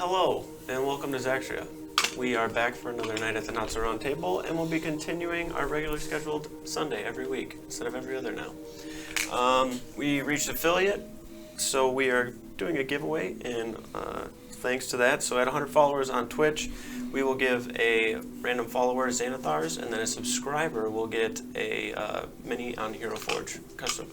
Hello, and welcome to Zaxria. We are back for another night at the Not So Round Table, and we'll be continuing our regular scheduled Sunday every week, instead of every other now. We reached affiliate, so we are doing a giveaway, and thanks to that, so at 100 followers on Twitch, we will give a random follower Xanathars, and then a subscriber will get a mini on Hero Forge custom.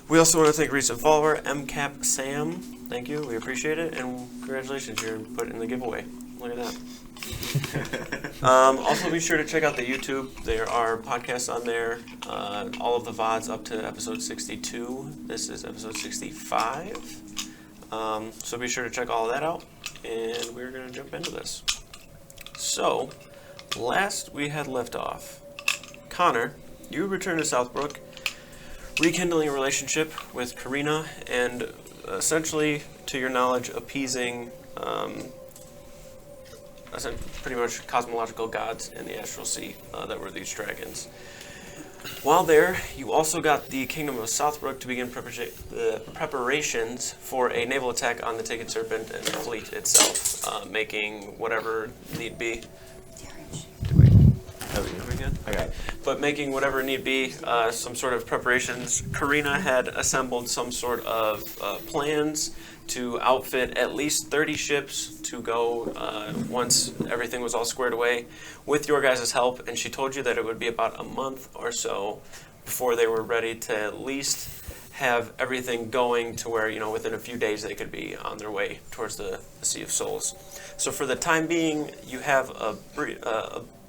We also want to thank recent follower MCAP Sam. Thank you, we appreciate it, and congratulations, you're put in the giveaway. Look at that. Also, be sure to check out the YouTube. There are podcasts on there. All of the VODs up to episode 62. This is episode 65. So be sure to check all of that out, and we're going to jump into this. So, last we had left off, Connor, you returned to Southbrook, rekindling a relationship with Karina, and essentially, to your knowledge, appeasing pretty much cosmological gods in the Astral Sea that were these dragons. While there, you also got the Kingdom of Southbrook to begin preparations for a naval attack on the Taken Serpent and the fleet itself, making whatever need be. Are we good? Okay. But making whatever need be, some sort of preparations. Karina had assembled some sort of plans to outfit at least 30 ships to go once everything was all squared away with your guys' help, and she told you that it would be about a month or so before they were ready to at least have everything going to where, within a few days they could be on their way towards the Sea of Souls. So for the time being, you have a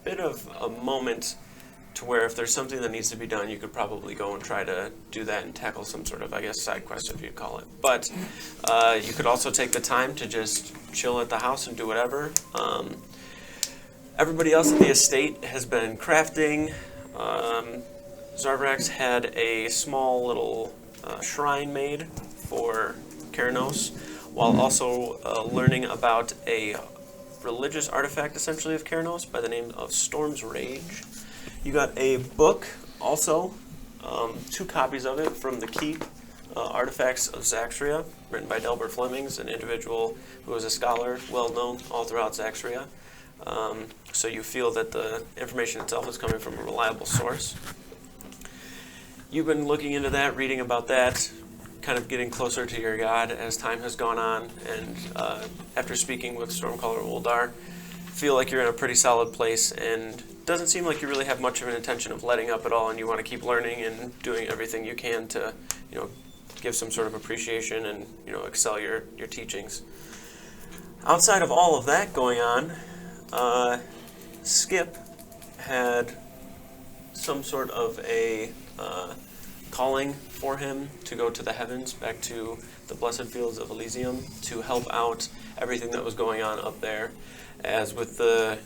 bit of a moment to where if there's something that needs to be done, you could probably go and try to do that and tackle some sort of, side quest, if you'd call it. But you could also take the time to just chill at the house and do whatever. Everybody else at the estate has been crafting. Zarbrax had a small little shrine made for Keranos, while also learning about a religious artifact, essentially, of Keranos by the name of Storm's Rage. You got a book, also, 2 copies of it from the Keep, Artifacts of Zaxria, written by Delbert Flemings, an individual who was a scholar, well known all throughout Zaxria. So you feel that the information itself is coming from a reliable source. You've been looking into that, reading about that, kind of getting closer to your god as time has gone on, and after speaking with Stormcaller Uldar, feel like you're in a pretty solid place, and doesn't seem like you really have much of an intention of letting up at all, and you want to keep learning and doing everything you can to, give some sort of appreciation and, excel your teachings. Outside of all of that going on, Skip had some sort of a calling for him to go to the heavens, back to the blessed fields of Elysium, to help out everything that was going on up there, as with the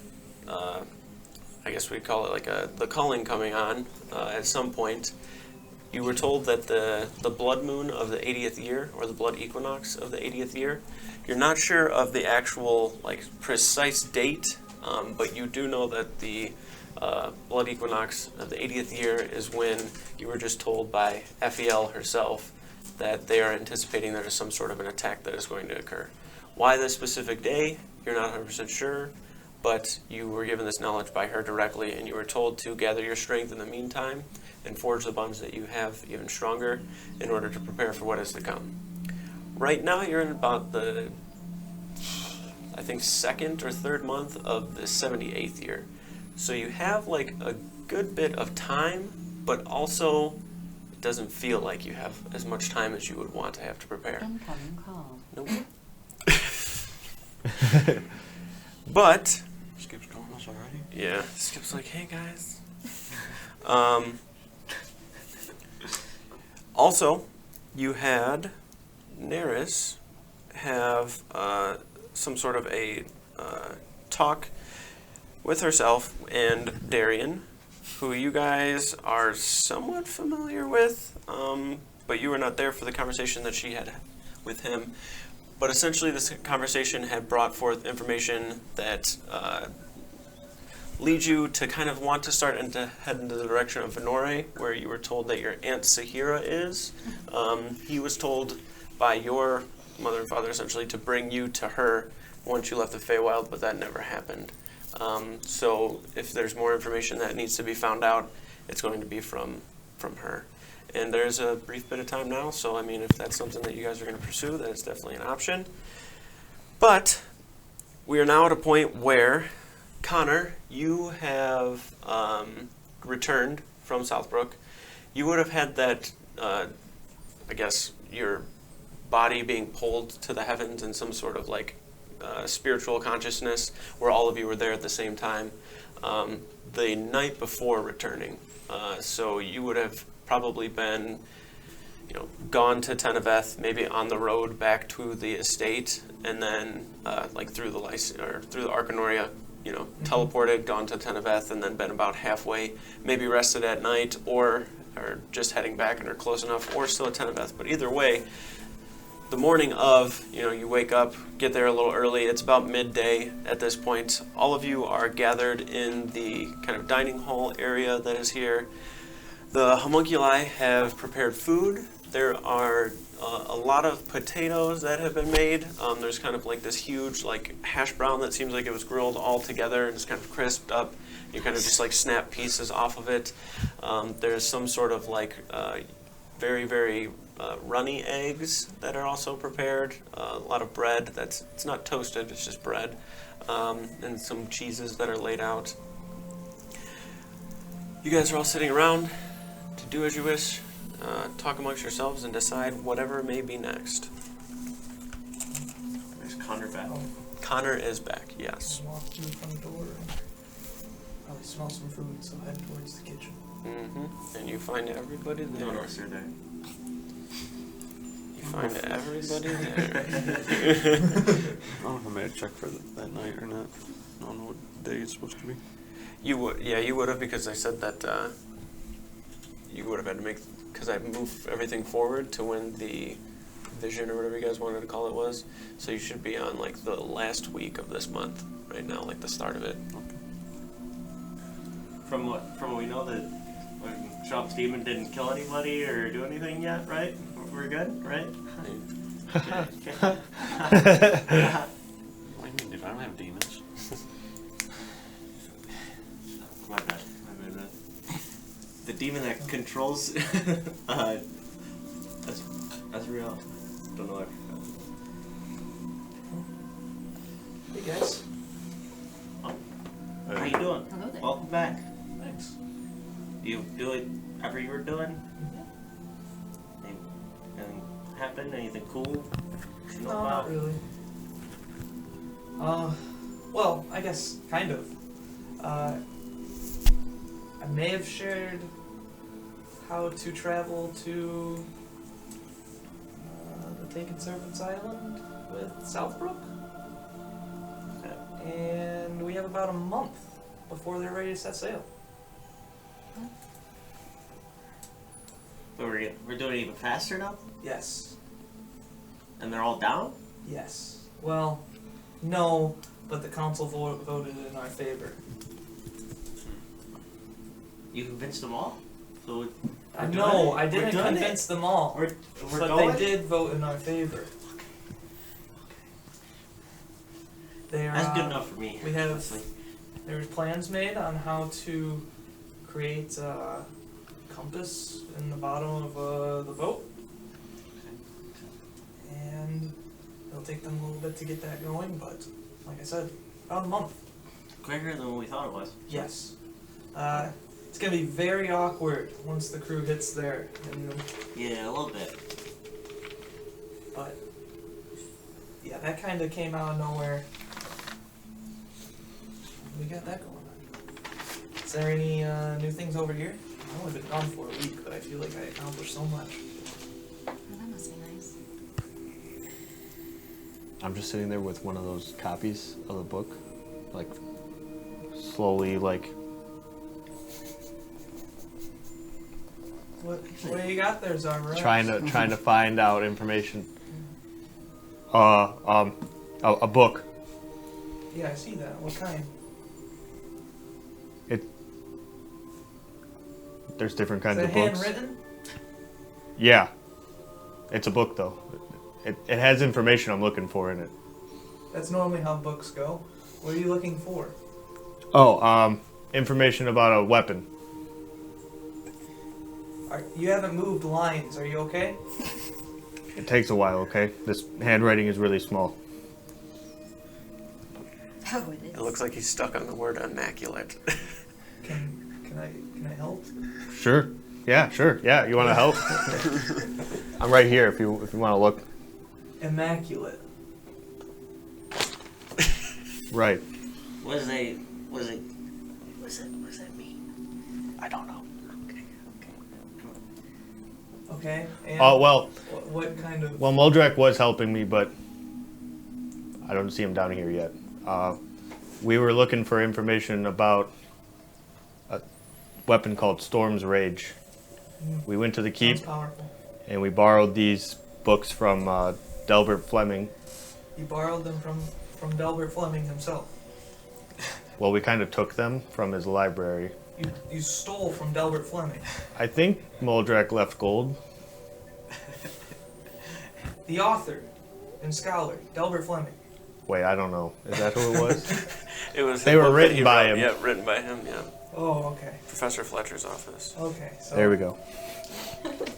I guess we'd call it the culling coming on at some point. You were told that the blood moon of the 80th year, or the blood equinox of the 80th year, you're not sure of the actual precise date, but you do know that the blood equinox of the 80th year is when you were just told by Ephiel herself that they are anticipating there is some sort of an attack that is going to occur. Why this specific day, you're not 100% sure, but you were given this knowledge by her directly, and you were told to gather your strength in the meantime and forge the bonds that you have even stronger in order to prepare for what is to come. Right now, you're in about the, I think, 2nd or 3rd month of the 78th year. So you have a good bit of time, but also it doesn't feel like you have as much time as you would want to have to prepare. Incoming call. Nope. But Skip's calling us already? yeah, Skip's like, hey guys. Also, you had Neris have some sort of a talk with herself and Darian, who you guys are somewhat familiar with, but you were not there for the conversation that she had with him. But essentially, this conversation had brought forth information that leads you to kind of want to start and to head into the direction of Venore, where you were told that your Aunt Sahira is. He was told by your mother and father essentially to bring you to her once you left the Feywild, but that never happened. So if there's more information that needs to be found out, it's going to be from her. And there's a brief bit of time now, so I mean, if that's something that you guys are going to pursue, then it's definitely an option. But we are now at a point where, Connor, you have returned from Southbrook. You would have had that, I guess, your body being pulled to the heavens in some sort of like spiritual consciousness where all of you were there at the same time the night before returning. So you would have probably been, gone to Tenebeth, maybe on the road back to the estate, and then like through the Arcanoria, teleported, gone to Tenebeth, and then been about halfway, maybe rested at night, or just heading back and are close enough, or still at Tenebeth. But either way, the morning of, you wake up, get there a little early. It's about midday at this point. All of you are gathered in the kind of dining hall area that is here. The homunculi have prepared food. There are a lot of potatoes that have been made. There's kind of like this huge hash brown that seems like it was grilled all together and it's kind of crisped up. You kind of just snap pieces off of it. There's some sort of very, very runny eggs that are also prepared. A lot of bread it's not toasted, it's just bread. And some cheeses that are laid out. You guys are all sitting around to do as you wish. Talk amongst yourselves and decide whatever may be next. Is Connor back? Connor is back, yes. Walk through the front door and probably smell some food, so head towards the kitchen. Mm-hmm. And you find everybody there. No, sir, there. You find everybody there. I don't know if I made a check for that night or not. I don't know what day it's supposed to be. You would have, because I said that you would have had to make, because I moved everything forward to when the vision or whatever you guys wanted to call it was. So you should be on the last week of this month right now, the start of it. Okay. From what we know, that Shop's demon didn't kill anybody or do anything yet, right? We're good, right? What do you mean, dude? I don't have demons. My bad. The demon that controls that's real. Don't know. Hey guys. How you doing? Hello there. Welcome back. Thanks. You do it ever you were doing? Anything happen? Anything cool? You know No, about? not really. Well, I guess kind of. I may have shared how to travel to the Taken Servants Island with Southbrook. And we have about a month before they're ready to set sail. So we're doing it even faster now? Yes. And they're all down? Yes. Well, no, but the council voted in our favor. You convinced them all? So I doing know, it? I We're didn't doing convince them all. We're But going? they did vote in our favor. They are, That's good enough for me. we have- honestly. There's plans made on how to create a compass in the bottom of the boat. And it'll take them a little bit to get that going, but like I said, about a month. Quicker than we thought it was. Yes. It's gonna be very awkward once the crew gets there, and Yeah, a little bit. but yeah, that kind of came out of nowhere. We got that going on. Is there any new things over here? I've only been gone for a week, but I feel like I accomplished so much. Oh, that must be nice. I'm just sitting there with one of those copies of the book, slowly, What do you got there, Zarva? trying to find out information. A book. Yeah, I see that. What kind? There's different Is kinds it of books. handwritten? Yeah, it's a book though. It has information I'm looking for in it. That's normally how books go. What are you looking for? Oh, information about a weapon. You haven't moved lines. Are you okay? It takes a while, okay? This handwriting is really small. Oh, it is. It looks like he's stuck on the word immaculate. Can I help? Sure. Yeah, sure. Yeah, you want to help? I'm right here if you want to look. Immaculate. Right. What does that mean? I don't know. Okay. And Oh, well, What kind of? well, Moldrak was helping me, but I don't see him down here yet. We were looking for information about a weapon called Storm's Rage. We went to the keep Sounds powerful. and we borrowed these books from Delbert Fleming. You borrowed them from Delbert Fleming himself. Well, we kind of took them from his library. You stole from Delbert Fleming. I think Moldrak left gold. The author and scholar, Delbert Fleming. Wait, I don't know. Is that who it was? It was. They the were book that written he by wrote. him. Yeah, written by him. Yeah, Oh, okay. Professor Fletcher's office. Okay. So, There we go. Okay.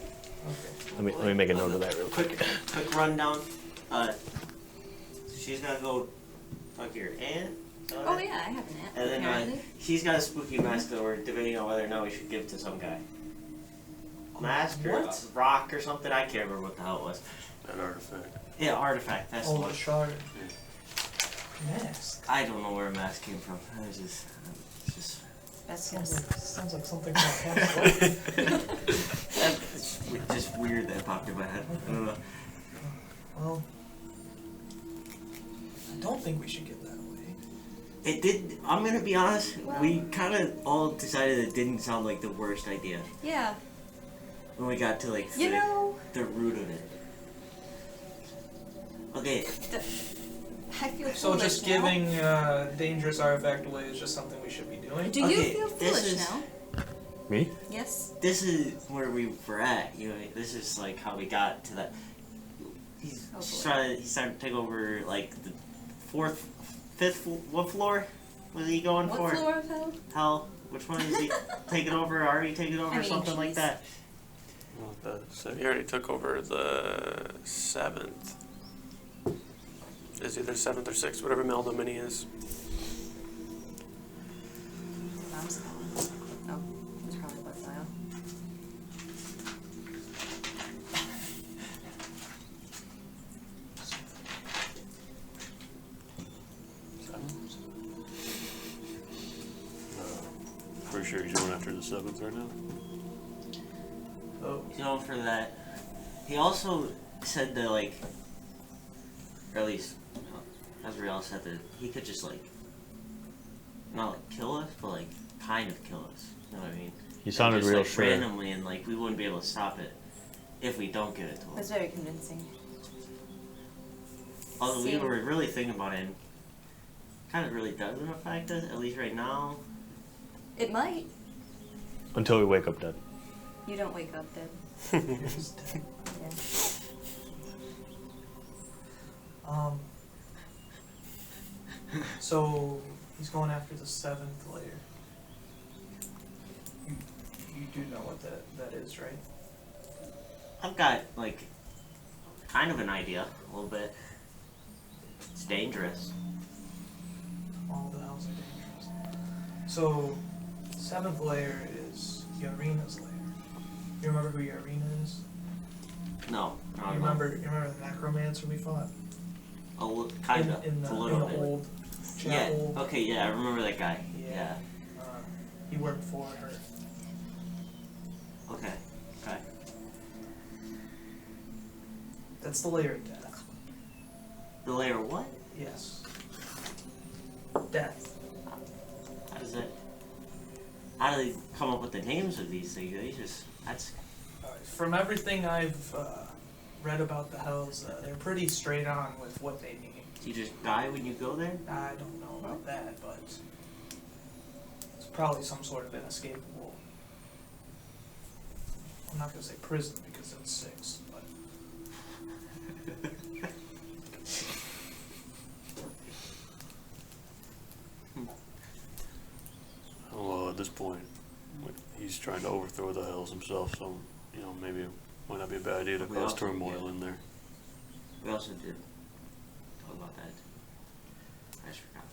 Let me make a note of that real quick. Quick rundown. She's gotta go talk to your aunt. Oh yeah, I have an aunt. And then apparently. she's got a spooky mask that we're debating on whether or not we should give it to some guy. Mask or What? rock or something. I can't remember what the hell it was. An artifact. Yeah, artifact. That's the Oh, one. the shard. Mask. I don't know where a mask came from. It's just Best Sounds guess. like, sounds like something from past life. it's just weird that it popped in my head. I don't know. Well, I don't think we should give that away. It did. I'm gonna be honest. We kind of all decided it didn't sound like the worst idea Yeah. when we got to like You know, the root of it. Okay. I feel So foolish just now. giving dangerous artifact away is just something we should be doing? Do you Okay, feel this foolish is- now? Me? Yes. This is where we were at. You know, this is like how we got to that. He's Oh, boy. he's starting to take over like the what floor was he going What for? floor of hell? Hell, which one is he taking over? Already taken over, I mean, something like jeez. that. Well, so he already took over the 7th. It's either 7th or 6th, whatever Meldomini is. Mom's calling. Oh, it's probably what file. Pretty sure he's going after the 7th right now. Oh, He's going for that. He also said that like, or at least Azrael said that he could just like, not like kill us, but like kind of kill us. You know what I mean? You sounded just, real like, sure. randomly, and like we wouldn't be able to stop it if we don't give it to him. That's very convincing. Although we Same. were really thinking about it, kind of really doesn't affect us, at least right now. It might. Until we wake up dead. You don't wake up dead. he's dead. Yeah. So he's going after the 7th layer. You do know what that is, right? I've got like kind of an idea, a little bit. It's dangerous. All the hells are dangerous. So 7th layer is Yarina's layer. You remember who Yarina is? No, I You don't remember the necromancer we fought? know. Kind of, in the, a little in the bit. old Yeah. chapel. Okay. Yeah, I remember that guy. Yeah. He worked for her. Okay. Okay. That's the layer of death. The layer what? Yes. Death. How does that? How do they come up with the names of these things? They just that's From everything I've read about the hells, they're pretty straight on with what they mean. you just die when you go there. I don't know about that, but it's probably some sort of inescapable. I'm not gonna say prison because it's 6, but Well, at this point, he's trying to overthrow the hells himself, so, maybe it might not be a bad idea to We cause also- turmoil yeah. in there. We also did talk about that. I just forgot.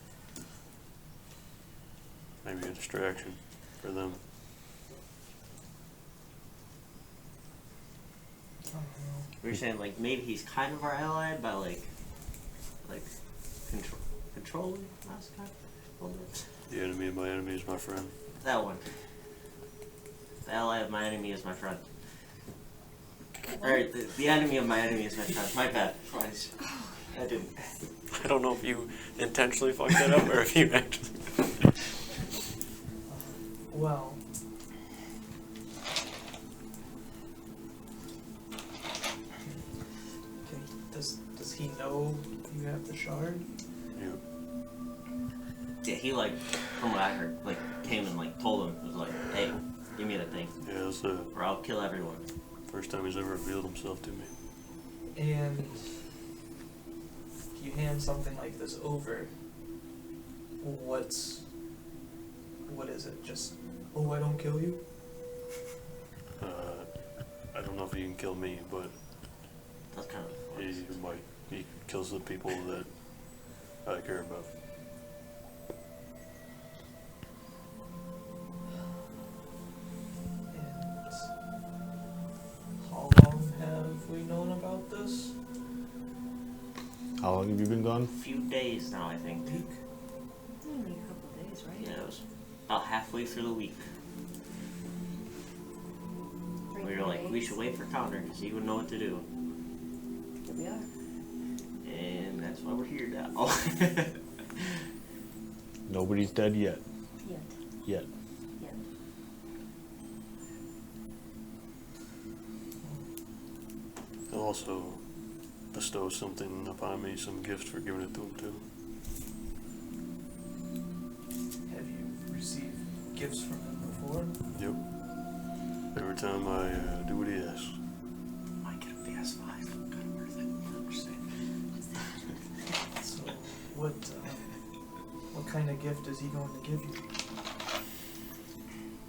Maybe a distraction for them. I don't know. We were saying like maybe he's kind of our ally by like controlling us kind of. A little bit. The enemy of my enemy is my friend. That one. The ally of my enemy is my friend. Alright, the enemy of my enemy is my friend. My bad. I didn't. I don't know if you intentionally fucked that up or if you actually. Well, okay, does he know you have the shard? Yeah. Yeah, he like, from what I heard, like came and like told him, was like, hey, give me the thing, Yeah, that's the or I'll kill everyone. first time he's ever revealed himself to me. And if you hand something like this over, what is it? Just, oh, I don't kill you? I don't know if he can kill me, but That's kind of fun. he kills the people that I care about. And how long have we known about this? How long have you been gone? A few days now, I think. Week? Only a couple of days, right? Yeah, it was about halfway through the week. We were like, we should wait for Connor because he would know what to do. Here we are. And that's why we're here now. Nobody's dead yet. Yet. Yet. Yet. He'll also bestow something upon me, some gift for giving it to him too. Have you received gifts from him before? Yep. Every time I do what he asks. Might get a PS5. Kind of worth it. I'm just saying. So, what kind of gift is he going to give you?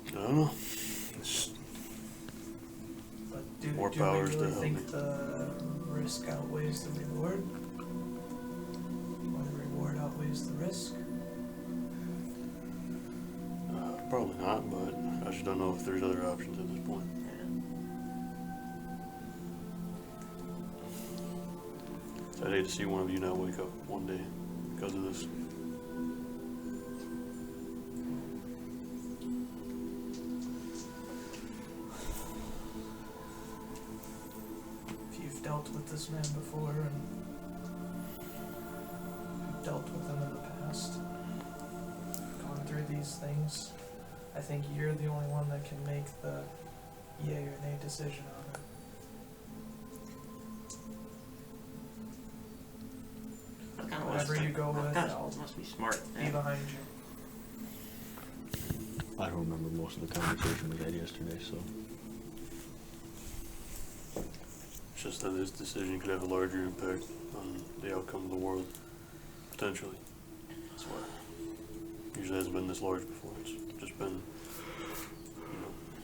I don't know. It's But More do powers we to really help think me. the risk outweighs the reward? Or the reward outweighs the risk? Probably not, but I just don't know if there's other options at this point. Yeah. I'd hate to see one of you not wake up one day because of this. If you've dealt with this man before and you've dealt with him in the past, gone through these things, I think you're the only one that can make the yay or nay decision on it. That kind of Whatever you go with, I'll must be smart. be behind you. I don't remember most of the conversation we had yesterday, so. It's just that this decision could have a larger impact on the outcome of the world, potentially. That's why. Usually hasn't been this large before. It's just been,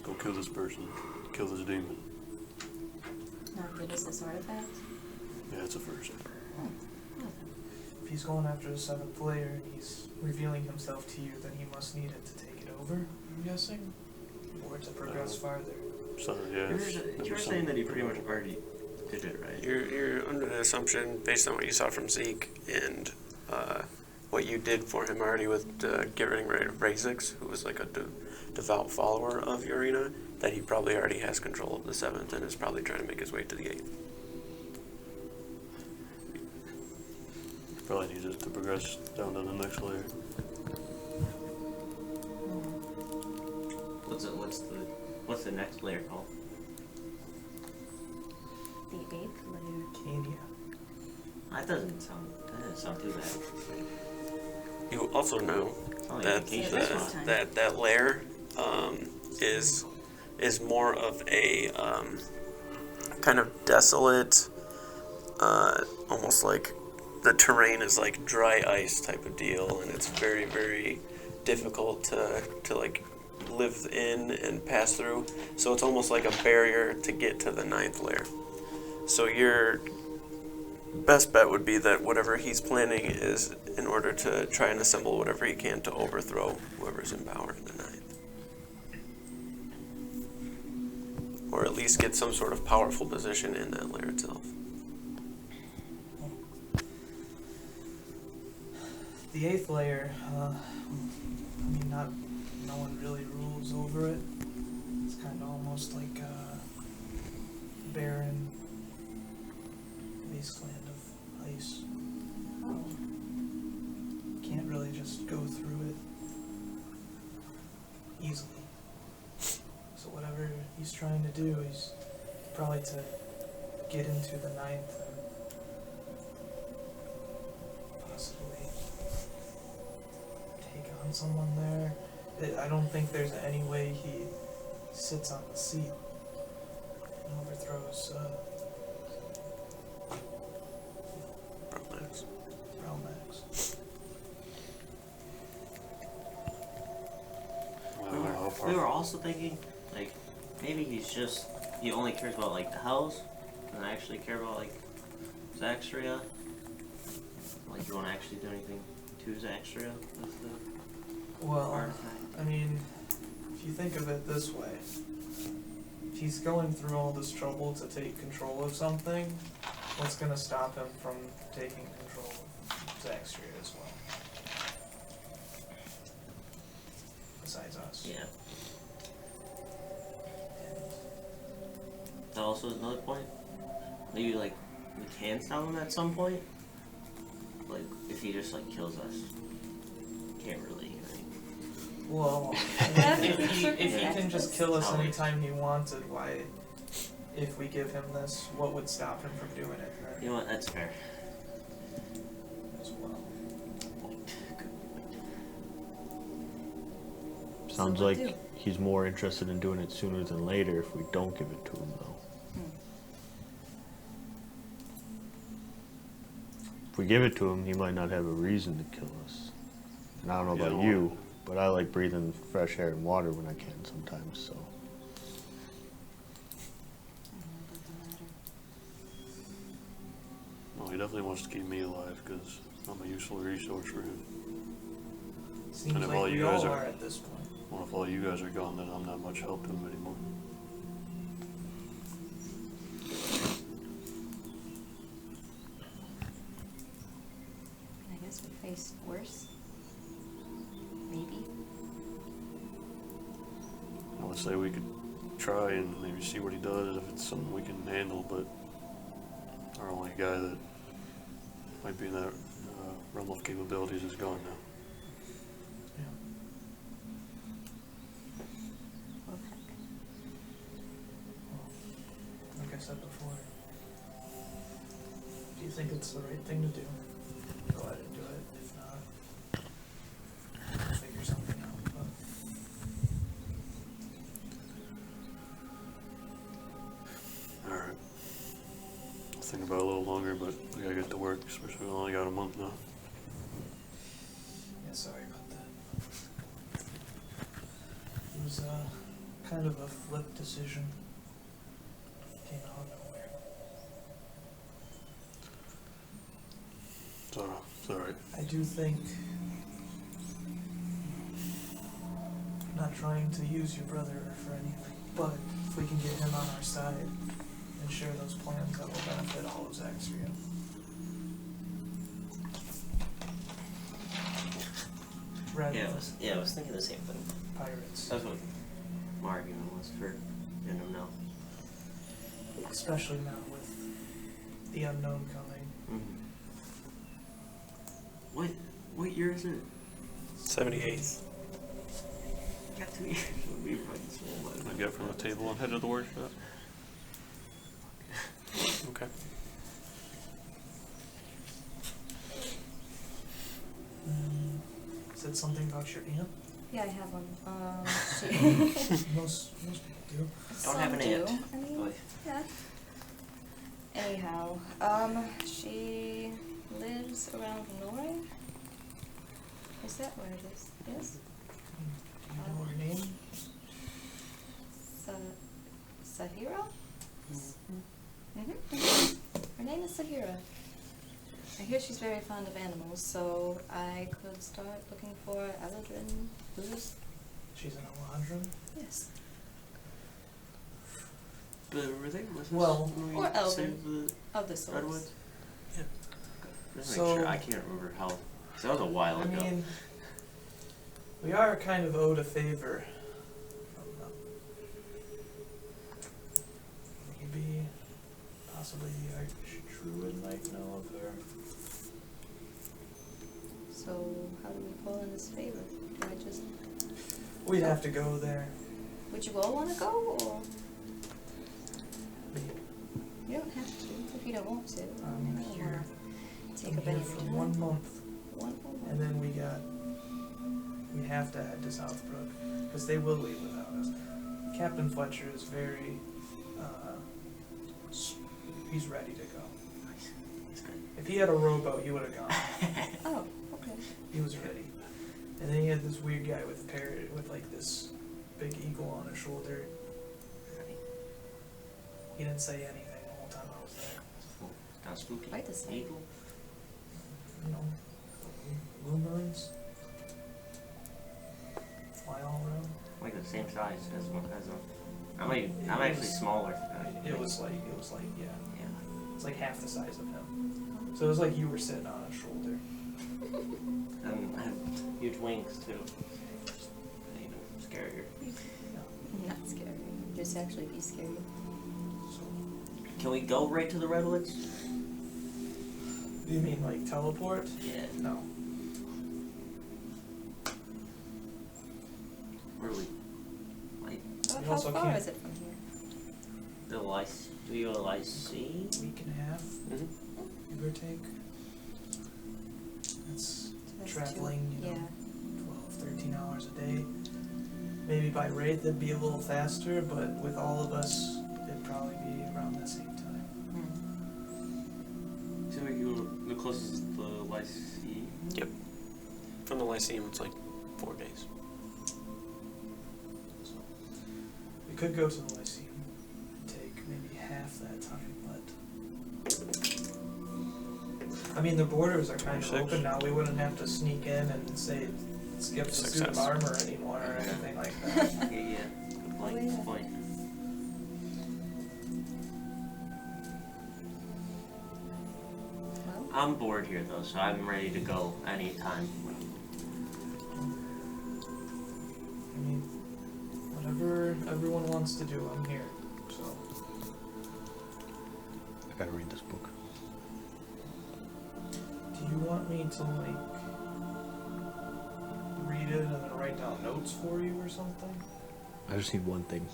go kill this person, kill this demon. Not give us this artifact. Yeah, it's a first. If he's going after the seventh layer and he's revealing himself to you, then he must need it to take it over, I'm guessing? Or to progress farther. So, yeah. You were saying that he pretty much already did it, right? You're under the assumption, based on what you saw from Zeke and what you did for him already with getting rid of Razix, who was like a devout follower of Urina, that he probably already has control of the seventh and is probably trying to make his way to the eighth. Probably needs us to progress down to the next layer. What's the next layer called? The eighth layer. Cania. That doesn't sound too bad. You also know Oh, that vacation Yeah, spot. this time. that layer is more of a kind of desolate almost like the terrain is like dry ice type of deal, and it's very, very difficult to like live in and pass through. So it's almost like a barrier to get to the ninth layer. So your best bet would be that whatever he's planning is in order to try and assemble whatever he can to overthrow whoever's in power in the ninth. Or at least get some sort of powerful position in that layer itself. The 8th layer, I mean, no one really rules over it. It's kind of almost like a barren wasteland of ice. Can't really just go through it easily. So whatever he's trying to do is probably to get into the ninth and possibly take on someone there. I don't think there's any way he sits on the seat and overthrows Max. Realmax. I don't know how far. We were also thinking, like, maybe he only cares about, like, the hells, and I actually care about, like, Zaxria. Like, you won't actually do anything to Zaxria with the Well, artifact. I mean, if you think of it this way, if he's going through all this trouble to take control of something, what's going to stop him from taking control of Zaxria as well? Besides us. Yeah. That also is another point. Maybe, like, we can stop him at some point. Like, if he just, like, kills us. Can't really, right? Well, That's if he yeah. can just kill us Always. anytime he wanted, why, if we give him this, what would stop him from doing it then You know what? That's fair. as well? Sounds So what like do? he's more interested in doing it sooner than later if we don't give it to him, though. If we give it to him, he might not have a reason to kill us. And I don't know Yeah, about well- you, but I like breathing fresh air and water when I can sometimes, so. Well, he definitely wants to keep me alive because I'm a useful resource for him. Seems And if like all we you guys all are- are at this point. Well, if all you guys are gone, then I'm not much help to him anymore. I guess we face worse. Maybe. I would say we could try and maybe see what he does if it's something we can handle, but our only guy that might be in that realm of capabilities is gone now. Yeah. Well, heck. Well, like I said before, if you think it's the right thing to do, go ahead and do it. If not, we'll figure something out. But Alright. I'll think about it a little longer, but we gotta get to work, especially we only got a month now. yeah, sorry about that. It was kind of a flip decision. Came out of nowhere. It's alright. I do think, not trying to use your brother for anything, but if we can get him on our side and share those plans, that will benefit all of Zaxria. Rather than I was thinking the same thing. pirates, That's what my argument was for letting him know. especially now with the unknown coming. What year is it? 78th. Got 2 years. We were fucking small. I get from the table and head to the workshop. Okay. Said something about your aunt? Yeah, I have one. Most people do. Don't have an Some do. aunt. I mean, Boy. yeah. Anyhow, she lives around North. Is that where it is? Yes? Do you know her name? Sahira? Mm-hmm. Her name is Sahira. I hear she's very fond of animals, so I could start looking for Eladrin, who's... She's an Eladrin? Yes. But were they with us Well- when we Or Elven. saved the Of the sorts. Redwoods? Yeah. Just So- make sure. I can't remember how. Cause that was a while I ago. mean, we are kind of owed a favor from them. Maybe, possibly the Archdruid might know of her. So, how do we call in this favor? Do I just... We'd have to go there. Would you all want to go, or... We- You don't have to, if you don't want to. I'm I don't here. wanna take I'm up here any for of your 1 time. month, One whole and month. then we have to head to Southbrook, because they will leave without us. Captain Fletcher is very, he's ready to go. Nice. That's good. If he had a rowboat, he would have gone. Oh, okay. He was ready. And then he had this weird guy with parrot, with like this big eagle on his shoulder. He didn't say anything the whole time I was there. Kind of spooky. Quite the same. Eagle. You know, boomerangs fly all around. Like the same size as a. I'm actually smaller. It was like yeah, Yeah. it's like half the size of him. So it was like you were sitting on his shoulder. And I have huge wings too. Just even scarier. Not scary. Just actually be scary. So, Can we go right to the Redwoods? do you mean like teleport? Yeah. No. Where do we? Like How, We how also far can't- is it from here? the Lyce? Do you go to Lycee? Week and a half, Mhm. give or take. That's So that's traveling, two, you know, yeah. 12, 13 hours a day. Maybe by rate that'd be a little faster, but with all of us, it'd probably be around the same time. Hmm. So we go the closest is the Lycee. Yep. From the Lyceum, it's like 4 days. So we could go to the Lyceum and take maybe half that time, but I mean the borders are kind of 26. open now. We wouldn't have to sneak in and say skip the suit of Success. armor anymore or anything like that. Yeah. Good point. Oh, yeah. Good point. Well, I'm bored here though, so I'm ready to go anytime. I mean, whatever everyone wants to do, I'm here. So I gotta read this book. do you want me to like read it and then write down notes for you or something? I just need one thing,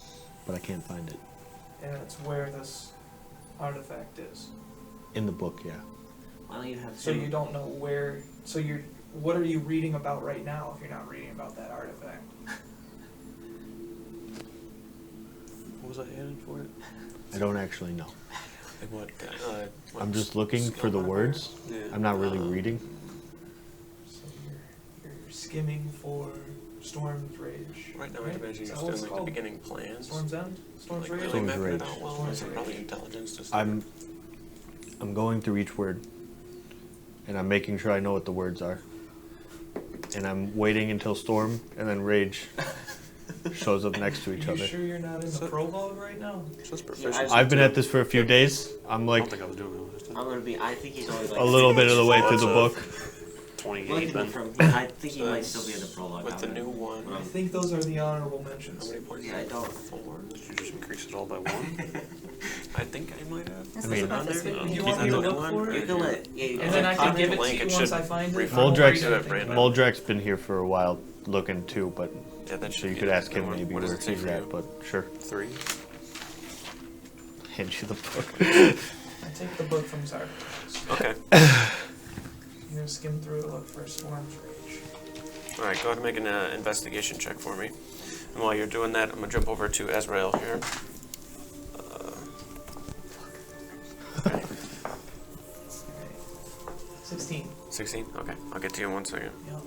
but I can't find it. And it's where this artifact is. In the book, yeah. Why don't you have So him- you don't know where. So you're. What are you reading about right now if you're not reading about that artifact? What was I added for it? I don't actually know. Like what? I'm just looking for the words. Yeah. I'm not really reading. So you're skimming for Storm's Rage. Right now, right? I'd imagine Is you're that still what it's in like the called? beginning plans. Storm's End. Storm's Like Rage. really Storm's mapping Rage. it out well. Storm's Is it probably Rage. intelligence to I'm going through each word, and I'm making sure I know what the words are. And I'm waiting until Storm and then Rage shows up next to each Are you other. sure you're not in the So- prologue right now? Just Yeah, proficiency. I've been at this for a few days. I'm I like don't think I was doing it. I'm gonna be. I think he's only like a little bit of the way through the book. 28 then. I think he So might still be in the prologue. With the new one. I think those are the honorable How mentions. many points? Yeah, I don't- 4. Did you just increase it all by 1? I think I might have. That's I mean- about on this there. week. Do you Keep want me that to the look one. for it? You can let. Yeah, you And then I can Copy give the it to link, you it once should I find it. refresh. I don't Moldrak's- write anything Brandon. about it. Moldrak's been here for a while looking too, but Yeah, that so should you be could it. ask him What- maybe what does where it say he's for at, you? but sure. 3. Hand you the book. I take the book from Zardoz. Okay. You're gonna skim through it, look for Storm's Rage. All right, go ahead and make an investigation check for me. And while you're doing that, I'm gonna jump over to Azrael here. Okay. 16? Okay, I'll get to you in 1 second. Yep.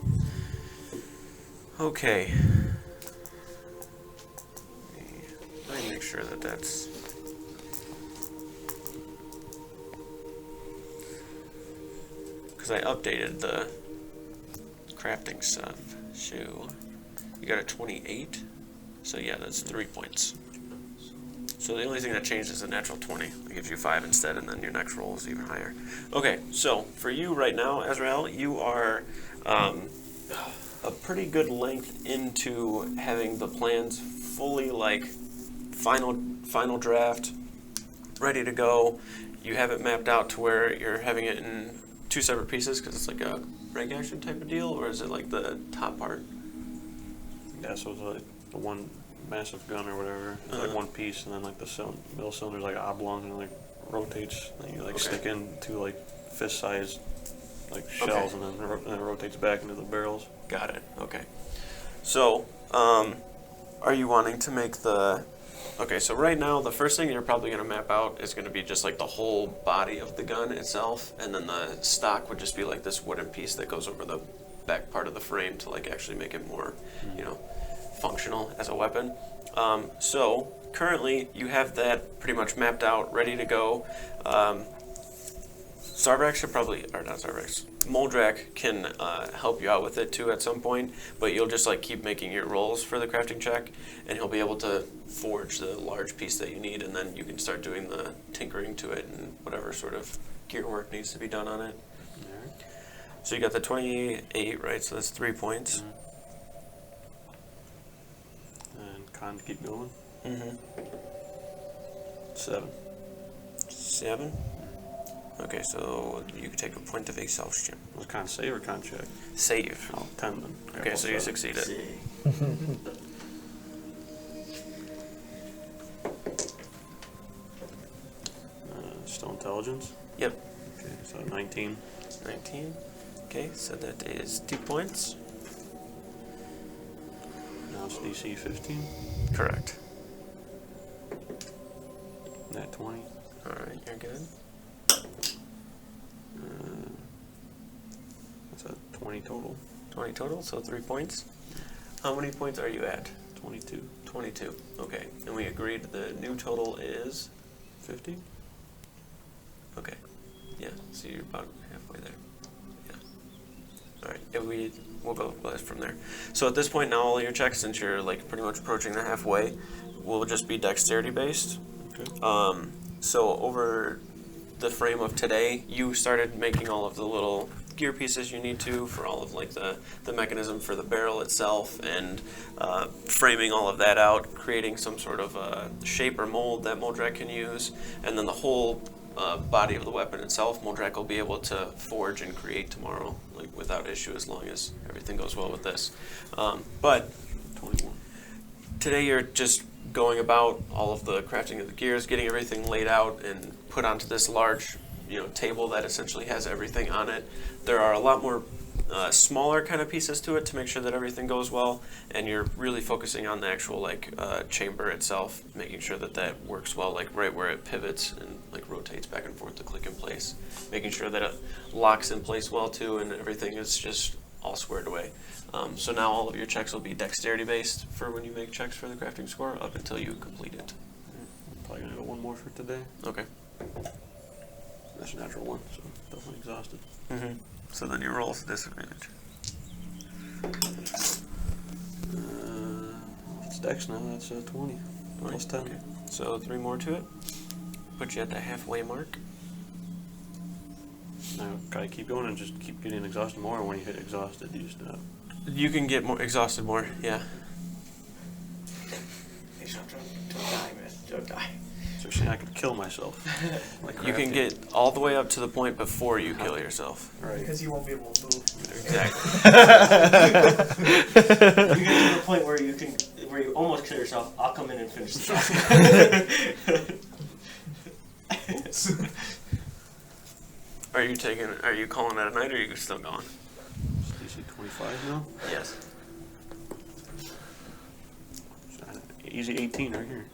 Okay. Let me make sure that that's... Because I updated the crafting stuff. So, you got a 28? So yeah, that's 3 points. So the only thing that changed is a natural 20. It gives you 5 instead, and then your next roll is even higher. Okay, so for you right now, Azrael, you are a pretty good length into having the plans fully, like, final draft, ready to go. You have it mapped out to where you're having it in 2 separate pieces, because it's like a break action type of deal, or is it like the top part? Yeah, so it's like the one massive gun or whatever. It's like one piece, and then like the middle cylinder's like oblong and it like rotates. And you like stick in 2 like fist sized like shells, and then it rotates back into the barrels. Got it. Okay. So, are you wanting to make the... Okay, so right now, the first thing you're probably going to map out is going to be just like the whole body of the gun itself, and then the stock would just be like this wooden piece that goes over the back part of the frame to like actually make it more, you know, functional as a weapon. So currently you have that pretty much mapped out, ready to go. Sarvax should probably, or not Sarvax, Moldrak can help you out with it too at some point, but you'll just like keep making your rolls for the crafting check, and he'll be able to forge the large piece that you need, and then you can start doing the tinkering to it and whatever sort of gear work needs to be done on it. So you got the 28, right? So that's 3 points. And con to keep going. 7. 7? Okay, so you can take a point of exhaustion. Was con save or con check? Save. Oh, 10 then. Okay, so you 7. succeeded. Still intelligence? Yep. Okay, so 19. 19. Okay, so that is 2 points. Now it's DC 15. Correct. Nat 20. Alright, you're good. That's a 20 total. 20 total, so 3 points. How many points are you at? 22. 22. Okay, and we agreed the new total is 50? okay. Yeah, so you're about halfway there. Yeah. All right. Yeah, we'll go from there. So at this point now, all your checks, since you're like pretty much approaching the halfway, will just be dexterity based. Okay. So over the frame of today, you started making all of the little gear pieces you need to for all of like the mechanism for the barrel itself, and framing all of that out, creating some sort of shape or mold that Moldrak can use, and then the whole body of the weapon itself, Moldrak will be able to forge and create tomorrow, like without issue, as long as everything goes well with this. But 21. today you're just going about all of the crafting of the gears, getting everything laid out and put onto this large, table that essentially has everything on it. There are a lot more smaller kind of pieces to it to make sure that everything goes well, and you're really focusing on the actual chamber itself, making sure that that works well, like right where it pivots and like rotates back and forth to click in place, making sure that it locks in place well too, and everything is just all squared away. So now all of your checks will be dexterity based for when you make checks for the crafting score up until you complete it. Probably gonna go one more for today. Okay. That's a natural one, so definitely exhausted. So then your roll's a disadvantage. It's dex now, that's 20. Plus 10. Okay. So 3 more to it. Put you at the halfway mark. Now, can I keep going and just keep getting exhausted more, or when you hit exhausted, you stop? You can get more exhausted more, yeah. Hey, don't die, man. Don't die. So you're saying I could kill myself? Like You can crafting? get all the way up to the point before you kill yourself. Right. Because you won't be able to move. Exactly. You get to the point where you almost kill yourself. I'll come in and finish the job. Are you calling it a night, or are you still going? It's DC 25 now? Yes. Easy 18 right here.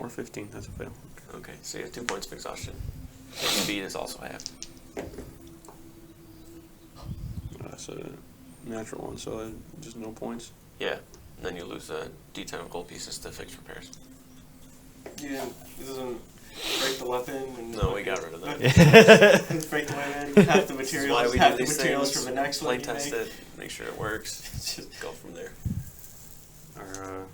Or 15, that's a fail. Okay, so you have 2 points of exhaustion. And speed is also halved. that's a natural one, so just no points. Yeah, and then you lose a D10 of gold pieces to fix repairs. You didn't. It doesn't break the weapon. And No, we got rid of that. break the weapon. Half the This is materials. why we half do the these materials things. from the next Play one. test it, make sure it works. Just go from there. Our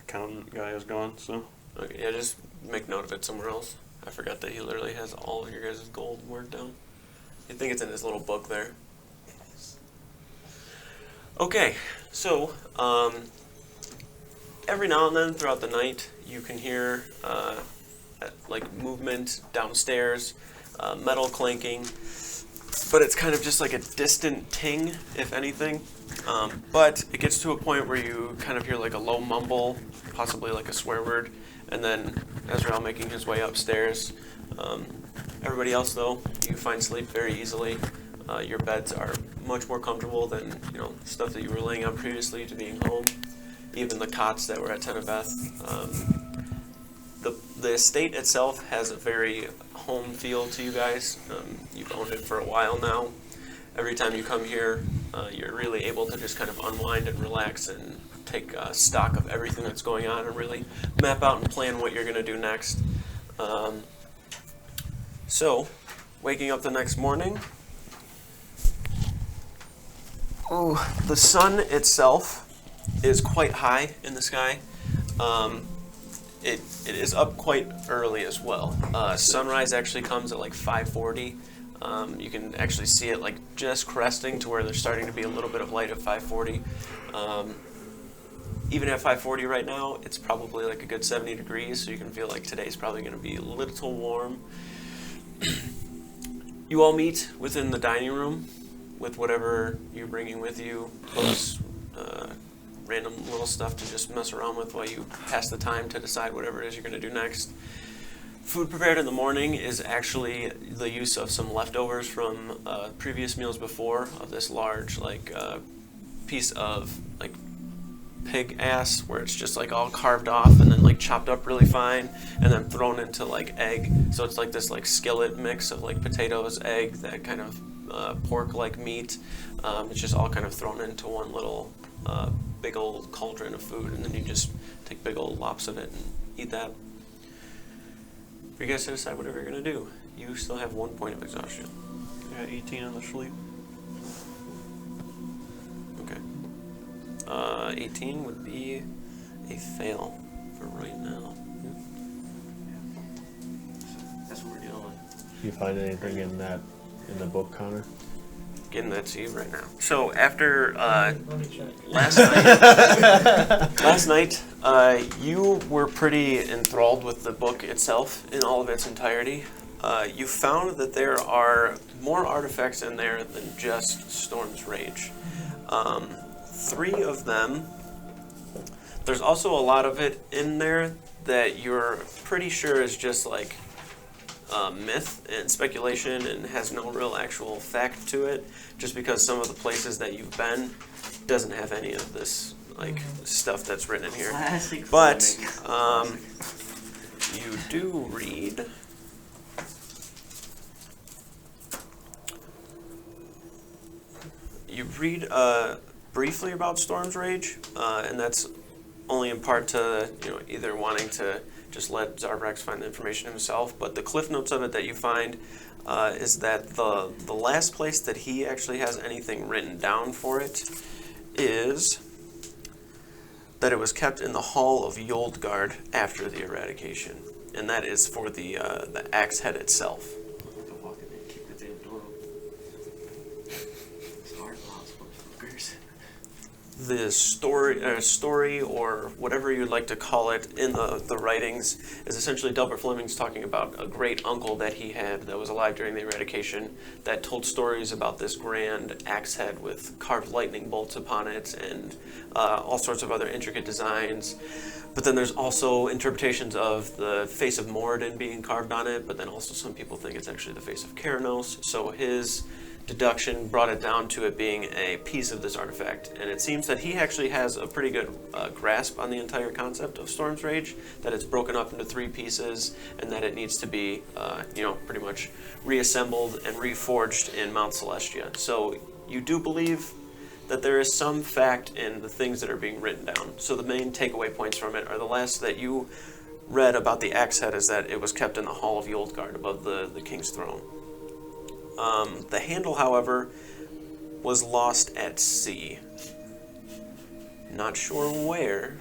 accountant guy is gone, so Okay, yeah, just make note of it somewhere else. I forgot that he literally has all of your guys' gold worked down. I think it's in his little book there. Okay, so every now and then throughout the night, you can hear like movement downstairs, metal clanking, but it's kind of just like a distant ting, if anything. But it gets to a point where you kind of hear like a low mumble, possibly like a swear word, and then Ezreal making his way upstairs. Everybody else, though, you find sleep very easily. Your beds are much more comfortable than stuff that you were laying on previously to being home. Even the cots that were at Tenebeth. The estate itself has a very home feel to you guys. You've owned it for a while now. Every time you come here, you're really able to just kind of unwind and relax and take stock of everything that's going on and really map out and plan what you're going to do next. So, waking up the next morning, the sun itself is quite high in the sky. It is up quite early as well. Sunrise actually comes at like 5:40. You can actually see it like just cresting to where there's starting to be a little bit of light at 5:40. Even at 5:40 right now, it's probably like a good 70 degrees, so you can feel like today's probably going to be a little warm. You all meet within the dining room with whatever you're bringing with you, books, random little stuff to just mess around with while you pass the time to decide whatever it is you're going to do next. Food prepared in the morning is actually the use of some leftovers from previous meals before, of this large piece of like pig ass where it's just like all carved off and then like chopped up really fine and then thrown into like egg. So it's like this like skillet mix of like potatoes, egg, that kind of pork like meat. It's just all kind of thrown into one little big old cauldron of food, and then you just take big old lops of it and eat that. For you guys to decide whatever you're gonna do. You still have 1 point of exhaustion. yeah, 18 on the sleep. Okay. 18 would be a fail for right now. That's what we're dealing with. Do you find anything in the book, Connor? Getting that to you right now. So after Let me check. last night, you were pretty enthralled with the book itself in all of its entirety. You found that there are more artifacts in there than just Storm's Rage. 3 of them. There's also a lot of it in there that you're pretty sure is just like myth and speculation and has no real actual fact to it, just because some of the places that you've been doesn't have any of this like stuff that's written in here. Classic. But Fleming. you do read briefly about Storm's Rage, and that's only in part to either wanting to just let Zarbrax find the information himself, but the cliff notes of it that you find is that the last place that he actually has anything written down for it is that it was kept in the Hall of Yoldgard after the eradication, and that is for the axe head itself. I'll have to walk in there and kick the damn door open. It's hard possible, fuckers. The story, or whatever you'd like to call it, in the writings is essentially Delbert Fleming's talking about a great uncle that he had that was alive during the eradication that told stories about this grand axe head with carved lightning bolts upon it and all sorts of other intricate designs. But then there's also interpretations of the face of Moradin being carved on it, but then also some people think it's actually the face of Keranos. So his deduction brought it down to it being a piece of this artifact, and it seems that he actually has a pretty good grasp on the entire concept of Storm's Rage, that it's broken up into 3 pieces and that it needs to be pretty much reassembled and reforged in Mount Celestia. So you do believe that there is some fact in the things that are being written down. So the main takeaway points from it are the last that you read about the axe head is that it was kept in the Hall of Yolgard above the king's throne. The handle, however, was lost at sea. Not sure where,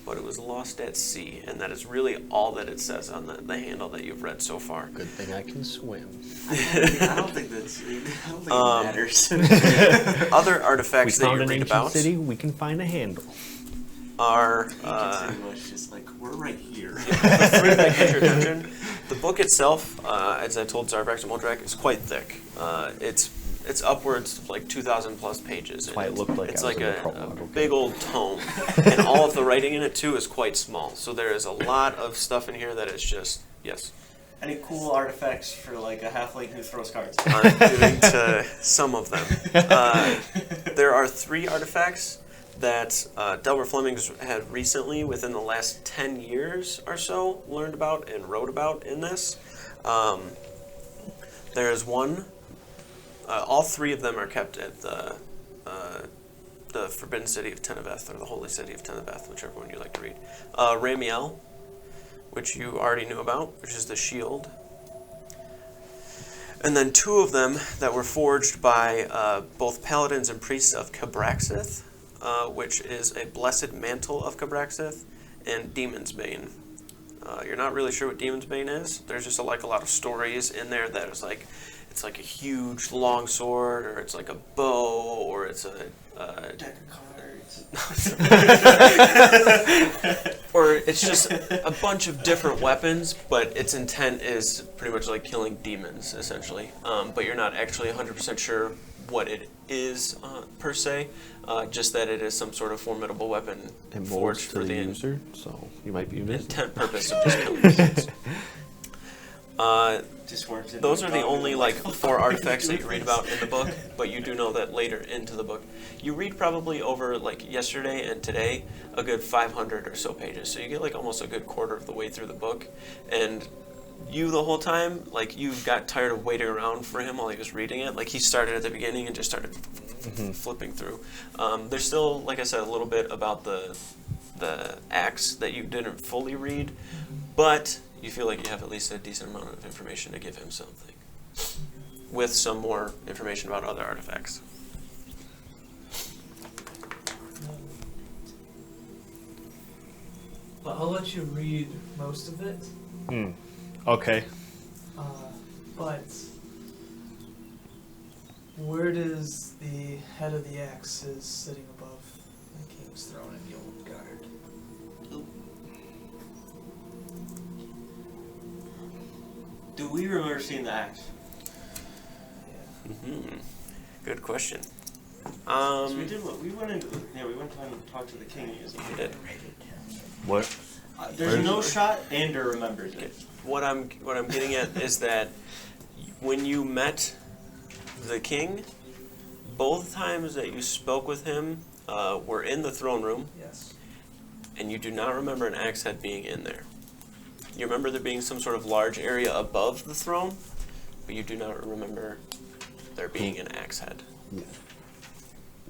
but it was lost at sea, and that is really all that it says on the handle that you've read so far. Good thing I can swim. I don't think it matters. Other artifacts that you read about city, we can find a handle. are It's just like, we're right here. the three that get your attention. The book itself, as I told Zarvax and Moldrak, is quite thick. It's upwards of like 2,000 plus pages. That's why it looked like it's I was like in the a prologue, okay. big old tome, and all of the writing in it too is quite small. So there is a lot of stuff in here that is just yes. Any cool artifacts for like a halfling who throws cards? I'm giving to some of them. There are 3 artifacts that Delbert Fleming's had recently, within the last 10 years or so, learned about and wrote about in this. There is one. All 3 of them are kept at the Forbidden City of Tenebeth, or the Holy City of Tenebeth, whichever one you like to read. Ramiel, which you already knew about, which is the shield. And then 2 of them that were forged by both paladins and priests of Cabraxith, which is a blessed mantle of Cabraxith, and Demon's Bane. You're not really sure what Demon's Bane is. There's just a lot of stories in there that is like, it's like a huge long sword, or it's like a bow, or it's a Deck of cards. or it's just a bunch of different weapons, but its intent is pretty much like killing demons, essentially. But you're not actually 100% sure what it is per se, just that it is some sort of formidable weapon It forged molds for to the the user, so you might be missing. intent purpose of just killing demons. Just works in Those my are the dog only and like I'm 4 artifacts that you read about in the book, but you do know that later into the book. You read probably over like yesterday and today a good 500 or so pages, so you get like almost a good quarter of the way through the book, and you the whole time, like, you got tired of waiting around for him while he was reading it. Like, he started at the beginning and just started flipping through. There's still, like I said, a little bit about the axe that you didn't fully read, but you feel like you have at least a decent amount of information to give him something, with some more information about other artifacts. Well, I'll let you read most of it, Okay. but where does the head of the axe is sitting above the king's throne in the old guard? Do we remember seeing the axe? Good question. So we did. We went into. We went to talk to the king. We did. What? There's no shot. Ander remembers it. What I'm getting at is that when you met the king, both times that you spoke with him were in the throne room, Yes. and you do not remember an axe head being in there. You remember there being some sort of large area above the throne, but you do not remember there being an axe head.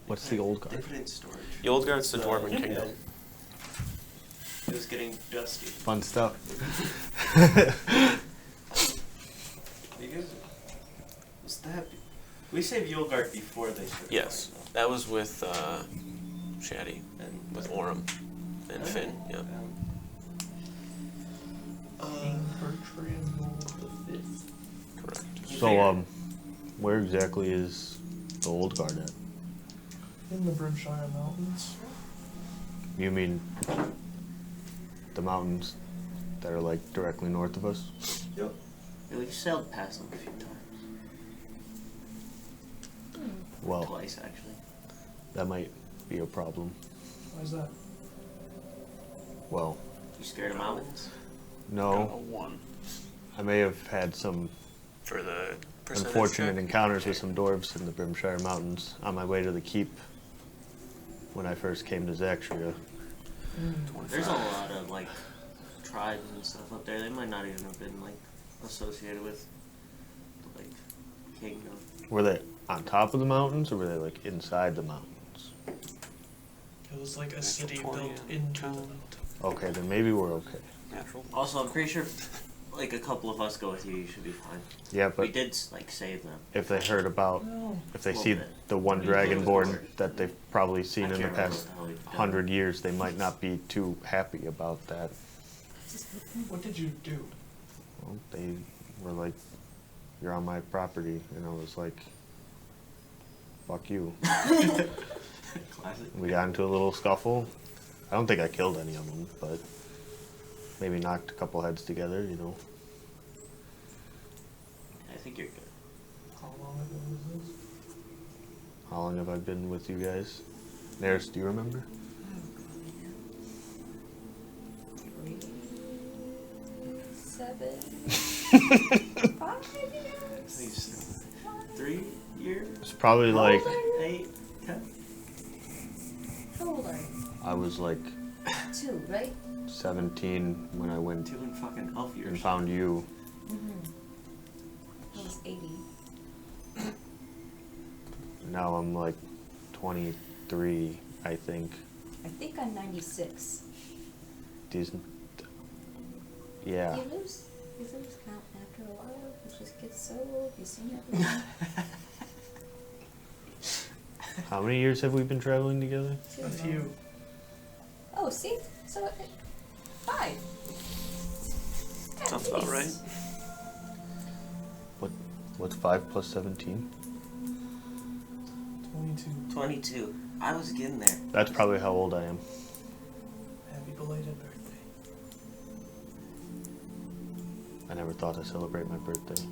What's the old They guard? put it in storage. The old guard's the Dwarven Kingdom. It was getting dusty. Fun stuff. You guys, was that? We saved Yolgard before they started. Yes, going, that was with Shaddy though. And with Orem and Finn. Yeah. King Bertrand the Fifth. Correct. So, where exactly is the old guard at? In the Brimshire Mountains. You mean the mountains that are like directly north of us? Yep. Yeah, we've sailed past them a few times. Well, Twice, actually. that might be a problem. Why is that? Well, You scared of mountains? no, 1 I may have had some for the percentage unfortunate check. encounters with some dwarves in the Brimshire Mountains on my way to the keep when I first came to Zaxria. There's a lot of, like, tribes and stuff up there. They might not even have been, like, associated with the, like, kingdom. Were they? on top of the mountains, or were they like inside the mountains? It was like a Natural city 20 built into the and mountain. Okay, then maybe we're okay. Natural. Also, I'm pretty sure, like, a couple of us go with you, you should be fine. Yeah, We but did, like, save them. if they heard about, No. if they Little see bit. the one Maybe a little bit dragonborn more. that they've probably seen I in the can't remember past what the hell we've done. 100 years, they might not be too happy about that. What did you do? Well, they were like, "You're on my property," and I was like, "Fuck you." Classic. We got into a little scuffle. I don't think I killed any of them, but maybe knocked a couple heads together, you know. I think you're good. How long ago was this? How long have I been with you guys? Neris, do you remember? Seven, 5 years. He's 3 years? It's probably How like, old are you? 8, 10? How old are you? I was like 2, right? 17 when I went 2 and fucking 12 and years. found you. I was 80. Now I'm like 23, I think. I think I'm 96. These, yeah. You lose count after a while. You just get so old. You've seen everything. How many years have we been traveling together? A few. Oh, see? So, 5. At Sounds about least. right. What's 5 plus 17? 22. 22. I was getting there. That's probably how old I am. Happy belated birthday. I never thought to celebrate my birthday.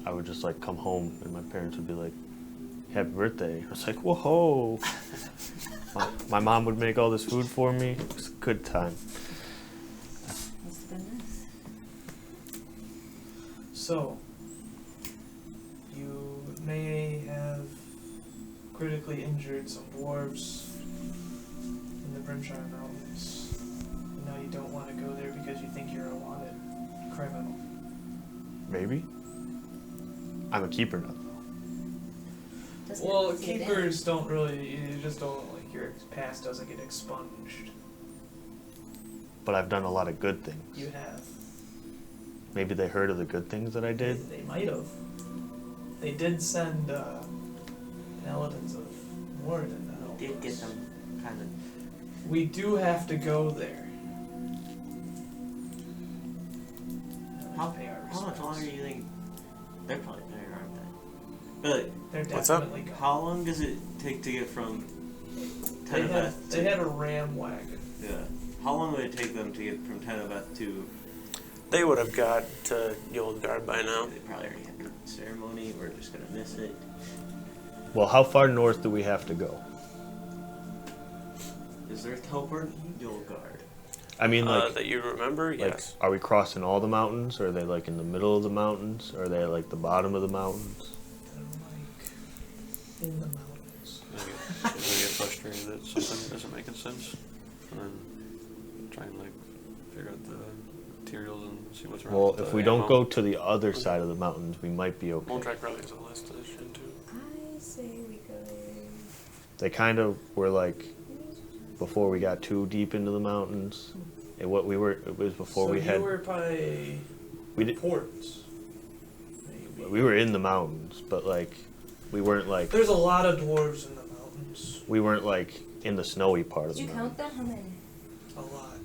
I would just like come home and my parents would be like, "Happy birthday." I was like, "Whoa." my mom would make all this food for me. It was a good time. Must have been nice. So, you may have critically injured some dwarves in the Brimshire Mountains. And now you don't want to go there because you think you're a wanted criminal. Maybe. I'm a keeper now. Doesn't Well, it get in? keepers don't really, you just don't, like, your past doesn't get expunged. But I've done a lot of good things. You have. Maybe they heard of the good things that I did. They might have. They did send paladins of Moradin to help Did get us. them kind of. We do have to go there. How, Pay our how much respects. longer do you think? They're probably there, aren't they? But They're What's up? definitely gone. how long does it take to get from They had, Tenebeth they had a ram wagon. Yeah. How long would it take them to get from Tenebeth to? They would have got to Yulgard by now. They probably already had the ceremony. We're just gonna miss it. Well, how far north do we have to go? Is there Telpern? Yulgard. I mean, like, That you remember? like, Yes. are we crossing all the mountains? Or are they like in the middle of the mountains? Or are they like the bottom of the mountains? They're like in the mountains. I get frustrated that something isn't making sense, and then try and like figure out the materials and see what's around. Well, with if the we don't ammo. go to the other side of the mountains, we might be okay. Moldrak probably has a list of this shit too. I say we go. They kind of were like before we got too deep into the mountains. It was before so we had you were by we did ports. Maybe. we were in the mountains, but like we weren't like There's a lot of dwarves in the mountains. we weren't like in the snowy part of Did the you mountain. count them? How many? A lot.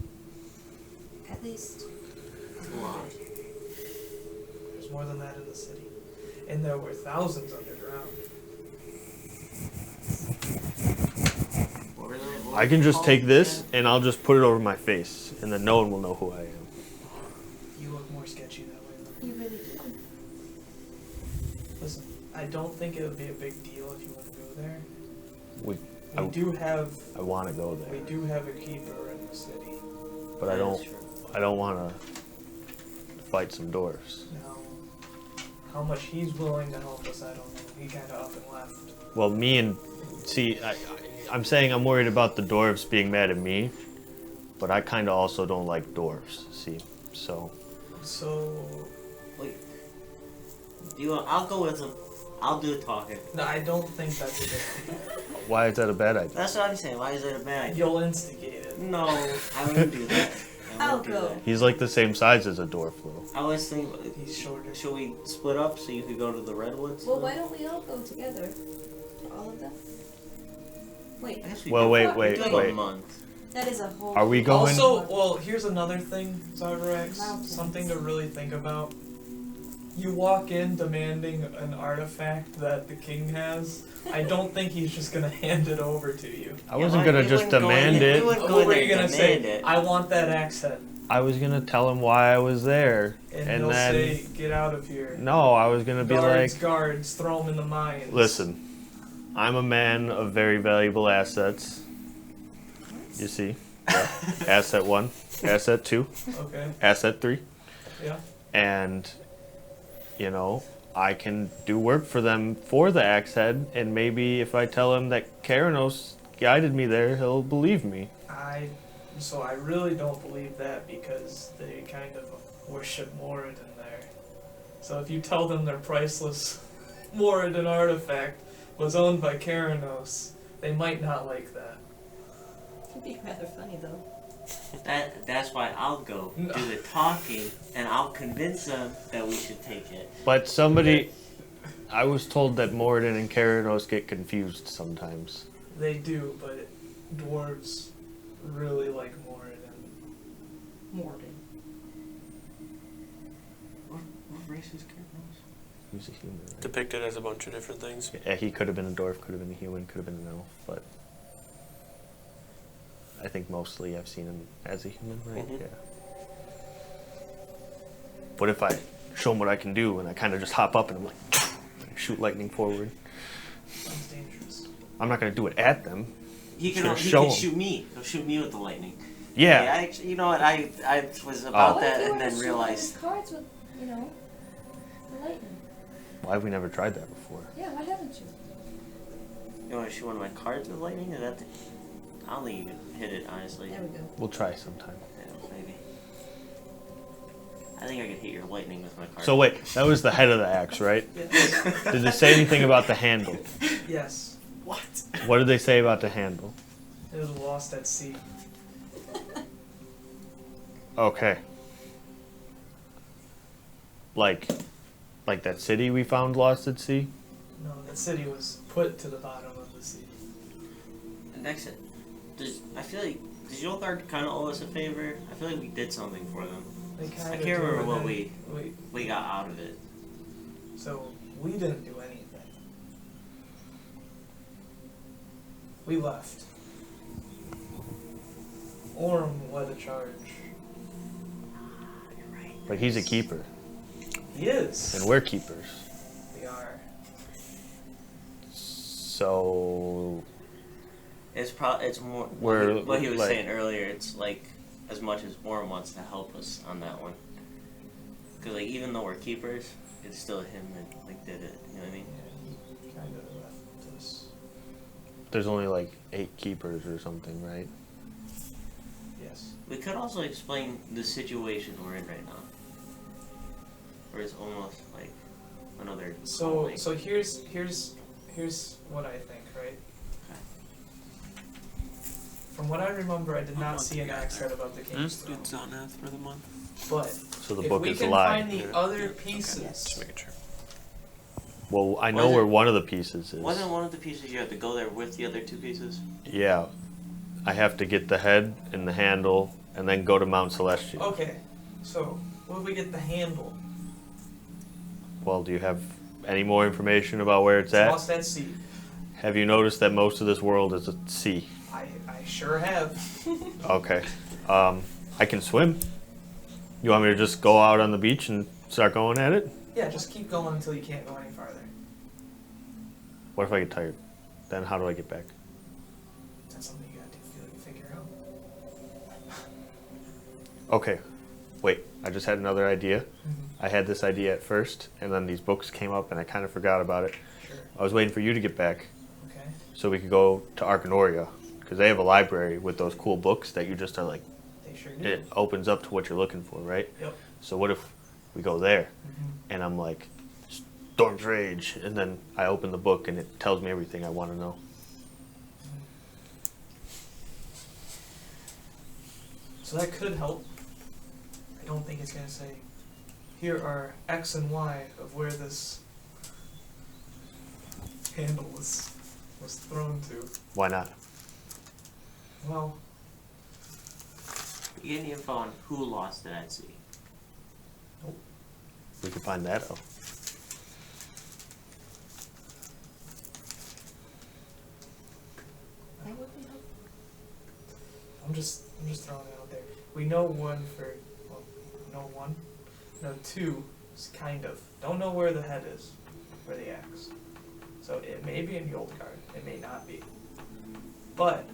At least. A lot. There's more than that in the city. And there were thousands underground. What were they- what I were can they just called take this again? and I'll just put it over my face, and then no one will know who I am. You look more sketchy that way. You really do. Listen, I don't think it would be a big deal if you want to go there. We We I- do have I want to go we there, do have a keeper in the city. but I That don't is true. want to fight some dwarves. Now, how much he's willing to help us, I don't know. He kind of up and left. Well, I'm saying I'm worried about the dwarves being mad at me, but I kind of also don't like dwarves. See, so So Wait. I'll go with him. I'll do the talking. No, I don't think that's a good idea. Why is that a bad idea? That's what I'm saying. Why is that a bad idea? You'll instigate it. No, I wouldn't do that. I I'll wouldn't do go. that. He's like the same size as a dwarf, though. I was thinking, He's shorter. should we split up so you could go to the redwoods? Well, why don't we all go together? All of them? Wait, I guess we Well, do- wait, we wait, do have a wait. month. that is a whole. Are we going? Also, well, here's another thing, Zybrax. Mountains. Something to really think about. You walk in demanding an artifact that the king has. I don't think he's just gonna hand it over to you. I wasn't well, gonna we just wouldn't go in demand there- it. we wouldn't go What in were there you gonna and say? demand it. I want that axe head. I was gonna tell him why I was there, And, and he'll then say, get out of here. no, I was gonna be Guards, like, guards, throw him in the mines. listen, I'm a man of very valuable assets. You see, yeah. Asset 1, asset 2, Okay, asset 3, yeah. and you know, I can do work for them for the axe head, and maybe if I tell him that Karanos guided me there, he'll believe me. So I really don't believe that because they kind of worship Moradin there. So if you tell them their priceless Moradin artifact was owned by Karanos, they might not like that. It'd be rather funny though. That's why I'll go do the talking, and I'll convince them that we should take it. But somebody, I was told that Moradin and Karanos get confused sometimes. They do, but dwarves really like Moradin. Morden. What race is Karanos? He was a human, right? Depicted as a bunch of different things. Yeah, he could have been a dwarf, could have been a human, could have been an elf, but I think mostly I've seen him as a human, right? Mhm. Yeah. What if I show him what I can do and I kind of just hop up and I'm like, shoot lightning forward? Sounds dangerous. I'm not going to do it at them. He Sure, can show him. shoot me. He'll shoot me with the lightning. Yeah. I actually, you know what? I was about What that if you and were to then shoot realized. all these cards with, you know, the lightning? Why have we never tried that before? Yeah, why haven't you? You want to shoot one of my cards with lightning? Is that? I don't think you can hit it, honestly. There we go. We'll try sometime. Yeah, maybe. I think I could hit your lightning with my card. So wait, that was the head of the axe, right? Yes. Did they say anything about the handle? Yes. What? What did they say about the handle? It was lost at sea. Okay. Like that city we found lost at sea? No, that city was put to the bottom of the sea. Next, I feel like does Yolgard kind of owe us a favor? I feel like we did something for them. They kind I of can't remember what we we. got out of it. So we didn't do anything. We left. Orm led a charge. You're right. But he's a keeper, He is. and we're keepers. We are. So It's more We're, what he was like- saying earlier. It's like as much as Warren wants to help us on that one. Because like even though we're keepers, it's still him that like did it. You know what I mean? Yeah, he kind of left us. there's only like 8 keepers or something, right? Yes. We could also explain the situation we're in right now. Where it's almost like another. So calling. so here's what I think, right? From what I remember, I did not see an axe head above the king's throne. It's on Earth for the month. But So the if book we is can a lie. find the other pieces, Just making sure. Well, I know Was it- where one of the pieces is. Wasn't one of the pieces you have to go there with the other 2 pieces? Yeah. I have to get the head and the handle and then go to Mount Celestial. okay. So what if we get the handle? Well, do you have any more information about where it's at? Lost at sea. Have you noticed that most of this world is at sea? I sure have. Okay. I can swim. You want me to just go out on the beach and start going at it? Yeah, just keep going until you can't go any farther. What if I get tired? Then how do I get back? That's something you got to figure out. Okay. Wait, I just had another idea. Mm-hmm. I had this idea at first, and then these books came up, and I kind of forgot about it. Sure. I was waiting for you to get back Okay. so we could go to Arkanoria, because they have a library with those cool books that you just are like, They sure do. it opens up to what you're looking for, right? Yep. So what if we go there, Mm-hmm. and I'm like, Storm's Rage, and then I open the book and it tells me everything I want to know. So that could help. I don't think it's going to say, here are X and Y of where this handle was thrown to. Why not? Well, You get any info on who lost it at sea? We could find that out. That would be helpful. I'm just throwing it out there. We know one for, well, know one. No, two is kind of. Don't know where the head is, or the axe. So it may be in the old card. It may not be. But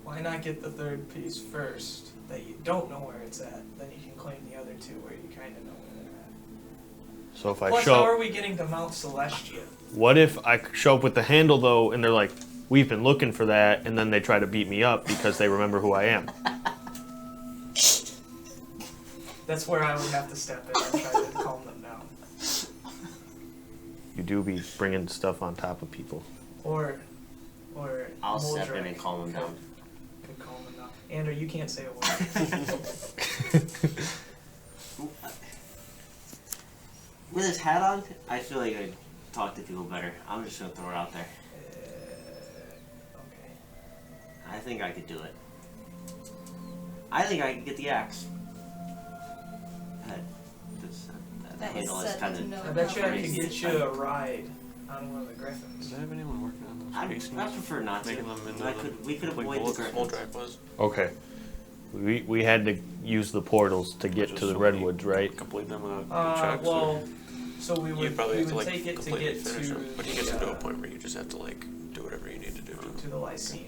why not get the third piece first that you don't know where it's at? Then you can claim the other two where you kind of know where they're at. So if I Plus, show how up, are we getting to Mount Celestia? what if I show up with the handle though, and they're like, "We've been looking for that," and then they try to beat me up because they remember who I am? That's where I would have to step in and try to calm them down. You do be bringing stuff on top of people. Or I'll step in Moldrak and calm them down. could calm them down. Andrew, you can't say a word. With his hat on, I feel like I'd talk to people better. I'm just gonna throw it out there. Okay. I think I could do it. I think I could get the axe. The That was handle is said kind to of. no I bet you I could crazy. get you a ride on one of the Does griffins. that have anyone working on those casings? I prefer not to. Making them into We could like avoid the bullets? griffins. Moldrak was. Okay. We had to use the portals to get Just to the so redwoods, we right? Complete them without checks. Well, so we You would probably we have to would like take it to completely get finish to them, but you get to the, a point where you just have to like do whatever you need to do. to the Lyceum,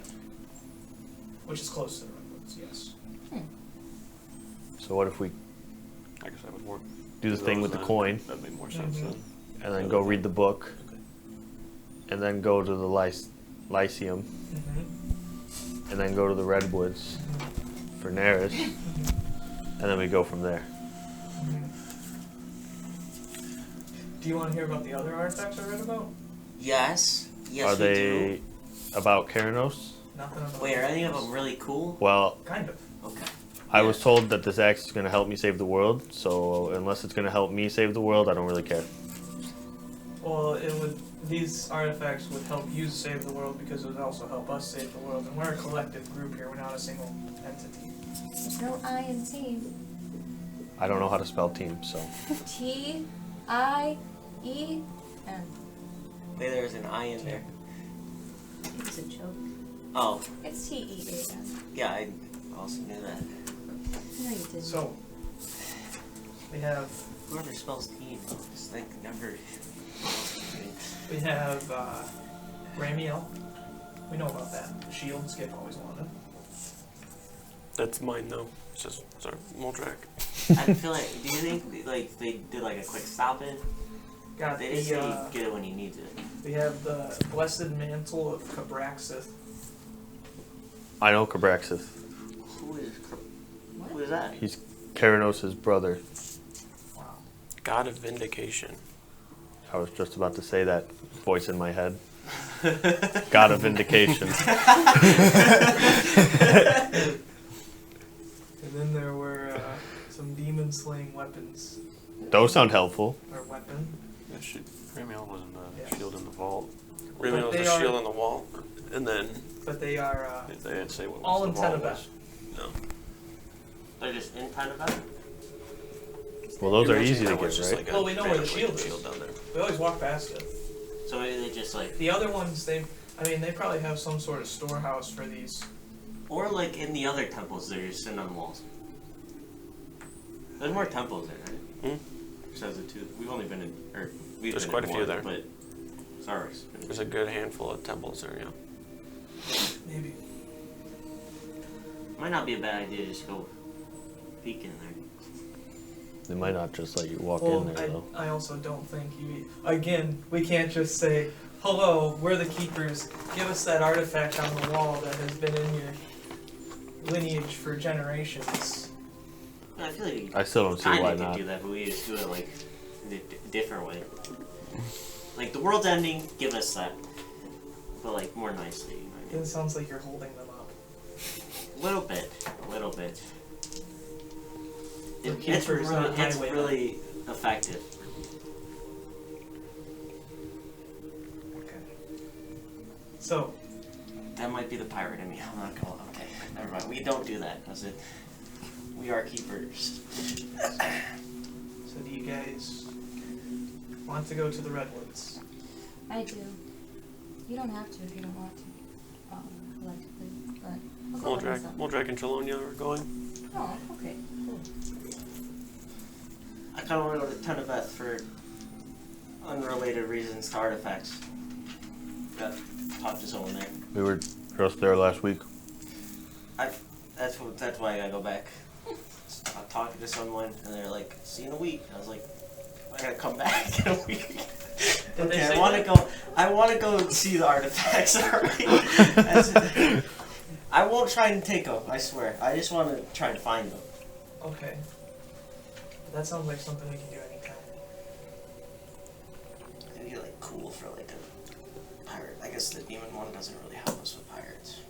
which is close to the redwoods. Yes. So what if we I guess that would work. do the thing with the Those, coin, That'd make more sense Mhm. then. and then go read the book, Okay. and then go to the Lyceum, Mm-hmm. and then go to the redwoods for Neris, and then we go from there. Do you want to hear about the other artifacts I read about? Yes. Yes, Are we they do. about Keranos? Nothing about. Wait, are any of them really cool? Well, Kind of. Okay. I was told that this axe is going to help me save the world, so unless it's going to help me save the world, I don't really care. Well, it would. These artifacts would help you save the world because it would also help us save the world. And we're a collective group here. We're not a single entity. There's no I in team. I don't know how to spell team, so. T-I-E-N. Wait, there's an I in there. It was a joke. Oh, It's T-E-A-N. yeah, I also knew that. No, you didn't. So we have Whoever spells team, this thing never. Ramiel. We know about that. The shield Skip always wanted. That's mine though. It's just sorry, Moldrak. I feel like. Do you think like they did like a quick stop in? Got They just the. say get it when you need it. We have the blessed mantle of Cabraxith. I know Cabraxith. Who is? What? Who is that? He's Keranos' brother. Wow. God of Vindication. I was just about to say that voice in my head. God of Vindication. And then there were some demon slaying weapons. Those sound helpful. Or weapon. Yeah, shit. Ramiel wasn't Yeah. shield in the vault. Ramiel was they a are- shield on the wall, and then But they are They didn't say what all was in the vault Tenebet. was. no. They're just in Tenebet? Well, those You are mentioned easy to that was get, just right? like a Well, we know where the random, shield like, is. shield down there. We always walk past it. So maybe they just like. The other ones, they probably have some sort of storehouse for these. Or like in the other temples, they're just sitting on the walls. There's more temples there, right? Besides the two. We've only been in. Or we've There's been quite in a few one, there. But. Sorry. There's a good handful of temples there, yeah. Maybe. Might not be a bad idea to just go peek in there. They might not just let you walk Well, in there, though. I also don't think you. Again, we can't just say, "Hello, we're the keepers. Give us that artifact on the wall that has been in your lineage for generations." I feel like I still don't see kinda why could not. do that, but we just do it like in a different way. Like the world's ending, give us that, but like more nicely. You know what I mean? It sounds like you're holding them up. A little bit. We're It's keepers, not it's highwaymen. really effective. Okay. So, That might be the pirate in me. I'm not going. Okay, never mind. We don't do that. That's it. We are keepers. so do you guys want to go to the redwoods? I do. You don't have to if you don't want to. Allegedly, but I'll go by myself. Muldrak and Chelonia are going. Oh, okay, cool. I kind of want to go to Tenebeth for unrelated reasons to artifacts. Got talked to someone there. We were just there last week. That's why I gotta go back. I'm talking to someone and they're like, "See you in a week." I was like, "I gotta come back in a week." Did they Okay, say I want to that? go. I want to go see the artifacts. Alright. I won't try and take them. I swear. I just want to try and find them. Okay. That sounds like something we can do anytime. It'd be like cool for like a pirate. I guess the demon one doesn't really help us with pirates,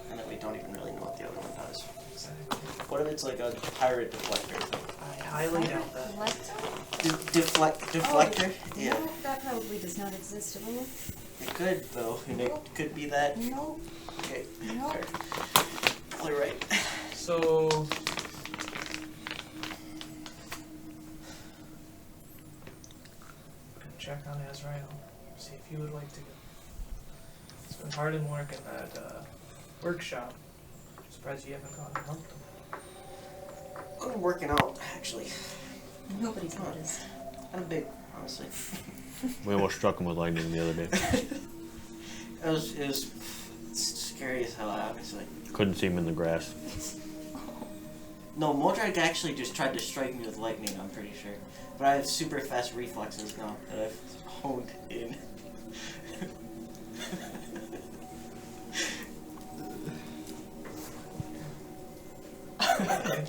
and then we don't even really know what the other one does. Exactly. What if it's like a pirate deflector thing? I highly doubt that. Deflector? Yeah. No, that probably does not exist at all. It could though, and it could be that. No, Okay. no. Fair. Probably right. So, check on Azrael. See if you would like to go. It's been hard in work in that workshop. Surprised you haven't gone to help them. I'm working out actually. Nobody's noticed. I'm big, honestly. We almost struck him with lightning the other day. It was scary as hell, obviously. Couldn't see him in the grass. No, Moldrak actually just tried to strike me with lightning, I'm pretty sure. But I have super fast reflexes now that I've honed in. Okay.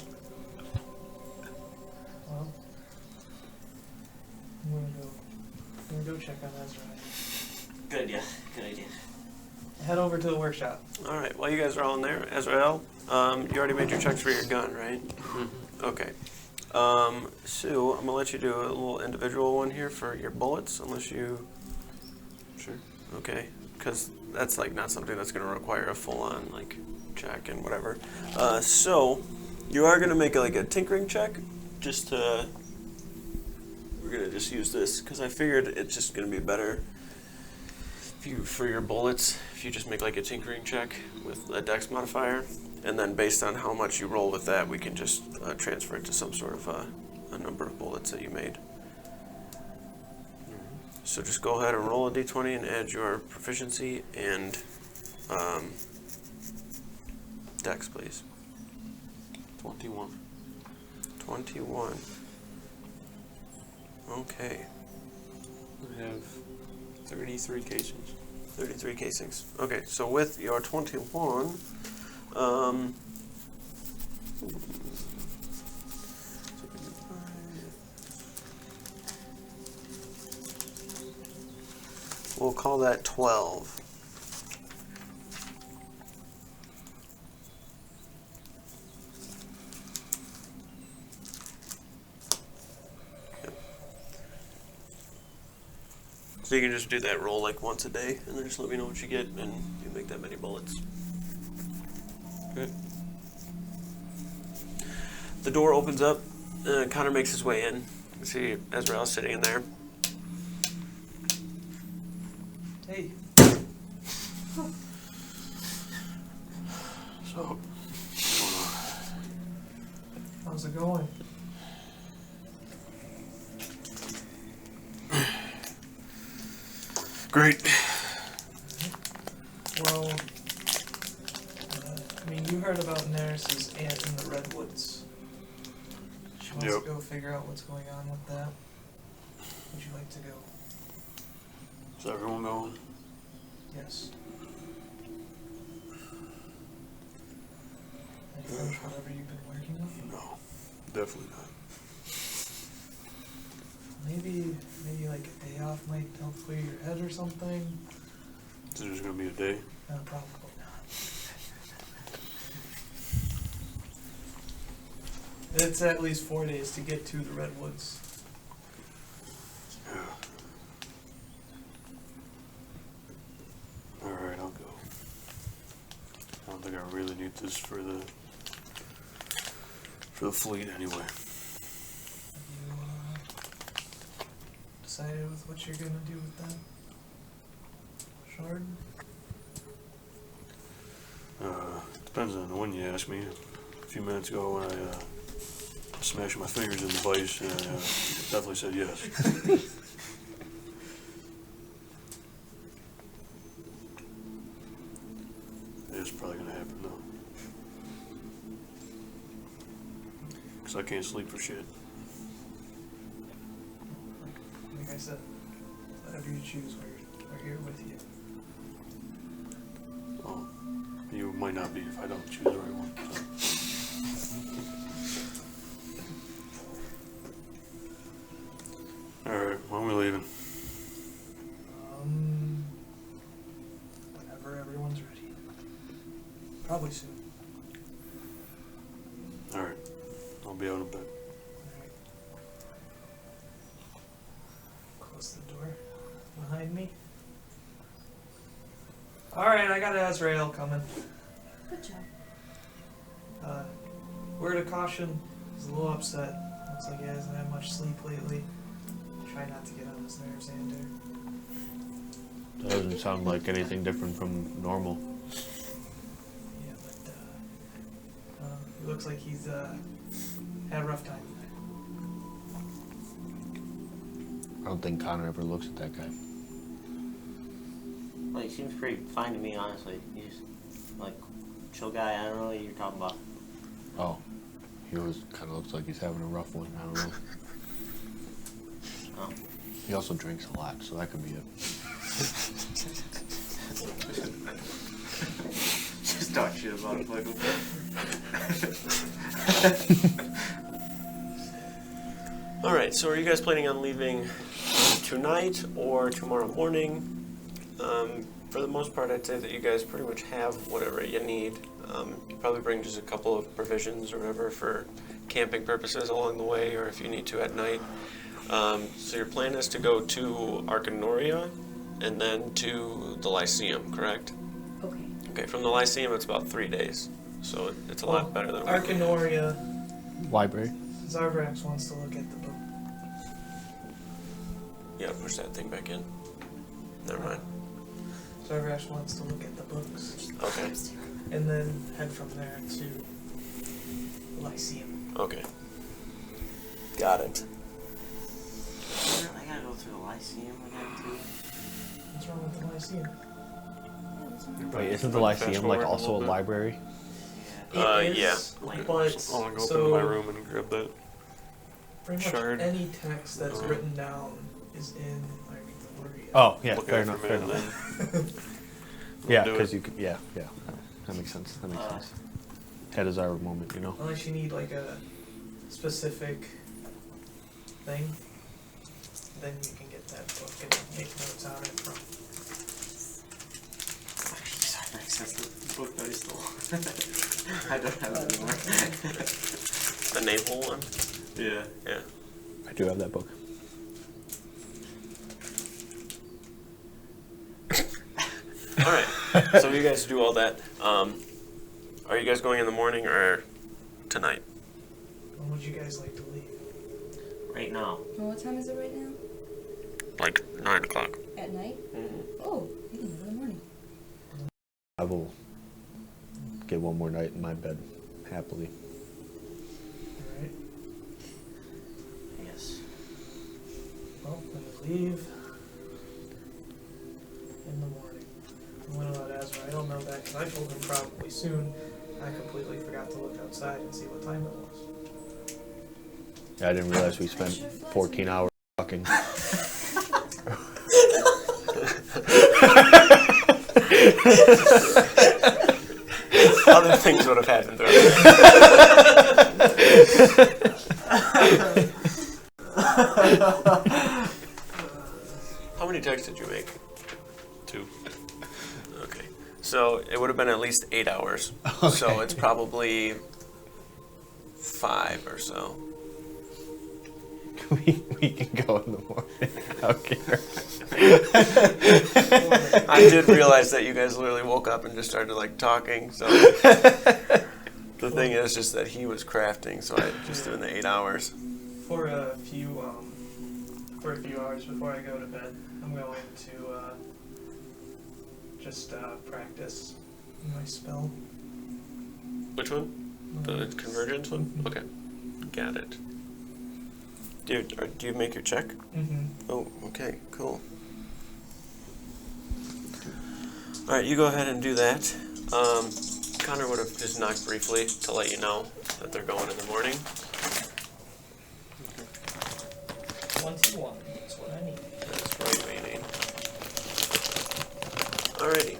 Well, I'm gonna go check on Azrael. Good idea. Good idea. Head over to the workshop. All right. While you guys are all in there, Azrael, you already made your checks for your gun, right? Okay. Sue, I'm gonna let you do a little individual one here for your bullets, unless you. Sure. Okay. Because that's like not something that's gonna require a full-on like check and whatever. So you are gonna make like a tinkering check, just to. We're gonna just use this because I figured it's just gonna be better. For your bullets, if you just make like a tinkering check with a dex modifier, and then based on how much you roll with that, we can just transfer it to some sort of a number of bullets that you made. So just go ahead and roll a d20 and add your proficiency and dex, please. 21. 21. Okay. I have 33 casings. 33 casings. Okay, so with your 21, we'll call that 12. So you can just do that roll like once a day, and then just let me know what you get, and you make that many bullets. Okay. The door opens up, Connor makes his way in. You see Azrael sitting in there. Hey, So, how's it going? great. Well, I mean, you heard about Neris's aunt in the redwoods. She wants Yep. to go figure out what's going on with that. Would you like to go? Is everyone going? Yes. Have you finished whatever you've been working on? No, definitely not. Maybe like a day off might help clear your head or something. So there's gonna be a day. No, probably not. It's at least 4 days to get to the redwoods. Alright, I'll go. I don't think I really need this for the fleet anyway. Have you decided with what you're gonna do with them? Shard? Depends on when you ask me. A few minutes ago when I smashed my fingers in the vice, definitely said yes. It's probably gonna happen though. Cause I can't sleep for shit. Like I said, whatever you choose, we're here with you. Well, you might not be if I don't choose the right one. So. Alright, when are we leaving? Whenever everyone's ready. Probably soon. Alright, I'll be out in a bit. Alright. Close the door behind me. Alright, I got Azrael coming. Good job. Word of caution, he's a little upset. Looks like he hasn't had much sleep lately. Try not to get on his nerves, Xander. That doesn't sound like anything different from normal. Yeah, but he looks like he's had a rough time. I don't think Connor ever looks at that guy. Well, he seems pretty fine to me, honestly. He's just, like, chill guy. I don't know what you're talking about. Oh, he always kind of looks like he's having a rough one. I don't know. Oh. He also drinks a lot, so that could be it. Just talk shit about him like a Alright, so are you guys planning on leaving tonight or tomorrow morning? For the most part, I'd say that you guys pretty much have whatever you need. You probably bring just a couple of provisions or whatever for camping purposes along the way, or if you need to at night. So your plan is to go to Arcanoria and then to the Lyceum, correct? Okay. Okay, from the Lyceum it's about 3 days, so it's a lot better than Arcanoria, Library. Zarbrax wants to look at the book. Yeah, push that thing back in. Never mind. Zarbrax wants to look at the books. Okay, And then head from there to Lyceum. okay. Got it. I gotta go through the Lyceum again, too. What's wrong with the Lyceum? Wait, isn't the Lyceum like also a library? It yeah. is, Like, but I'll go so up into my room and grab that. pretty much shard. any text that's written down is in Arcanoria. Oh, yeah, Look fair at it enough, for a fair minute, enough. then Yeah, do because it. you could, yeah. That makes sense, that makes Uh, sense. Head is our moment, you know? Unless you need like a specific thing, then you can get that book and make notes on it from. That's the book that I stole. I don't have it anymore. The naval one? Yeah. Yeah. I do have that book. Alright, so you guys do all that. Are you guys going in the morning or tonight? When would you guys like to leave? Right now. Well, what time is it right now? Like 9 o'clock. At night? Mm-hmm. Oh, we can leave in the morning. I will get one more night in my bed, happily. Alright. Yes. Well, when you leave in the morning. And when about Azra, I don't know that because I told him probably soon. I completely forgot to look outside and see what time it was. Yeah, I didn't realize we spent 14 hours fucking. Other things would have happened throughout. did you make? 2. Okay. So it would have been at least 8 hours. So Okay. it's probably 5 or so. we can go in the morning. Okay. I did realize that you guys literally woke up and just started like talking. So the thing is just that he was crafting, so I just doing the 8 hours. For a few hours before I go to bed, I'm going to just practice my spell. Which one? The convergence one? Okay. Got it. Dude, do you make your check? Mm-hmm. Oh, okay, cool. Alright, you go ahead and do that. Connor would have just knocked briefly to let you know that they're going in the morning. 21. That's what I need. That's remaining. Alrighty.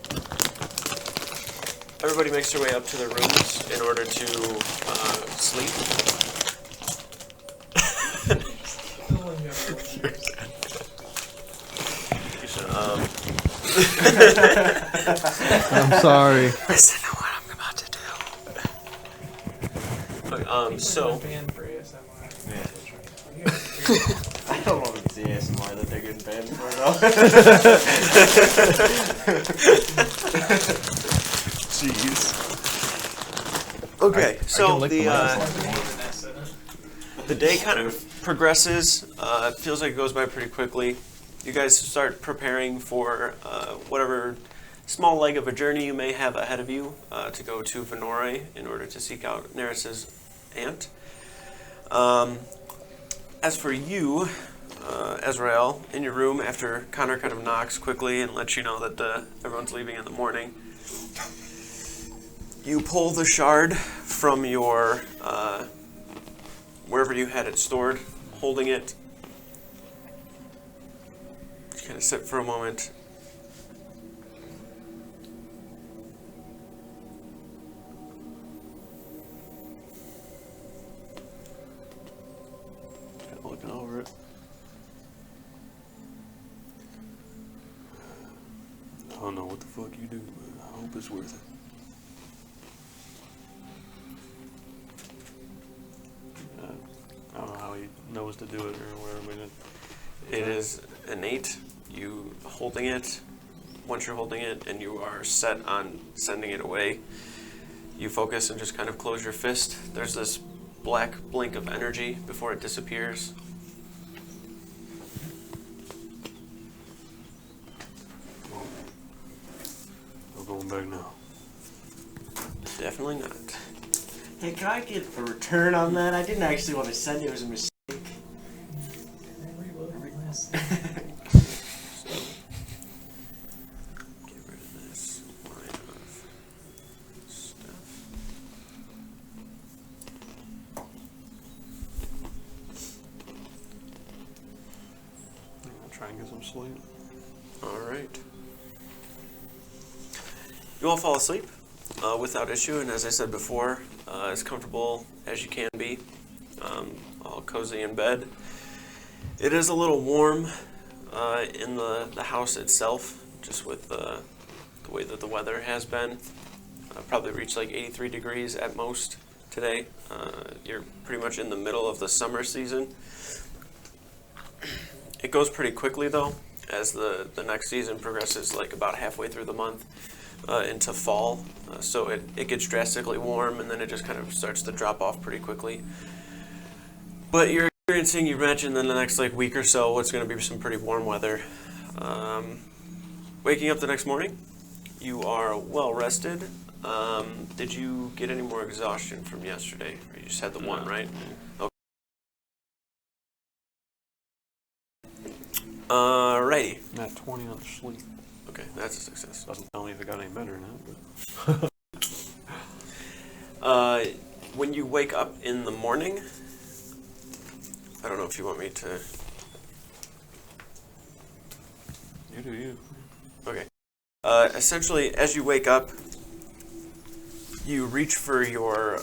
Everybody makes their way up to their rooms in order to sleep. I'm sorry. Listen to what I'm about to do. Okay, so Banned for ASMR. I don't know if it's the ASMR that they're getting banned for though. jeez. Okay, so the day kind of progresses. It feels like it goes by pretty quickly. You guys start preparing for whatever small leg of a journey you may have ahead of you to go to Venore in order to seek out Neris's aunt. As for you, Ezrael, in your room after Connor kind of knocks quickly and lets you know that everyone's leaving in the morning, you pull the shard from your wherever you had it stored, holding it. Just kind of sit for a moment. Kind of looking over it. I don't know what the fuck you do, but I hope it's worth it. I don't know how he knows to do it or whatever, but It is innate. You holding it, once you're holding it and you are set on sending it away, you focus and just kind of close your fist. There's this black blink of energy before it disappears. I'm going back now. Definitely not. Hey, can I get a return on that? I didn't actually want to send it. It was a mistake. Get rid of this line of stuff. I'm gonna try and get some sleep. All right. You all fall asleep without issue, and as I said before, as comfortable as you can be, all cozy in bed. It is a little warm in the house itself, just with the way that the weather has been. Probably reached like 83 degrees at most today. You're pretty much in the middle of the summer season. It goes pretty quickly though, as the next season progresses, like about halfway through the month into fall. So it gets drastically warm and then it just kind of starts to drop off pretty quickly. But you're experiencing, you mentioned, in the next like week or so, what's going to be some pretty warm weather. Waking up the next morning, you are well rested. Did you get any more exhaustion from yesterday? Or you just had the one, right? Okay. Alrighty. Not 20 on the sleep. Okay, that's a success. Doesn't tell me if it got any better or not, but. When you wake up in the morning, I don't know if you want me to. You do you. Okay. Essentially, as you wake up, you reach for your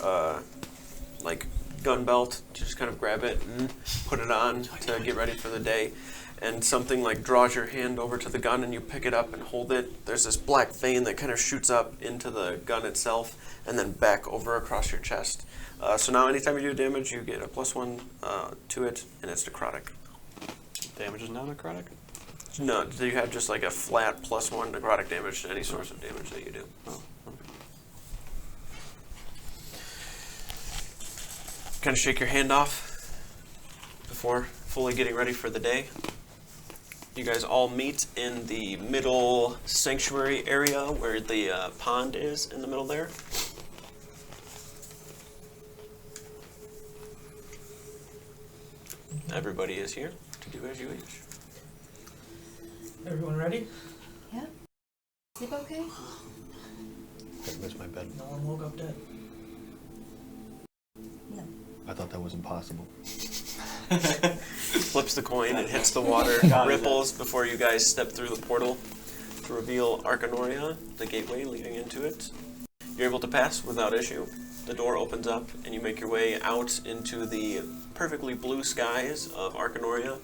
like gun belt to just kind of grab it and put it on to get ready for the day. and something like draws your hand over to the gun, and you pick it up and hold it. There's this black vein that kind of shoots up into the gun itself, and then back over across your chest. So now anytime you do damage, you get a +1 to it, and it's necrotic. Damage is not necrotic? No, so you have just like a flat +1 necrotic damage to any source of damage that you do. Oh, okay. Kind of shake your hand off before fully getting ready for the day. You guys all meet in the middle sanctuary area where the pond is in the middle there. Everybody is here to do as you wish. Everyone ready? Yeah. Sleep okay? I missed my bed. No one woke up dead. No. I thought that was impossible. Flips the coin, it hits the water, ripples before you guys step through the portal to reveal Arcanoria, the gateway leading into it. You're able to pass without issue. The door opens up and you make your way out into the perfectly blue skies of Arcanoria.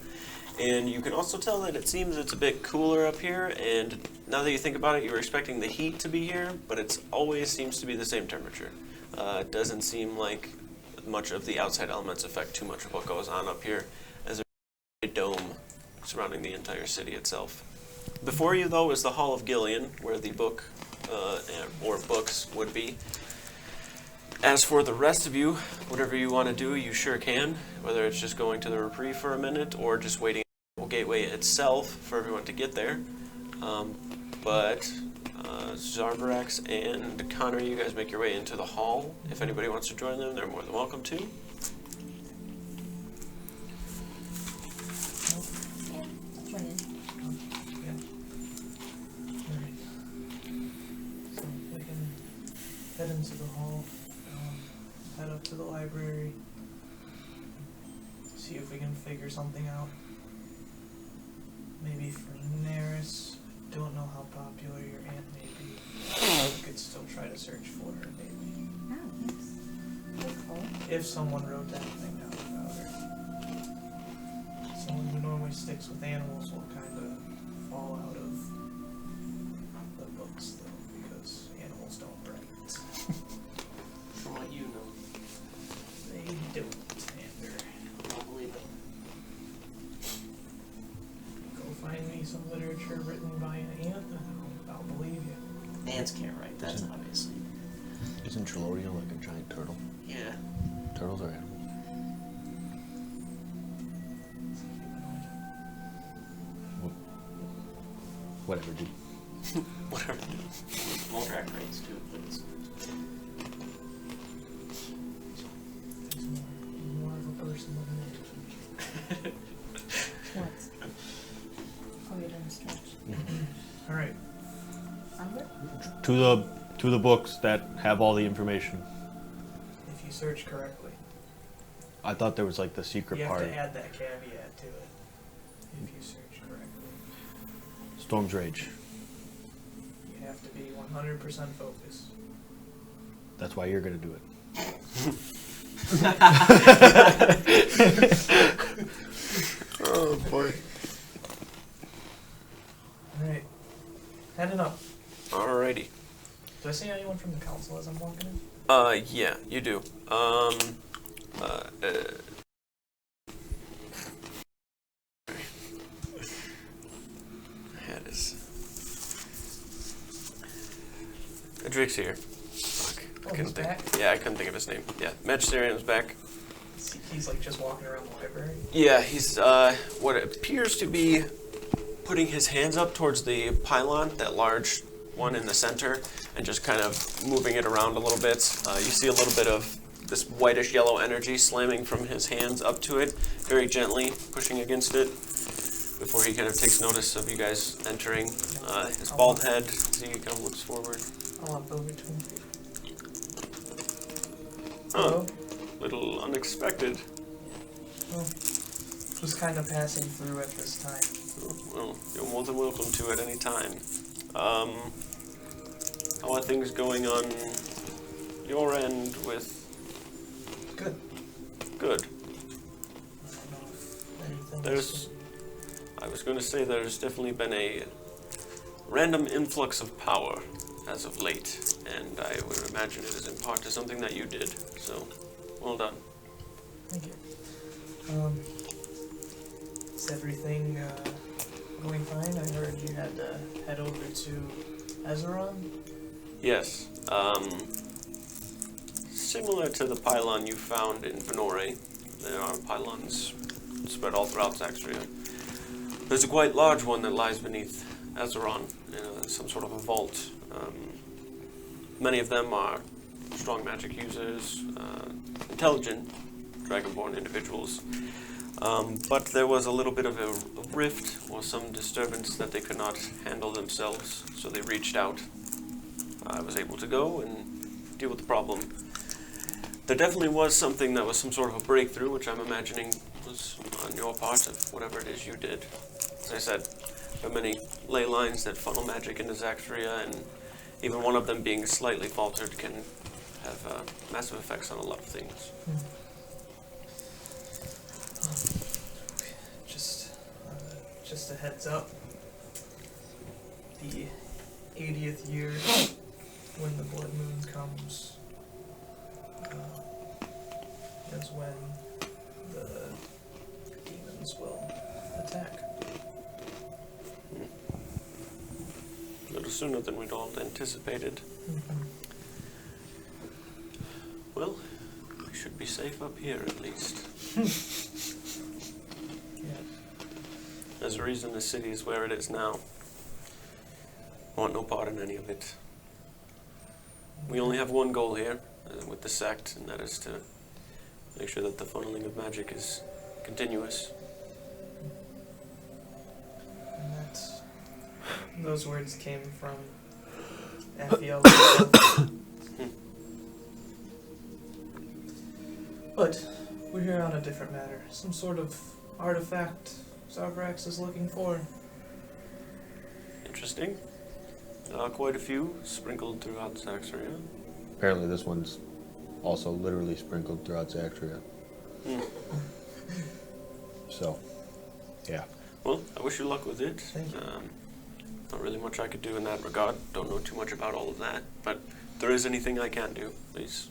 And you can also tell that it seems it's a bit cooler up here, and now that you think about it, you were expecting the heat to be here, but it always seems to be the same temperature. It doesn't seem like much of the outside elements affect too much of what goes on up here, as there's a dome surrounding the entire city itself. Before you, though, is the Hall of Gillian, where the book, or books, would be. As for the rest of you, whatever you want to do, you sure can, whether it's just going to the reprieve for a minute or just waiting at the gateway itself for everyone to get there. But Zarbarax and Connor, you guys make your way into the hall. If anybody wants to join them, they're more than welcome to. Yeah. I'll join in. Yeah. Alright. So we can head into the hall, head up to the library, see if we can figure something out. Maybe for Neris, don't know how popular your aunt may be. We could still try to search for her, maybe. Oh, thanks. That's cool. If someone wrote anything down about her. Someone who normally sticks with animals will kind of fall out of the books, though, because animals don't write. From what you know. They don't, Ander. I'll believe it. Go find me some literature written by an ant, and I'll believe you. Ants can't write, that's obviously. Isn't Triloria like a giant turtle? Yeah. Turtles are animals. Whatever, dude. Whatever. Moldrack writes too, but it's He's more of a person than me. What? Oh, you're doing a stretch. Alright, Onward? To the books that have all the information. if you search correctly. I thought there was like the secret You have part. to add that caveat to it. If you search correctly. Storm's Rage. You have to be 100% focused. That's why you're gonna do it. Oh boy. Alright. Heading up. Alrighty. Do I see anyone from the council as I'm walking in? Yeah, you do. Head is. Drake's here. Fuck. Oh, I couldn't he's think. back? Yeah, I couldn't think of his name. Yeah, Magisterium's back. He's like just walking around the library. Yeah, he's what appears to be putting his hands up towards the pylon, that large one in the center, and just kind of moving it around a little bit. You see a little bit of this whitish yellow energy slamming from his hands up to it, very gently pushing against it, before he kind of takes notice of you guys entering. His bald head, as he kind of looks forward. I'll walk over to him. Huh, little unexpected. Well, just kind of passing through at this time. Well, you're more than welcome to at any time. How are things going on your end with... Good. Good. I don't know if anything There's... I was going to say there's definitely been a random influx of power as of late, and I would imagine it is in part to something that you did. So, well done. Thank you. Is everything going fine? I heard you had to head over to Azeron. Yes. Similar to the pylon you found in Venore, there are pylons spread all throughout Zaxria. There's a quite large one that lies beneath Azeron, in some sort of a vault. Many of them are strong magic users, intelligent dragonborn individuals. But there was a little bit of a rift or some disturbance that they could not handle themselves, so they reached out. I was able to go and deal with the problem. There definitely was something that was some sort of a breakthrough, which I'm imagining was on your part of whatever it is you did. As I said, there are many ley lines that funnel magic into Zaxria, and even one of them being slightly faltered can have massive effects on a lot of things. Just a heads up. The 80th year, when the blood moon comes, is when the demons will attack. A little sooner than we'd all anticipated. Well, we should be safe up here at least. Yeah. There's a reason the city is where it is now. I want no part in any of it. We only have one goal here with the sect, and that is to make sure that the funneling of magic is continuous. And those words came from Aphiel himself. But we're here on a different matter. Some sort of artifact Zavrax is looking for. Interesting. Quite a few sprinkled throughout Zaxria. Apparently this one's also literally sprinkled throughout Zaxria. So, yeah. Well, I wish you luck with it. Thank you. Not really much I could do in that regard. Don't know too much about all of that. But if there is anything I can do, please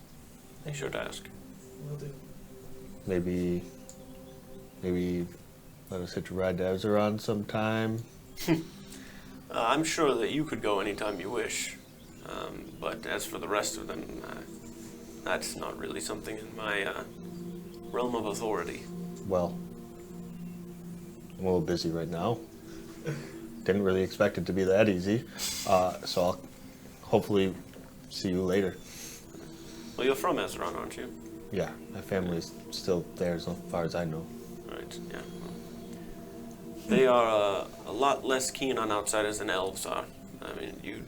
be sure to ask. Will do. Maybe let us hitch a ride to Azeron sometime. I'm sure that you could go anytime you wish. But as for the rest of them, that's not really something in my realm of authority. Well, I'm a little busy right now. Didn't really expect it to be that easy. So I'll hopefully see you later. Well, you're from Azeron, aren't you? Yeah, my family's still there as far as I know. Right, yeah. They are a lot less keen on outsiders than elves are. I mean,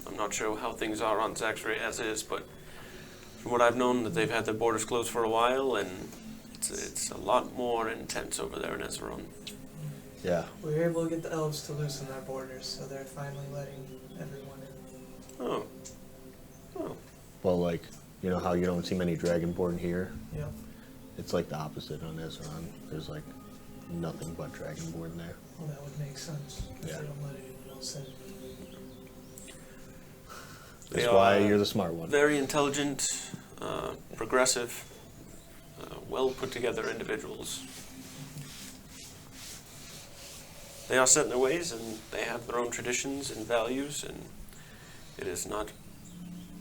I'm not sure how things are on Zaxria as is, but from what I've known, that they've had their borders closed for a while, and it's a lot more intense over there in Azeron. Yeah. We were able to get the elves to loosen their borders, so they're finally letting everyone in. Oh. Oh. Well, like, you know how you don't see many Dragonborn here? Yeah. It's like the opposite on Azeron. There's like nothing but Dragonborn there. Well, that would make sense. If Yeah. they don't let anyone else in. That's They why are you're the smart one. Very intelligent, progressive, well put together individuals. They are set in their ways, and they have their own traditions and values, and it is not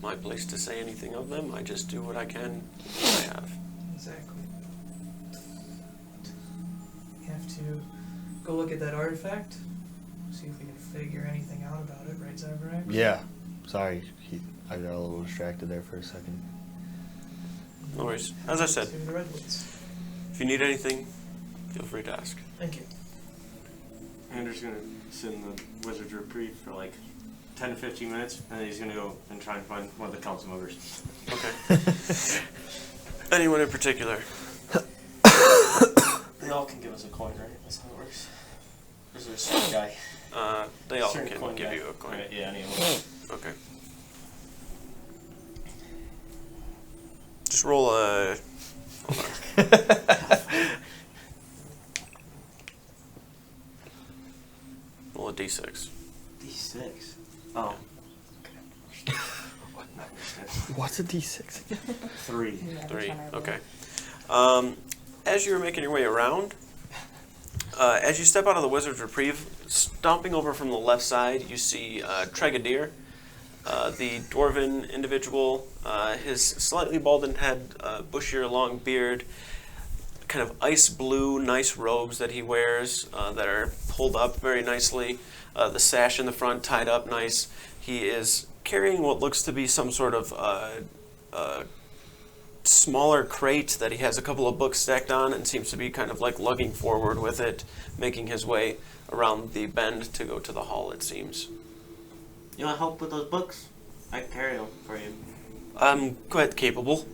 my place to say anything of them. I just do what I can with what I have. Exactly. We have to go look at that artifact, see if we can figure anything out about it, right, Zavrax? Yeah. Sorry, I got a little distracted there for a second. No worries. As I said, To the redwoods. if you need anything, feel free to ask. Thank you. Andrew's gonna sit in the wizard's reprieve for like 10 to 15 minutes, and then he's gonna go and try and find one of the council members. Okay. Anyone in particular? They all can give us a coin, right? That's how it works. Or is there a certain guy? They all Certain can coin give guy. you a coin. Right, yeah, anyone. Okay. Just roll a... Hold on. D6. D6. Oh. What's a D6? 3. Yeah, 3. which one are we? Okay. As you're making your way around, as you step out of the Wizard's Reprieve, stomping over from the left side, you see Tregadier, the dwarven individual, his slightly balding head, bushier long beard, kind of ice blue, nice robes that he wears that are pulled up very nicely, the sash in the front tied up nice. He is carrying what looks to be some sort of smaller crate that he has a couple of books stacked on and seems to be kind of like lugging forward with it, making his way around the bend to go to the hall, it seems. You want help with those books? I can carry them for you. I'm quite capable.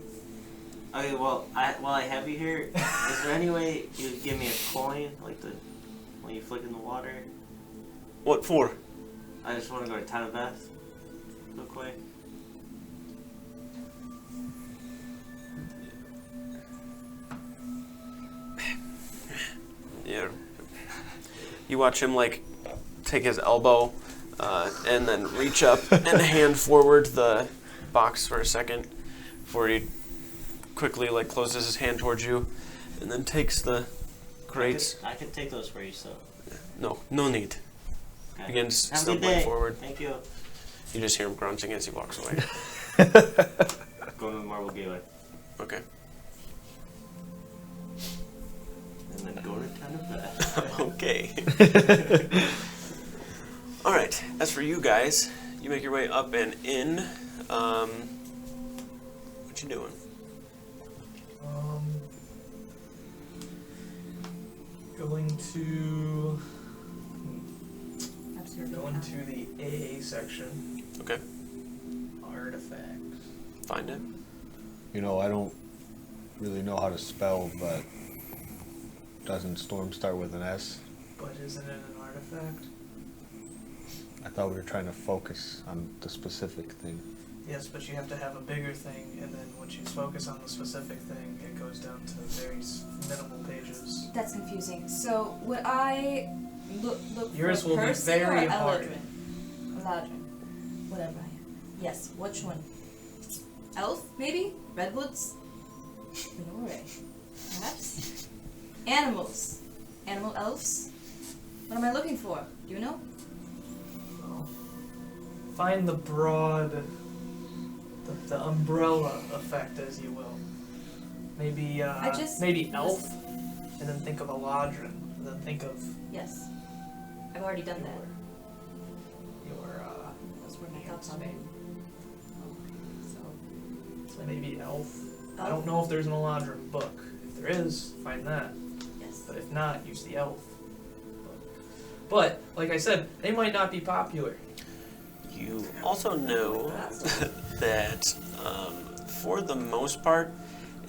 Okay, well, while I have you here, is there any way you could give me a coin, like the when you flick in the water? What for? I just want to go to Town of Bath real quick. Yeah. You watch him like take his elbow and then reach up and hand forward the box for a second before he quickly like closes his hand towards you and then takes the crates. I could take those for you, so. No need. Okay. Begins Have a good stumbling day. forward. Thank you. You just hear him grunting as he walks away. Going to the Marble Gateway. Okay. And then go to Town of Bath. Okay. All right. As for you guys, you make your way up and in. What you doing? Going to the AA section. Okay. Artifacts. Find it. You know, I don't really know how to spell, but doesn't storm start with an S? But isn't it an artifact? I thought we were trying to focus on the specific thing. Yes, but you have to have a bigger thing, and then once you focus on the specific thing, it goes down to very minimal pages. That's confusing. So would I look Yours for will be person very or hard. Eladrin? Whatever I am. Yes, which one? Elf, maybe? Redwoods? Lenore. Perhaps? Animals. Animal elves? What am I looking for? Do you know? Well, find the broad, the umbrella effect, as you will. Maybe, maybe elf, and then think of Eladrin, and then think of Yes. I've already done that. your Those were my thoughts on it. So, maybe elf. I elf? don't know if there's an Eladrin book. If there is, find that. Yes. But if not, use the elf book. But, like I said, they might not be popular. You also know that for the most part,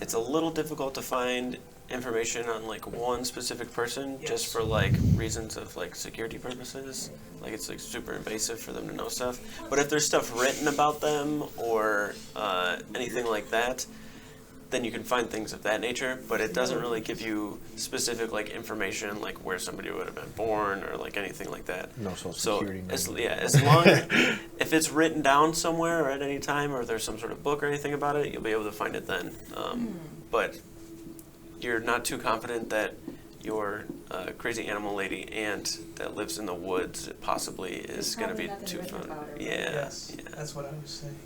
it's a little difficult to find information on like one specific person just Yes. for like reasons of like security purposes. Like it's like super invasive for them to know stuff. But if there's stuff written about them or anything like that, then you can find things of that nature, but it doesn't really give you specific like information like where somebody would have been born or like anything like that. No social So security number. as long if it's written down somewhere or at any time or there's some sort of book or anything about it, you'll be able to find it then. But you're not too confident that your crazy animal lady aunt that lives in the woods possibly is going to probably be nothing too written fun. about her, right? Yeah, Yes, yeah. that's what I was saying.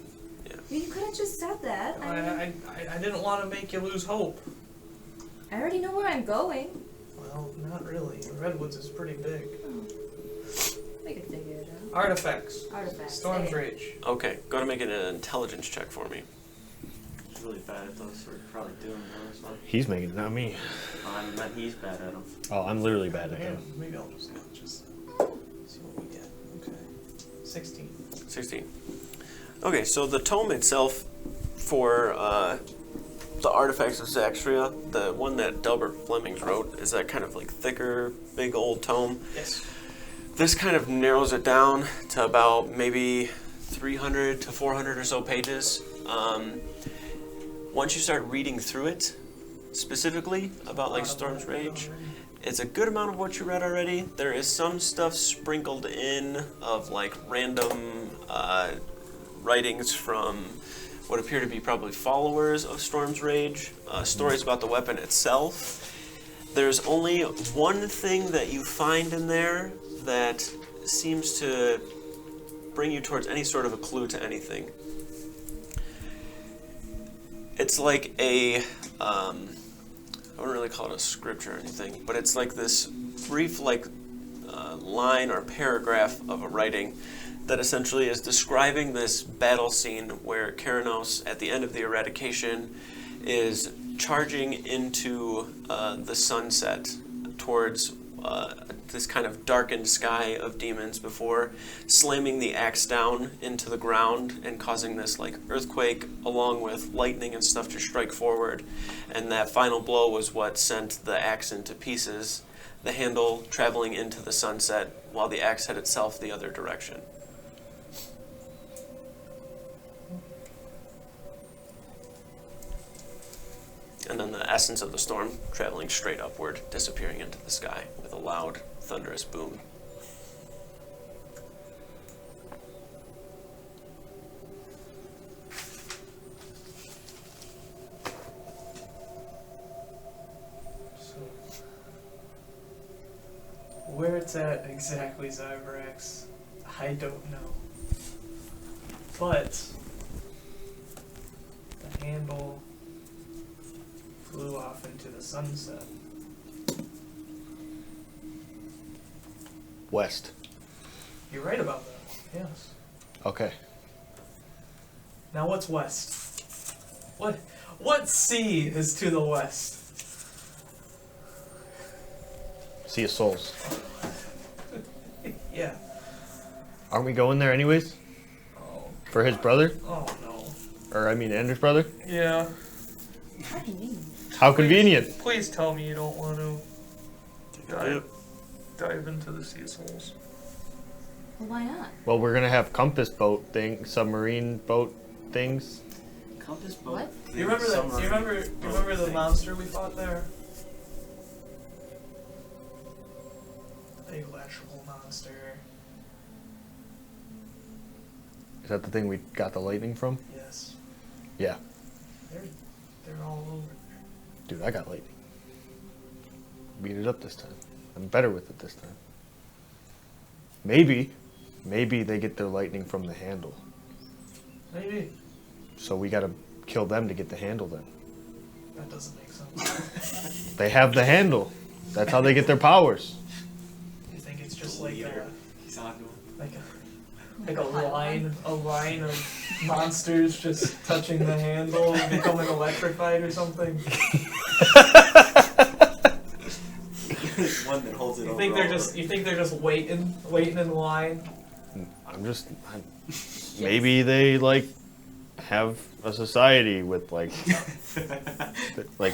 Well, you could have just said that. I didn't want to make you lose hope. I already know where I'm going. Well, not really. The Redwoods is pretty big. We could figure it out. Artifacts. Artifacts. Storm's Okay. Rage. Okay, go to make an intelligence check for me. He's really bad at those. We're probably doing those. Well, He's making it, not me. I meant he's bad at them. Oh, I'm literally bad at Yeah, them. maybe I'll just see what we get. Okay. 16. 16. Okay, so the tome itself for the Artifacts of Zaxria, the one that Delbert Flemings wrote, is that kind of like thicker, big old tome. Yes. This kind of narrows it down to about maybe 300 to 400 or so pages. Once you start reading through it, specifically about like Storm's Rage, it's a good amount of what you read already. There is some stuff sprinkled in of like random writings from what appear to be probably followers of Storm's Rage, stories about the weapon itself. There's only one thing that you find in there that seems to bring you towards any sort of a clue to anything. It's like a, I wouldn't really call it a scripture or anything, but it's like this brief line or paragraph of a writing that essentially is describing this battle scene where Keranos, at the end of the eradication, is charging into the sunset towards this kind of darkened sky of demons before slamming the axe down into the ground and causing this like earthquake along with lightning and stuff to strike forward. And that final blow was what sent the axe into pieces, the handle traveling into the sunset while the axe head itself the other direction. And then the essence of the storm traveling straight upward, disappearing into the sky with a loud, thunderous boom. So, where it's at exactly, Zybrax, I don't know. But the handle flew off into the sunset. West. You're right about that. Yes. Okay. Now what's west? What sea is to the west? Sea of Souls. Yeah. Aren't we going there anyways? Oh. For his brother? Oh no. Or I mean Andrew's brother? Yeah. How convenient. How convenient. Please tell me you don't want to Yep. dive into the Sea of Souls. Well, why not? Well, we're gonna have compass boat submarine boat things. Compass boat. What? You remember that? Do you remember the monster we fought there? The electrical monster. Is that the thing we got the lightning from? Yes. Yeah. They're all over. Dude, I got lightning. Beat it up this time. I'm better with it this time. Maybe they get their lightning from the handle. Maybe. So we gotta kill them to get the handle then. That doesn't make sense. They have the handle. That's how they get their powers. You think it's just like a He's on to a line of monsters just touching the handle and becoming electrified or something? There's one that holds it You over. think they're just waiting in line? Maybe they like have a society with like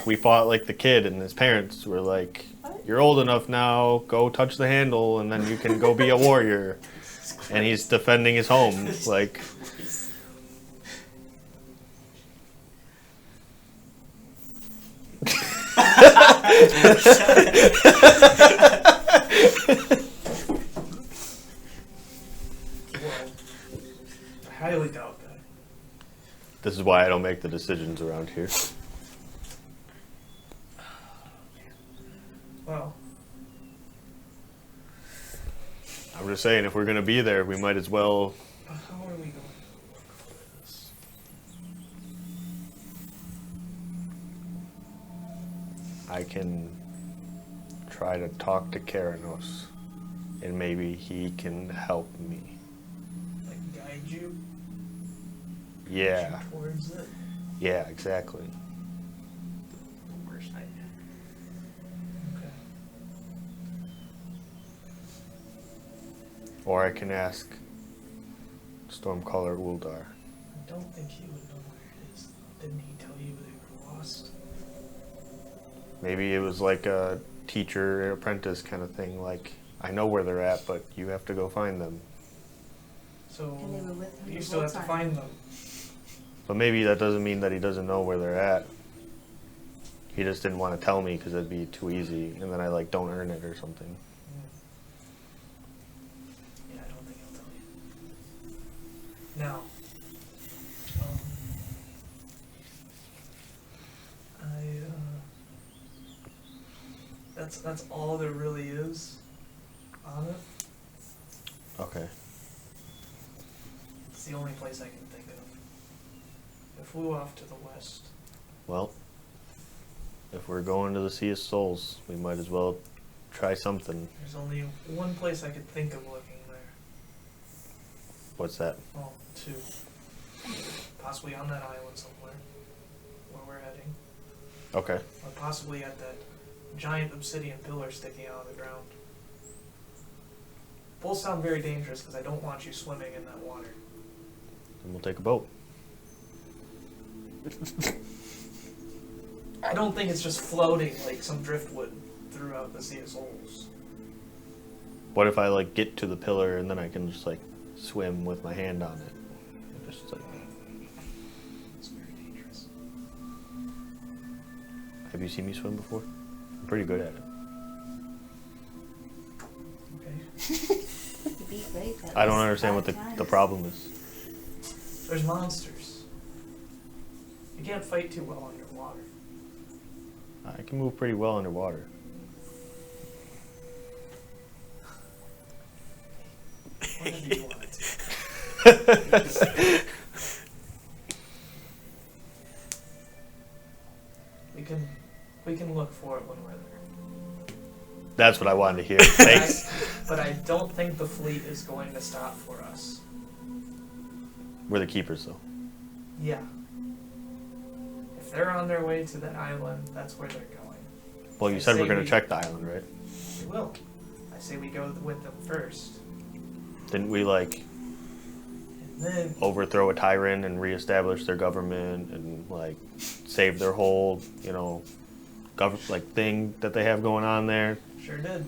we fought like the kid and his parents were like, you're old enough now, go touch the handle and then you can go be a warrior. And he's defending his home, like. Well, I highly doubt that. This is why I don't make the decisions around here. Well, I'm just saying, if we're gonna be there, we might as well. but how are we going? I can try to talk to Keranos, and maybe he can help me. Like guide you Yeah, towards it? yeah, exactly. the worst idea. Okay. Or I can ask Stormcaller Wuldar. I don't think he would know where it is. Didn't he tell you they were lost? Maybe it was like a teacher apprentice kind of thing. Like, I know where they're at, but you have to go find them. So And they were with him you the still whole have to time. find them. But maybe that doesn't mean that he doesn't know where they're at. He just didn't want to tell me because it'd be too easy, and then I like don't earn it or something. Yeah, I don't think he'll tell you. Now, that's all there really is on it. Okay. It's the only place I can think of. It flew off to the west. Well, if we're going to the Sea of Souls, we might as well try something. There's only one place I could think of looking there. What's that? Well, two. Possibly on that island somewhere where we're heading. Okay. Or possibly at that giant obsidian pillar sticking out of the ground. Both sound very dangerous because I don't want you swimming in that water. Then we'll take a boat. I don't think it's just floating like some driftwood throughout the Sea of Souls. What if I like get to the pillar and then I can just like swim with my hand on it? Just like, It's very dangerous. have you seen me swim before? I'm pretty good at it. Okay. You beat Rafe at I don't least understand what 5 the times. problem is. There's monsters. You can't fight too well underwater. I can move pretty well underwater. Whatever you want to. We can look for it when we're there. That's what I wanted to hear. Thanks. But I don't think the fleet is going to stop for us. We're the keepers, though. Yeah. If they're on their way to that island, that's where they're going. Well, you I said say we're going we- to check the island, right? We will. I say we go with them first. Didn't we, like, And then overthrow a tyrant and reestablish their government and, like, save their whole, you know, thing that they have going on there? sure did.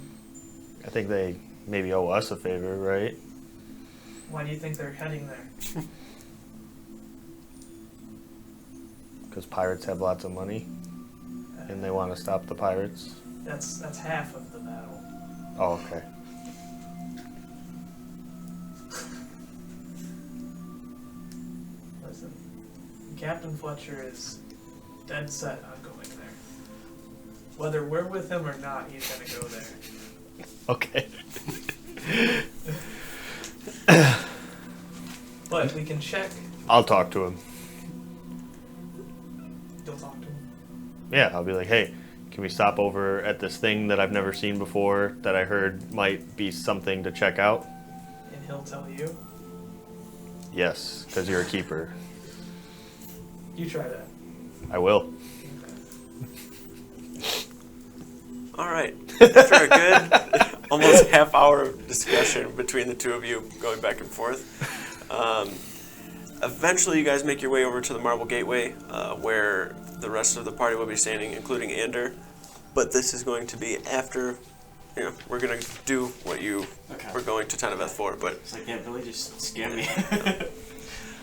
I think they maybe owe us a favor, right? Why do you think they're heading there? Because pirates have lots of money and they want to stop the pirates. That's half of the battle. Oh, okay. Listen, Captain Fletcher is dead set on going there. Whether we're with him or not, he's gonna go there. Okay. But we can check. I'll talk to him. You'll talk to him. Yeah, I'll be like, hey, can we stop over at this thing that I've never seen before that I heard might be something to check out? And he'll tell you. Yes, because you're a keeper. You try that. I will. All right. After a good, almost half-hour discussion between the two of you, going back and forth, eventually you guys make your way over to the Marble Gateway, where the rest of the party will be standing, including Ander. But this is going to be after, you know, we're going to do what you were going to Teneveth for. But It's like, yeah, Billy just scammed me.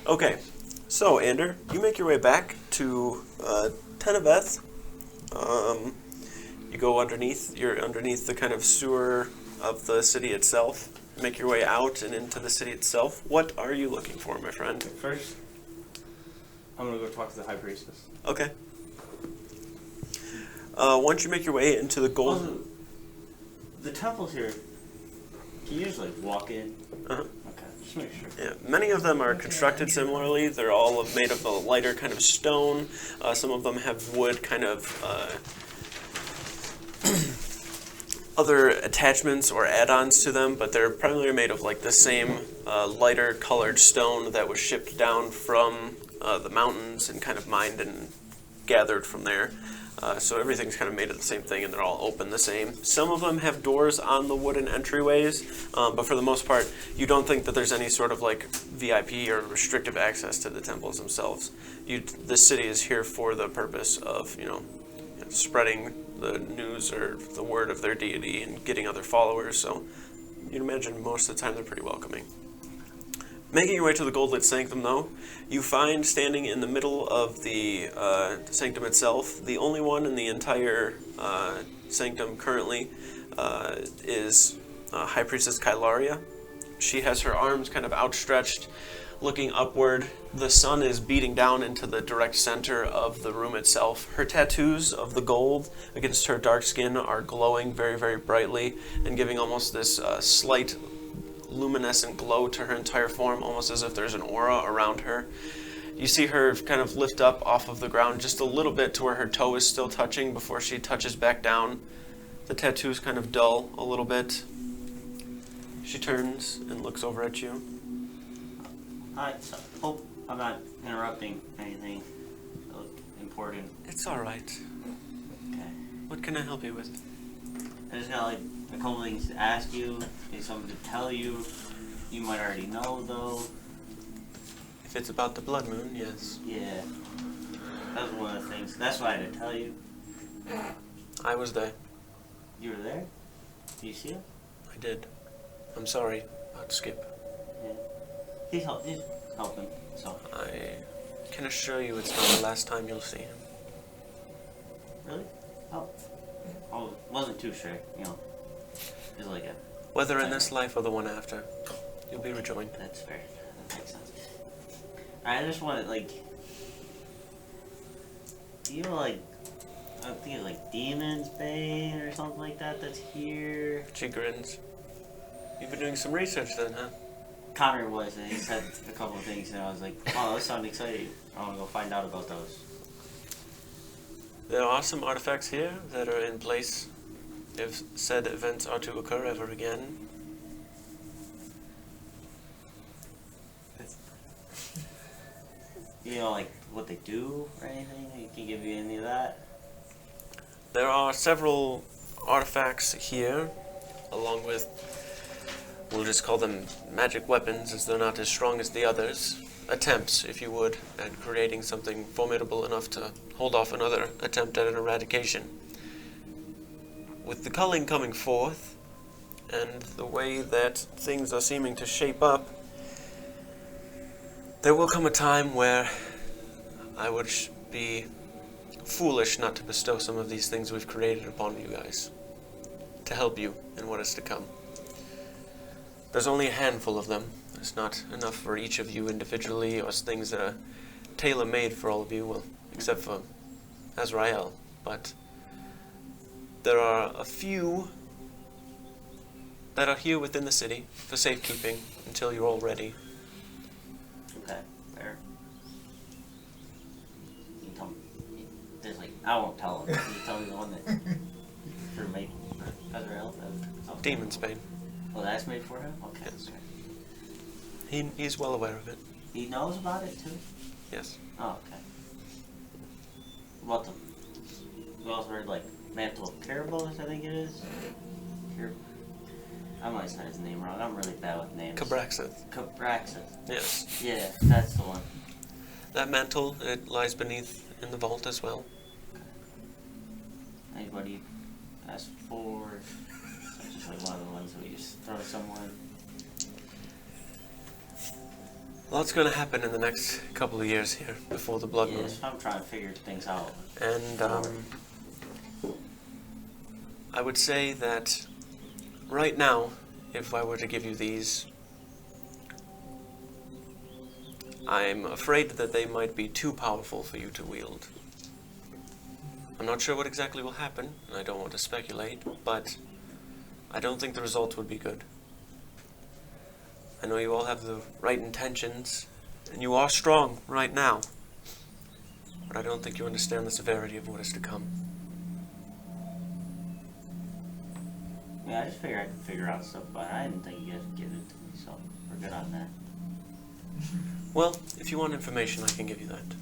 okay, so Ander, you make your way back to Teneveth. You go underneath. You're underneath the kind of sewer of the city itself. Make your way out and into the city itself. What are you looking for, my friend? First, I'm gonna go talk to the high priestess. Okay. Once you make your way into the gold... Also, the temples here, can you just like walk in? Uh-huh. Okay, just make sure. Yeah, many of them are constructed similarly. They're all made of a lighter kind of stone. Some of them have wood kind of other attachments or add-ons to them, but they're primarily made of like the same lighter colored stone that was shipped down from the mountains and kind of mined and gathered from there. So everything's kind of made of the same thing, and they're all open the same. Some of them have doors on the wooden entryways, but for the most part, you don't think that there's any sort of like VIP or restrictive access to the temples themselves. The city is here for the purpose of, spreading the news or the word of their deity and getting other followers. So you'd imagine most of the time they're pretty welcoming. Making your way to the gold-lit sanctum, though, you find standing in the middle of the sanctum itself, the only one in the entire sanctum currently is High Priestess Kylaria. She has her arms kind of outstretched, looking upward. The sun is beating down into the direct center of the room itself. Her tattoos of the gold against her dark skin are glowing very, very brightly and giving almost this slight luminescent glow to her entire form, almost as if there's an aura around her. You see her kind of lift up off of the ground just a little bit to where her toe is still touching before she touches back down. The tattoos kind of dull a little bit. She turns and looks over at you. Hi, so, hope I'm not interrupting anything important. It's alright. Okay. What can I help you with? I just got like a couple things to ask you, maybe something to tell you. You might already know though. If it's about the blood moon, yes. Yeah. That was one of the things. That's why I had to tell you. I was there. You were there? Did you see him? I did. I'm sorry about Skip. Yeah. He's helping. So. I can assure you it's not the last time you'll see him. Really? Oh. I wasn't too sure, you know. It's like a. Whether in this life or the one after, you'll be rejoined. That's fair. That makes sense. I just wanted, like. Do you know, like. I think it's like Demon's Bane or something like that that's here? She grins. You've been doing some research then, huh? Connor was, and he said a couple of things, and I was like, wow, those sound exciting. I want to go find out about those. There are some artifacts here that are in place if said events are to occur ever again. You know, like, what they do or anything? He can give you any of that? There are several artifacts here, along with, we'll just call them magic weapons, as they're not as strong as the others. Attempts, if you would, at creating something formidable enough to hold off another attempt at an eradication. With the culling coming forth, and the way that things are seeming to shape up, there will come a time where I would be foolish not to bestow some of these things we've created upon you guys, to help you in what is to come. There's only a handful of them. There's not enough for each of you individually, or things that are tailor-made for all of you, well, except for Azrael. But there are a few that are here within the city for safekeeping until you're all ready. Okay, fair. You tell me. There's like, I won't tell him. Can you tell me the one that for made for Azrael? Demon's Bane. Oh, that's made for him? Okay. Yes. Okay. He's well aware of it. He knows about it too? Yes. Oh, okay. What the? We also heard like Mantle of Caribos, I think it is. I might say his name wrong. I'm really bad with names. Cabraxith. Cabraxith. Yes. Yeah, that's the one. That mantle, it lies beneath in the vault as well. Anybody ask for? It's just like one of the ones that we just throw someone. Lots going to happen in the next couple of years here before the blood moon. Yes, I'm trying to figure things out. And I would say that right now, if I were to give you these, I'm afraid that they might be too powerful for you to wield. I'm not sure what exactly will happen, and I don't want to speculate, but I don't think the result would be good. I know you all have the right intentions, and you are strong right now, but I don't think you understand the severity of what is to come. Yeah, I just figured I could figure out stuff, but I didn't think you guys would give it to me, so we're good on that. Well, if you want information, I can give you that.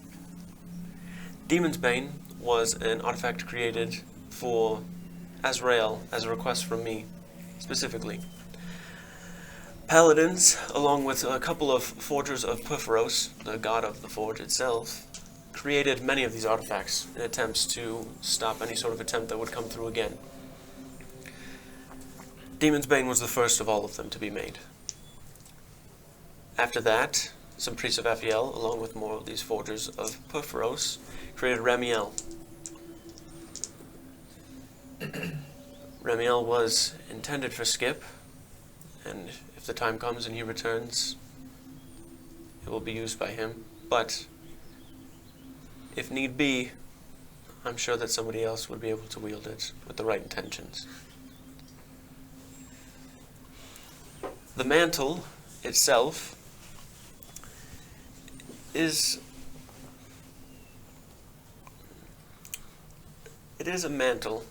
Demon's Bane was an artifact created for Azrael as a request from me, specifically. Paladins, along with a couple of forgers of Perforos, the god of the forge itself, created many of these artifacts in attempts to stop any sort of attempt that would come through again. Demon's Bane was the first of all of them to be made. After that, some priests of Aphiel, along with more of these forgers of Perforos, created Ramiel. Ramiel was intended for Skip, and if the time comes and he returns, it will be used by him. But if need be, I'm sure that somebody else would be able to wield it with the right intentions. The mantle itself is a mantle,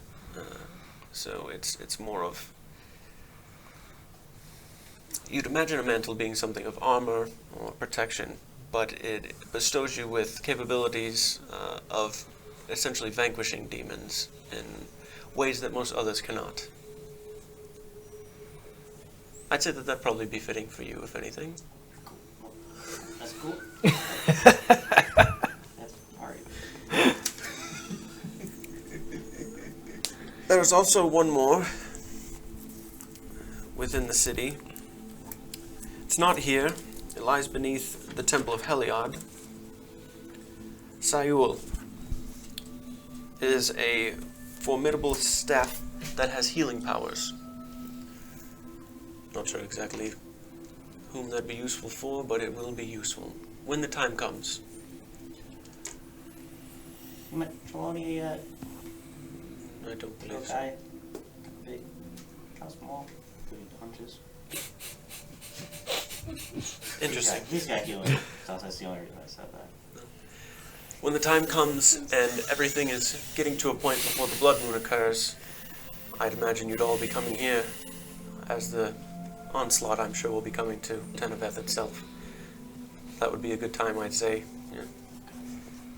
so it's more of, you'd imagine a mantle being something of armor or protection, but it bestows you with capabilities of essentially vanquishing demons in ways that most others cannot. I'd say that that'd probably be fitting for you, if anything. That's cool. That's alright. There is also one more within the city. It's not here. It lies beneath the Temple of Heliod. Sayul is a formidable staff that has healing powers. Not sure exactly whom that'd be useful for, but it will be useful when the time comes. You met Trelawney yet? I don't believe Little so. guy? Big? How small? Good punches? Interesting. He's got healing. So that's the only reason I said that. When the time comes and everything is getting to a point before the blood moon occurs, I'd imagine you'd all be coming here, as the onslaught, I'm sure, will be coming to Teneveth itself. That would be a good time, I'd say. Yeah.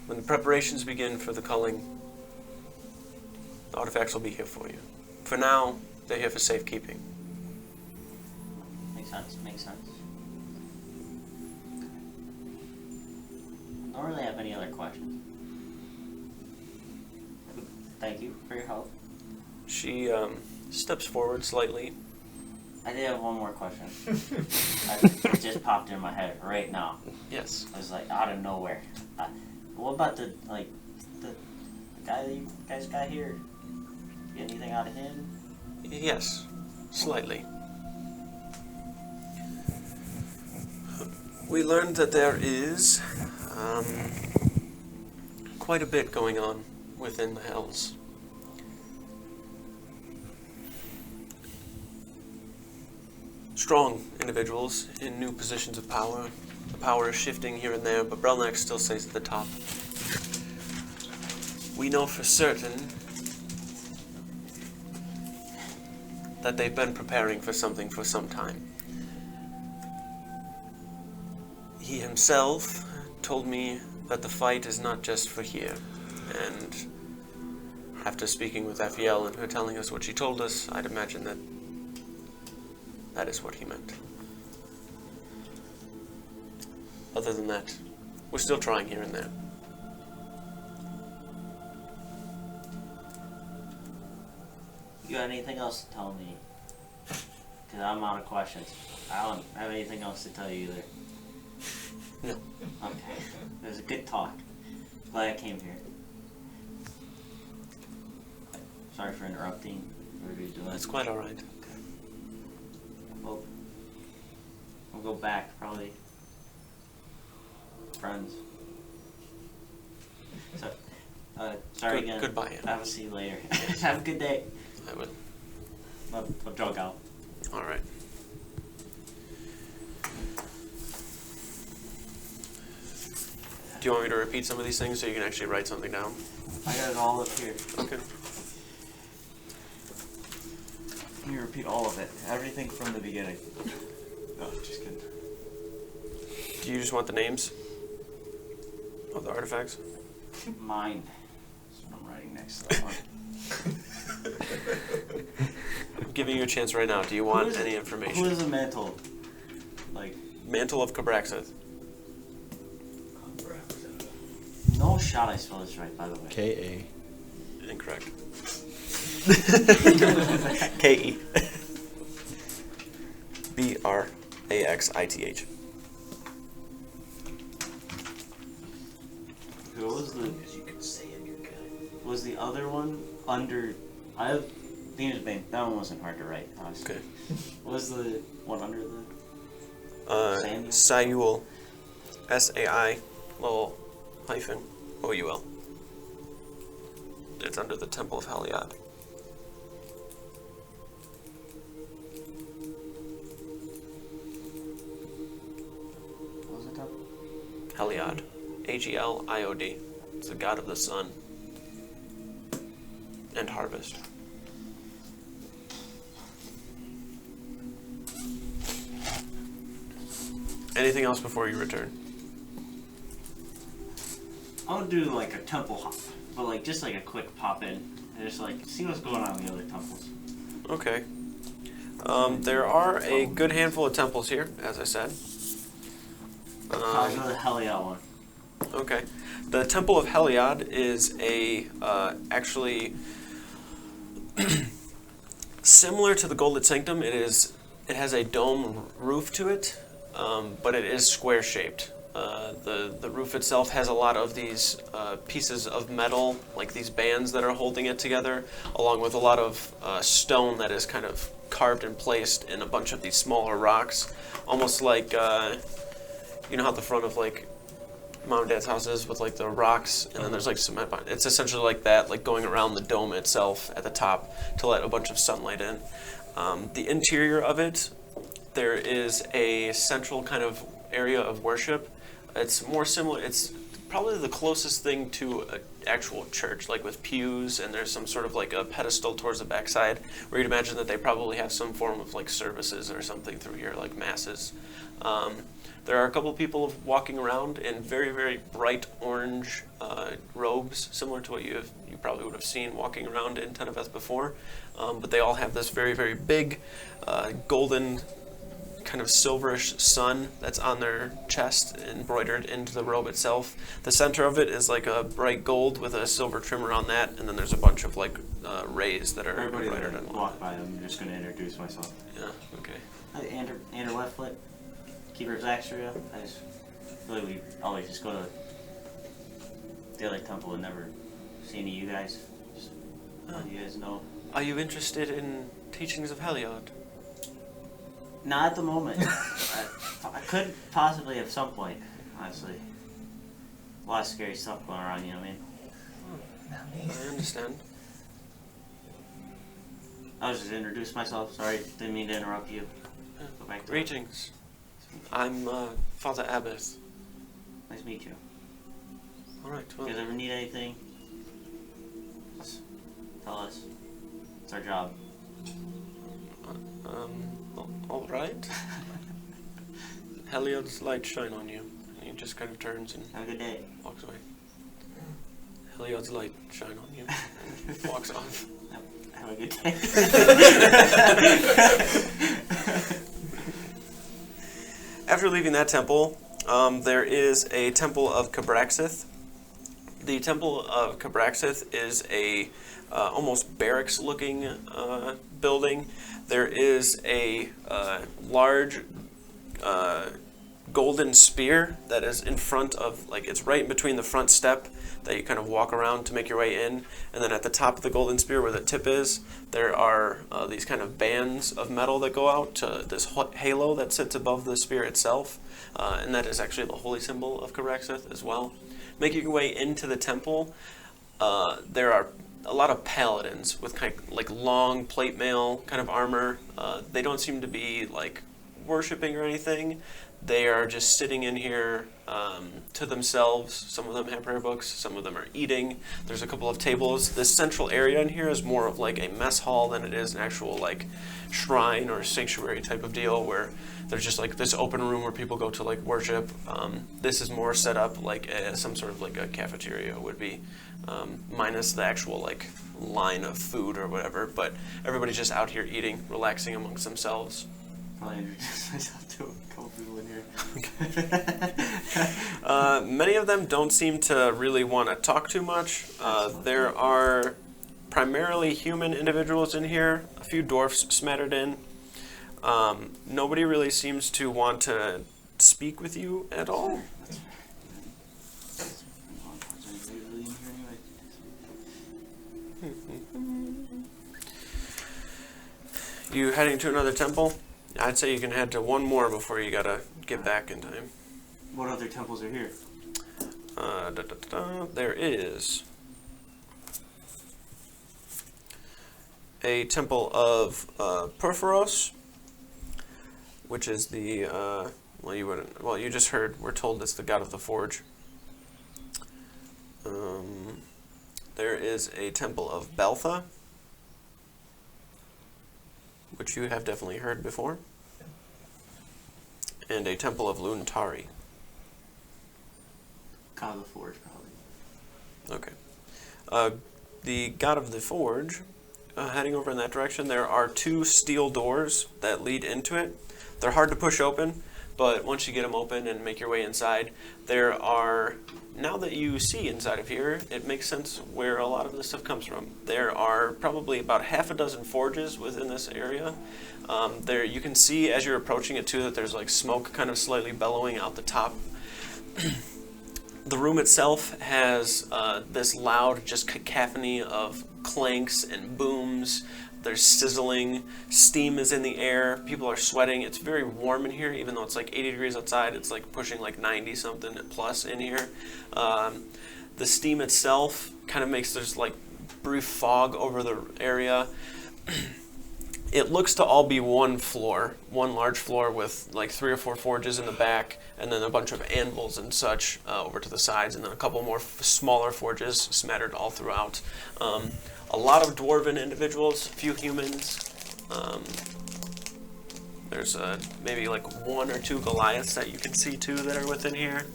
When the preparations begin for the culling, the artifacts will be here for you. For now, they're here for safekeeping. Makes sense, makes sense. I don't really have any other questions. Thank you for your help. She steps forward slightly. I did have one more question. It just popped in my head right now. Yes. I was like, out of nowhere. What about the guy that you guys got here? Get anything out of him? Yes, slightly. We learned that there is quite a bit going on within the Hells. Strong individuals in new positions of power. The power is shifting here and there, but Brelnak still stays at the top. We know for certain that they've been preparing for something for some time. He himself told me that the fight is not just for here, and after speaking with Aphiel and her telling us what she told us, I'd imagine that that is what he meant. Other than that, we're still trying here and there. You got anything else to tell me? Because I'm out of questions. I don't have anything else to tell you either. No. Okay. It was a good talk. Glad I came here. Sorry for interrupting. What are you doing? That's quite all right. Well, we'll go back, probably. Friends. So, sorry again. Goodbye. I will see you later. Have a good day. I will. I'll jog out. All right. Do you want me to repeat some of these things so you can actually write something down? I got it all up here. Okay. Can you repeat all of it? Everything from the beginning. No, just kidding. Do you just want the names of the artifacts? Mine. That's what I'm writing next to that one. I'm giving you a chance right now. Do you want Who is any it? information? Who is the mantle? Like, Mantle of Cabraxeth. no shot I spelled this right, by the way. K-A. Incorrect. K-E. B-R-A-X-I-T-H. was the? As you can say in your gut. Was the other one under? I have Demons Bane. That one wasn't hard to write, honestly. Okay. What was the one under the? Samuel? Sayul. S-A-I, little hyphen, O-U-L. It's under the Temple of Heliod. What was it up? Heliod. H-E-L-I-O-D. It's the god of the sun and harvest. Anything else before you return? I would do like a temple hop, but like just like a quick pop in and just like see what's going on in the other temples. Okay. There are a good handful of temples here, as I said. I'll go to the Heliod one. Okay. The Temple of Heliod is a actually similar to the Golden Sanctum. It has a dome roof to it, but it is square shaped. The roof itself has a lot of these pieces of metal, like these bands that are holding it together, along with a lot of stone that is kind of carved and placed in a bunch of these smaller rocks, almost like you know how the front of like mom and dad's house is with like the rocks, and then there's like cement behind. It's essentially like that, like going around the dome itself at the top to let a bunch of sunlight in. The interior of it, there is a central kind of area of worship. It's more similar. It's probably the closest thing to an actual church, like with pews, and there's some sort of like a pedestal towards the backside, where you'd imagine that they probably have some form of like services or something through here, like masses. There are a couple of people walking around in very, very bright orange robes, similar to what you probably would have seen walking around in Teneveth before. But they all have this very, very big golden kind of silverish sun that's on their chest, embroidered into the robe itself. The center of it is like a bright gold with a silver trimmer on that, and then there's a bunch of like rays that are Everybody embroidered that on walk by them, I'm just going to introduce myself. Yeah, okay. Hi, Andrew Leftfoot, Keeper of Zaxria. We always just go to the other temple and never see any of you guys. Just let you guys know. Are you interested in teachings of Heliod? Not at the moment. I could possibly at some point, honestly. A lot of scary stuff going around, you know what I mean? I understand. I was just introduce myself. Sorry, didn't mean to interrupt you. Go back to Greetings. I'm Father Abbott. Nice to meet you. All right. If Well, you guys ever need anything, just tell us. It's our job. all right. Heliod's light shine on you. And he just kind of turns and Have a good day. walks away. Heliod's light shine on you and walks off. Have a good day. After leaving that temple, there is a temple of Cabraxith. The temple of Cabraxith is a almost barracks-looking building. There is a large golden spear that is in front of, like, it's right in between the front step that you kind of walk around to make your way in, and then at the top of the golden spear where the tip is, there are these kind of bands of metal that go out to this halo that sits above the spear itself, and that is actually the holy symbol of Cabraxith as well. Making your way into the temple, there are a lot of paladins with kind of like long plate mail kind of armor. They don't seem to be like worshiping or anything. They are just sitting in here to themselves. Some of them have prayer books, some of them are eating. There's a couple of tables. This central area in here is more of like a mess hall than it is an actual like shrine or sanctuary type of deal where there's just like this open room where people go to like worship. This is more set up like some sort of like a cafeteria would be, minus the actual like line of food or whatever, but everybody's just out here eating, relaxing amongst themselves. Probably introduce myself to a couple people in here. Many of them don't seem to really want to talk too much. There are primarily human individuals in here, a few dwarfs smattered in. Nobody really seems to want to speak with you at all. You heading to another temple? I'd say you can head to one more before you gotta get back in time. What other temples are here? There is a temple of Perforos, which is the you just heard. We're told it's the god of the forge. There is a temple of Beltha, which you have definitely heard before, and a temple of Luntari. God of the Forge, probably. Okay. The God of the Forge, heading over in that direction, there are 2 steel doors that lead into it. They're hard to push open, but once you get them open and make your way inside, there are, now that you see inside of here, it makes sense where a lot of this stuff comes from. There are probably about half a dozen forges within this area. There, you can see as you're approaching it too that there's like smoke kind of slightly bellowing out the top. The room itself has this loud just cacophony of clanks and booms. There's sizzling, steam is in the air, people are sweating. It's very warm in here, even though it's like 80 degrees outside, it's like pushing like 90 something plus in here. The steam itself kind of makes there's like brief fog over the area. It looks to all be one floor, one large floor with like 3 or 4 forges in the back, and then a bunch of anvils and such over to the sides, and then a couple more smaller forges smattered all throughout. A lot of dwarven individuals, a few humans. There's maybe like 1 or 2 Goliaths that you can see too that are within here.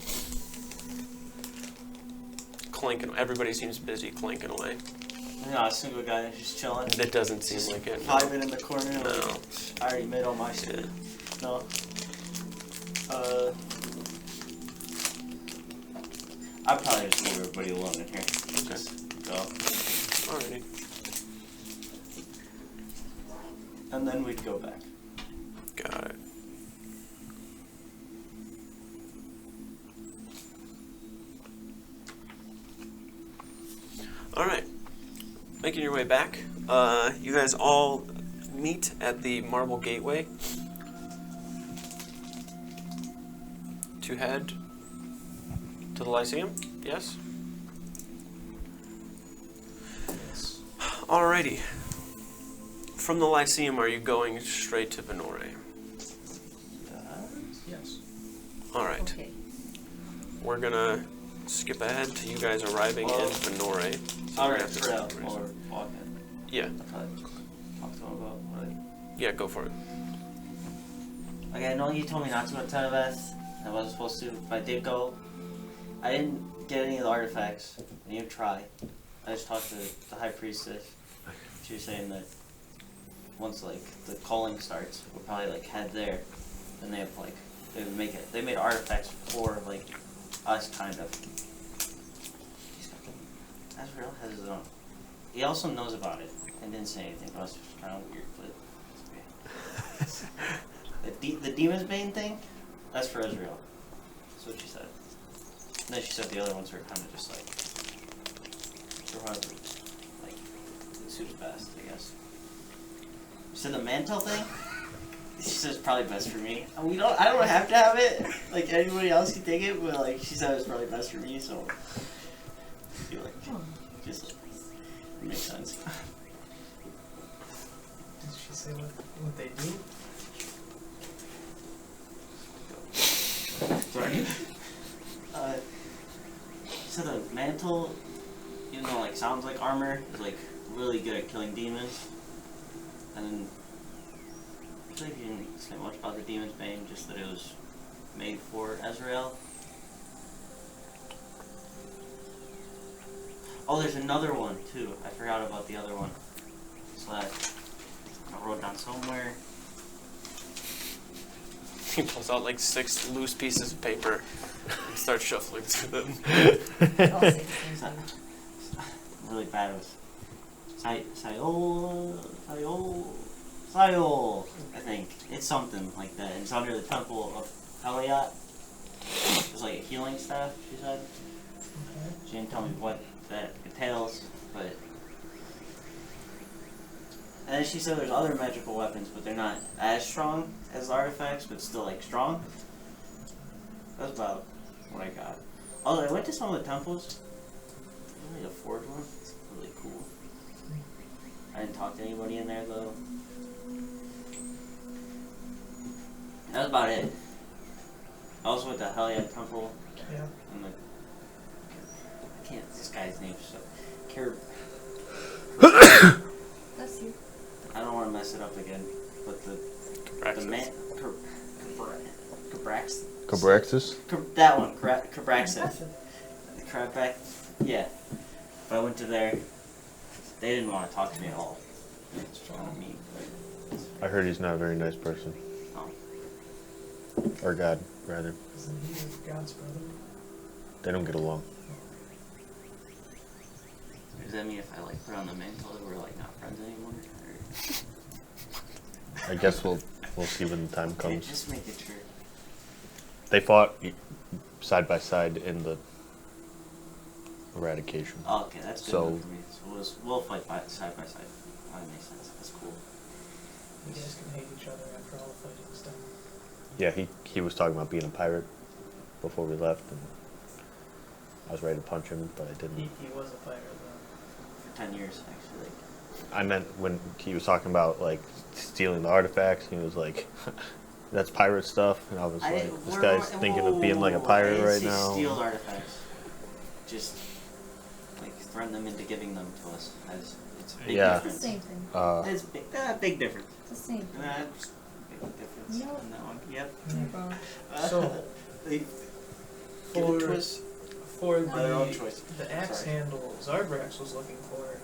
Clanking, everybody seems busy clanking away. No, a single guy that's just chilling. That doesn't seem like it. Vibing in the corner. No. Like, I already made all my shit. No. I'd probably just leave everybody alone in here. Okay. Just go. Alrighty. And then we'd go back. Got it. Alright. Making your way back. You guys all meet at the Marble Gateway to head to the Lyceum. Yes? Yes. Alrighty. From the Lyceum, are you going straight to Venore? Yes. Alright. Okay. We're gonna skip ahead to you guys arriving in Venore. So we're gonna Alright, have to- spread out while we're walking. Yeah, I'll probably talk to him about what yeah, go for it. Like, I know you told me not to go to Tenebeth. I wasn't supposed to, but I did go. I didn't get any of the artifacts. I didn't even try. I just talked to the High Priestess. She was saying that once, like, the calling starts, we'll probably, like, head there. And they have, like, they would make it. They made artifacts for, like, us, kind of. Azrael has his own. He also knows about it and didn't say anything, but it's just kind of weird, but it's okay. The Demon's Bane thing, that's for Ezreal. That's what she said. And then she said the other ones are kind of just like, for whoever, like, it suits best, I guess. She said the mantle thing, she said it's probably best for me. And I don't have to have it, like anybody else can take it, but like, she said it's probably best for me, so I feel like, just like, it makes sense. Did she say what they do? Sorry. So the mantle, even though like sounds like armor, is like really good at killing demons. And then I feel like you didn't say much about the Demon's Bane, just that it was made for Ezreal. Oh, there's another one too. I forgot about the other one. So that I wrote down somewhere. He pulls out like 6 loose pieces of paper and starts shuffling through them. I'll say the same thing. I'm really bad with Sayol, I think. It's something like that. It's under the Temple of Eliot. It's like a healing staff, she said. Okay. She didn't tell me what that entails, but I And then she said there's other magical weapons, but they're not as strong as the artifacts, but still like strong. That's about what I got. Although I went to some of the temples. There's like a forge one. It's really cool. I didn't talk to anybody in there though. That was about it. I also went to Hellion Temple. Yeah. And I can't. This guy's name so. Bless you. I don't want to mess it up again, but the man. Cabraxis. Cabraxis? That one, Cabraxis. The Crabback. Yeah. But I went to there. They didn't want to talk to me at all. It's kind of mean. I heard he's not a very nice person. Oh. Or God, rather. Isn't he God's brother? They don't get along. Does that mean if I like put on the mantle that we're like not friends anymore? Or... I guess we'll see when the time Okay, comes. just making sure. They fought side by side in the eradication. Oh, okay, that's good So- enough for me. So we'll fight side by side. That makes sense. That's cool. You guys can hate each other after all the fighting's done. Yeah, he was talking about being a pirate before we left, and I was ready to punch him, but I didn't. He was a pirate though. For 10 years, actually. I meant when he was talking about like stealing the artifacts, he was like, "That's pirate stuff," and I was like, "This guy's thinking of being like a pirate I right didn't say now." steal artifacts. Just like threaten them into giving them to us. As it's a big Yeah. It's the difference. same thing. It's big difference. It's the same thing. That's big difference You know- on that one. Yep. No problem. So, They give it to us. for By their own choice. the axe Sorry. handle Zarbrax was looking for,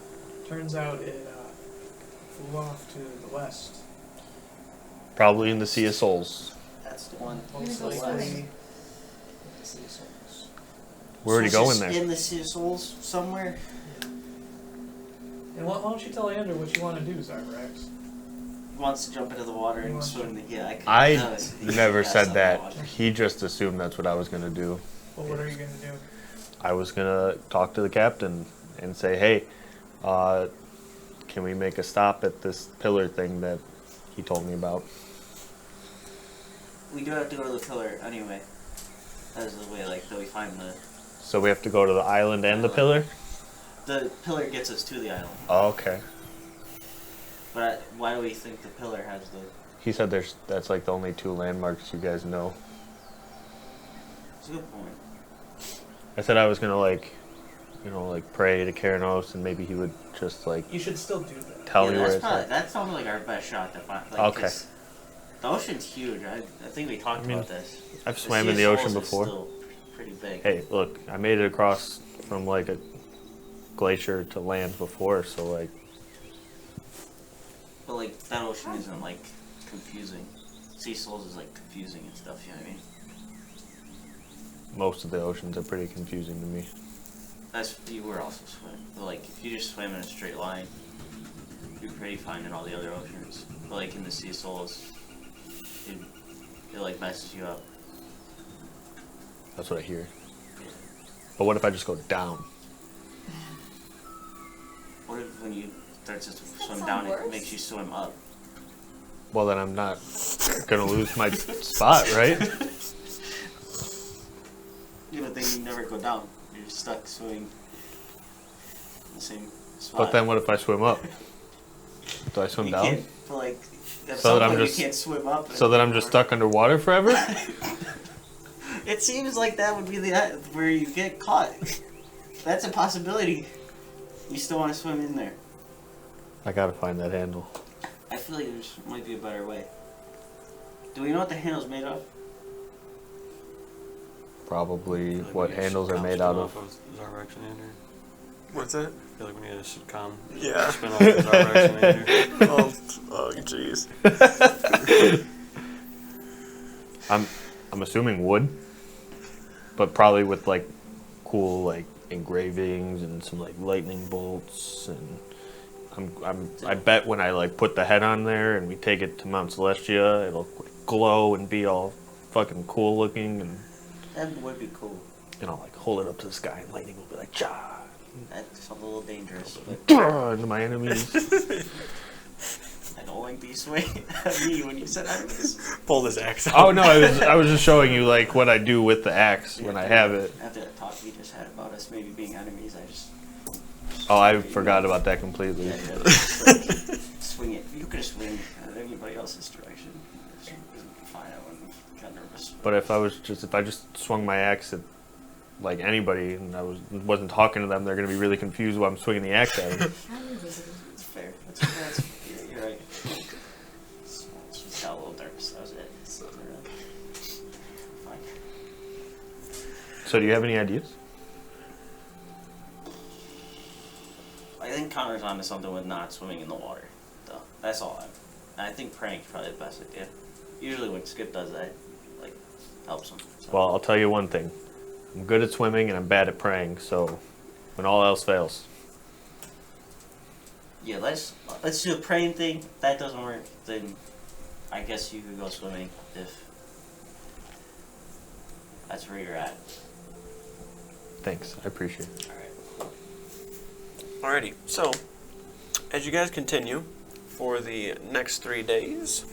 turns out it flew off to the west. Probably in the Sea of Souls. That's the one. We're gonna Most go likely swimming. in the Sea of Souls. We're already So it's going just there. in the Sea of Souls somewhere. And why don't you tell Andrew what you want to do, Zarbrax? He wants to jump into the water He and wants swim. Yeah, I that was- never that's said not that. the water. He just assumed that's what I was gonna do. Well, what are you going to do? I was gonna talk to the captain and say, "Hey, can we make a stop at this pillar thing that he told me about?" We do have to go to the pillar anyway. That is the way, like, that we find the... So we have to go to the island and the pillar? The pillar gets us to the island. Oh, okay. But why do we think the pillar has the... He said that's like the only two landmarks you guys know. It's a good point. I said I was gonna like pray to Keranos and maybe he would just like You should still do that. tell yeah, me where that's it's probably, at. that sounds like our best shot to find. Like, Okay. 'cause the ocean's huge. I think we talked I mean, about this. I've The swam Sea in the of ocean Souls is before. still pretty big. Hey, look, I made it across from like a glacier to land before, so like But like that ocean isn't like confusing. Sea Souls is like confusing and stuff. You know what I mean? most of the oceans are pretty confusing to me. That's you were also swimming. But like if you just swim in a straight line, you're pretty fine in all the other oceans. But like in the Sea Souls, it like messes you up. That's what I hear. But what if I just go down? What if when you start to swim sound down, worse. it makes you swim up? Well, then I'm not gonna lose my spot, right? Yeah, but then you never go down. You're stuck swimming in the same spot. But then what if I swim up? Do I swim you down? Can't, but like, at So some that I'm point just- you can't swim up. So that I'm just stuck underwater forever? It seems like that would be the where you get caught. That's a possibility. You still want to swim in there. I gotta find that handle. I feel like there might be a better way. Do we know what the handle's made of? Probably I feel like what we need a handles are sitcom made out spin-off of. Zarbrax and Andrew. What's that? I feel like we need a sitcom Yeah. spin off of Zarbrax and Andrew. Oh, jeez. I'm assuming wood, but probably with like cool like engravings and some like lightning bolts and I bet when I like put the head on there and we take it to Mount Celestia, it'll like, glow and be all fucking cool looking, and That would be cool. I'll like hold it up to the sky and lightning will be like ja That's a little dangerous, but into my enemies. little lengthy swing at me when you said enemies. Pull this axe out. Oh no, I was just showing you like what I do with the axe when I have it. After that talk we just had about us maybe being enemies, I just. Oh, I forgot about that completely. Yeah, like, swing it. You could have swung at anybody else's direction. It wasn't fine. I wouldn't have got nervous. But if I just swung my axe at like anybody and I wasn't talking to them, they're gonna be really confused while I'm swinging the axe at them. It's fair. You're right. She's got a little nervous. That was it. Fine. So do you have any ideas? I think Connor's onto something with not swimming in the water, though. That's all. I think praying is probably the best idea. Usually when Skip does that, like, helps him. So. Well, I'll tell you one thing. I'm good at swimming and I'm bad at praying, so when all else fails. Yeah, let's do a praying thing. If that doesn't work, then I guess you could go swimming if that's where you're at. Thanks, I appreciate it. Alright. Alrighty, so as you guys continue for the next 3 days,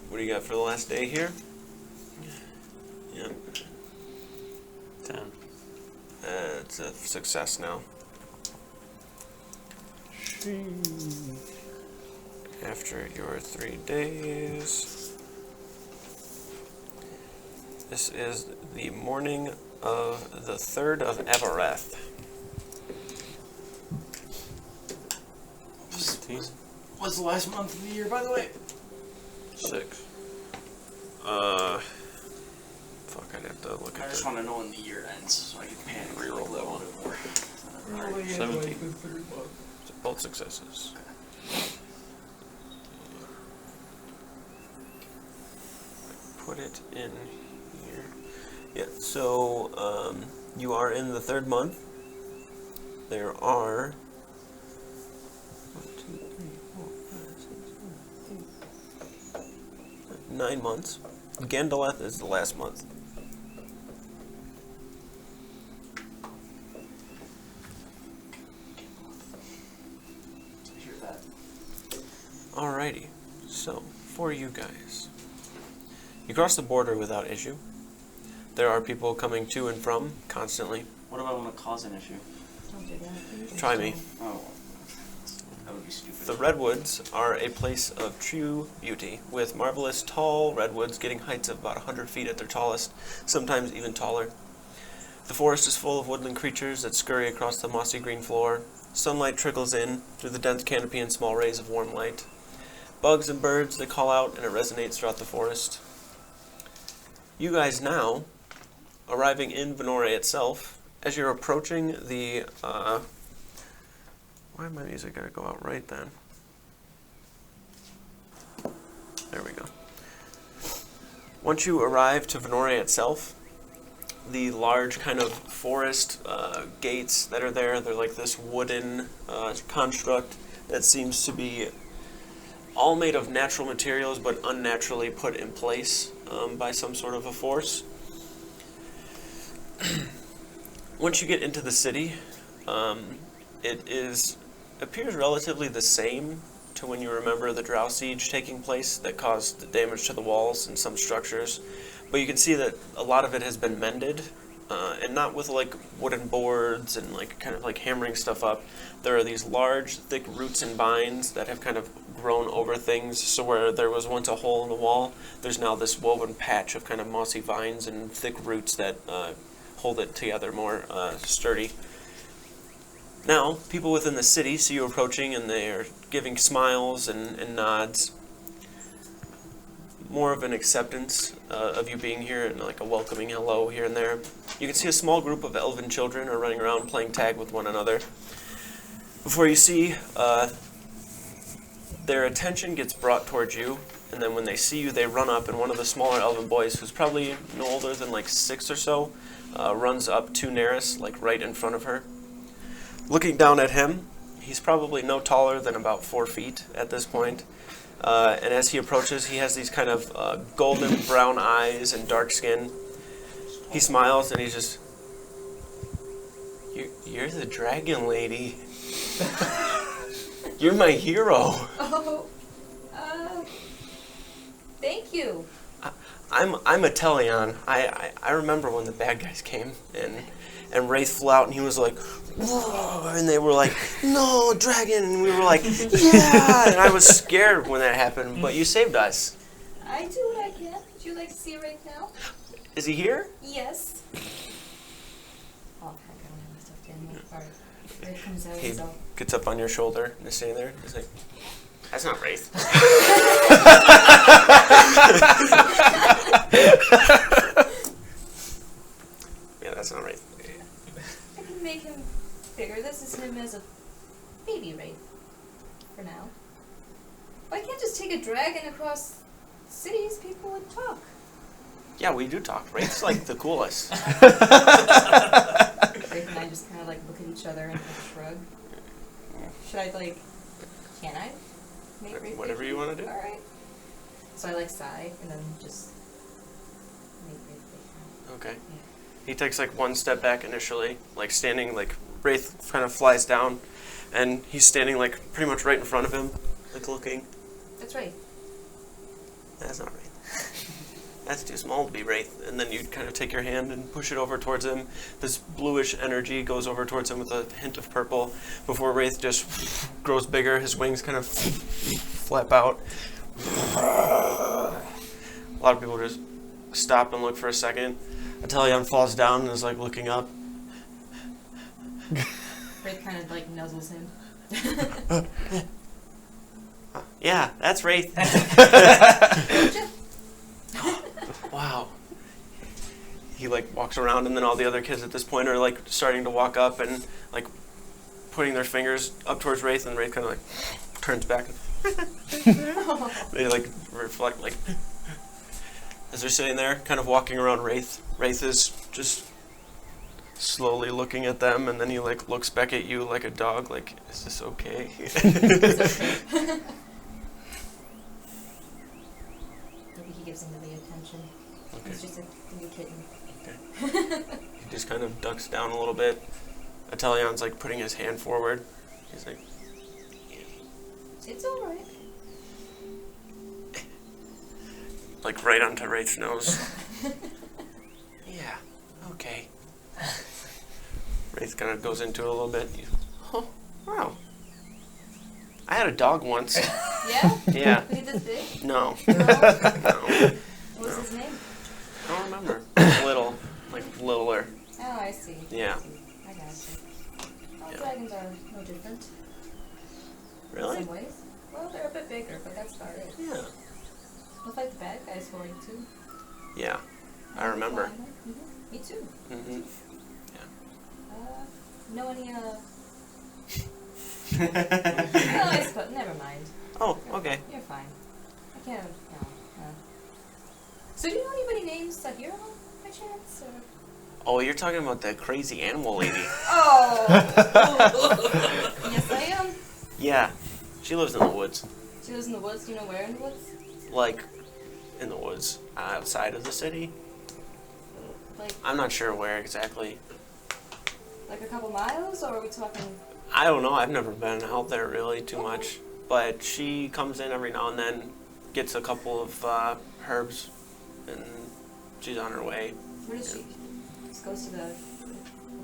what do you got for the last day here? Yep. 10. It's a success now. After your 3 days, this is the morning of the 3rd of Avareth. 15. What's the last month of the year, by the way? 6. Fuck, I'd have to look I at just that. want to know when the year ends so I can panic. Reroll that one. Really enjoy 17. the third book. So both successes. Put it in here. Yeah, so you are in the 3rd month. There are 9 months. Gandaleth is the last month. I hear that. Alrighty, so for you guys, you cross the border without issue. There are people coming to and from constantly. What if I want to cause an issue? Don't do that, please. Try me. Oh, that would be stupid. The redwoods are a place of true beauty, with marvelous tall redwoods getting heights of about 100 feet at their tallest, sometimes even taller. The forest is full of woodland creatures that scurry across the mossy green floor. Sunlight trickles in through the dense canopy in small rays of warm light. Bugs and birds that call out, and it resonates throughout the forest. You guys now, arriving in Venore itself, as you're approaching the, why my music gotta go out right then? There we go. Once you arrive to Venore itself, the large kind of forest gates that are there, they're like this wooden construct that seems to be all made of natural materials but unnaturally put in place by some sort of a force. Once you get into the city, it appears relatively the same to when you remember the Drow siege taking place that caused the damage to the walls and some structures. But you can see that a lot of it has been mended, and not with like wooden boards and like kind of like hammering stuff up. There are these large, thick roots and vines that have kind of grown over things. So where there was once a hole in the wall, there's now this woven patch of kind of mossy vines and thick roots that hold it together more sturdy. Now, people within the city see you approaching and they are giving smiles and nods. More of an acceptance of you being here and like a welcoming hello here and there. You can see a small group of elven children are running around playing tag with one another. Before you see, their attention gets brought towards you, and then when they see you, they run up, and one of the smaller elven boys, who's probably no older than like 6 or so, runs up to Neris, like right in front of her. Looking down at him, he's probably no taller than about 4 feet at this point. And as he approaches, he has these kind of golden brown eyes and dark skin. He smiles and he's just, You're the dragon lady. You're my hero. Oh, thank you. I'm Atelion. I remember when the bad guys came and Wraith flew out and he was like, whoa, and they were like, no, dragon, and we were like, yeah, and I was scared when that happened, but you saved us. I do what I can. Would you like to see right now? Is he here? Yes. Oh, heck, I don't have my stuff down here. Alright. Wraith comes out, He so. gets up on your shoulder and is sitting there. He's like, that's not Wraith. Yeah, that's not Wraith. I can make him bigger. This is him as a baby Wraith. For now. Why can't just take a dragon across cities? People would talk. Yeah, we do talk. Wraith's like the coolest. Wraith and I just kind of like look at each other and like shrug. Should I like? Can I? Make Wraith Whatever big? you want to do. All right. So I like sigh and then just make Wraith big. Okay. He takes like one step back initially, like standing, like Wraith kind of flies down, and he's standing like pretty much right in front of him, like looking. That's right. That's not Wraith. That's too small to be Wraith. And then you kind of take your hand and push it over towards him. This bluish energy goes over towards him with a hint of purple before Wraith just grows bigger. His wings kind of flap out. A lot of people just stop and look for a second. Atelion falls down and is like looking up. Wraith kind of like nuzzles him. Yeah, that's Wraith. Wow. He like walks around, and then all the other kids at this point are like starting to walk up and like putting their fingers up towards Wraith, and Wraith kind of like turns back. They like reflect like as they're sitting there, kind of walking around Wraith. Wraith is just slowly looking at them, and then he like looks back at you like a dog, like, is this okay? It's okay. Maybe he gives him the attention. Okay. He's just a new kitten. He just kind of ducks down a little bit. Atelion's like putting his hand forward. He's like, It's alright. like right onto Wraith's nose. Yeah, okay. Wraith kind of goes into it a little bit. Oh, wow. I had a dog once. Yeah? Yeah. Was he this big? No. No? No. What was his name? I don't remember. Little. Like littler. Oh, I see. Yeah. I got you. Well, Yeah. dragons are no different. Really? In some ways. Well, they're a bit bigger, but that's about it. Yeah. We'll fight the bad guys for you, too. Yeah. I remember. Mm-hmm. Me too. Mm-hmm. Know any, no, I suppose, never mind. Oh, okay. You're fine. I can't, no. So do you know anybody named Zaxria, by chance, or? Oh, you're talking about that crazy animal lady. Oh! Yes, I am. Yeah. She lives in the woods. She lives in the woods. Do you know where in the woods? Like, in the woods. Outside of the city. Like, I'm not sure where exactly. like a couple miles, or are we talking? I don't know. I've never been out there really too much. But she comes in every now and then, gets a couple of herbs, and she's on her way. Where does she? Just goes to the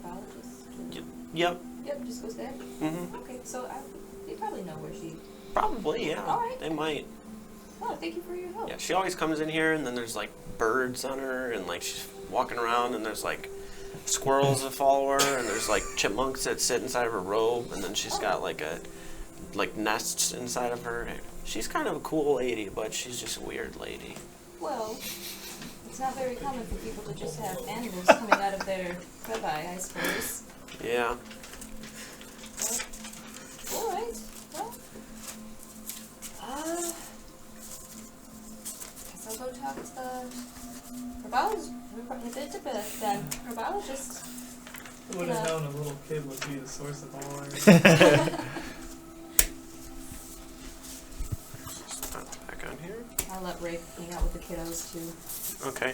herbologist? Yep. Yep, just goes there? Mm-hmm. Okay, so you probably know where she... Probably, yeah. All right. They might. Oh, thank you for your help. Yeah, she always comes in here, and then there's like birds on her, and like she's walking around, and there's like squirrels that follow her, and there's like chipmunks that sit inside of her robe, and then she's got like nests inside of her. She's kind of a cool lady, but she's just a weird lady. Well, it's not very common for people to just have animals coming out of their rabbi, I suppose. Yeah. All right. Well, guess I'll go talk to the herbologist. Herbologist. Who would have known a little kid would be the source of all our... Back on here. I'll let Ray hang out with the kiddos too. Okay.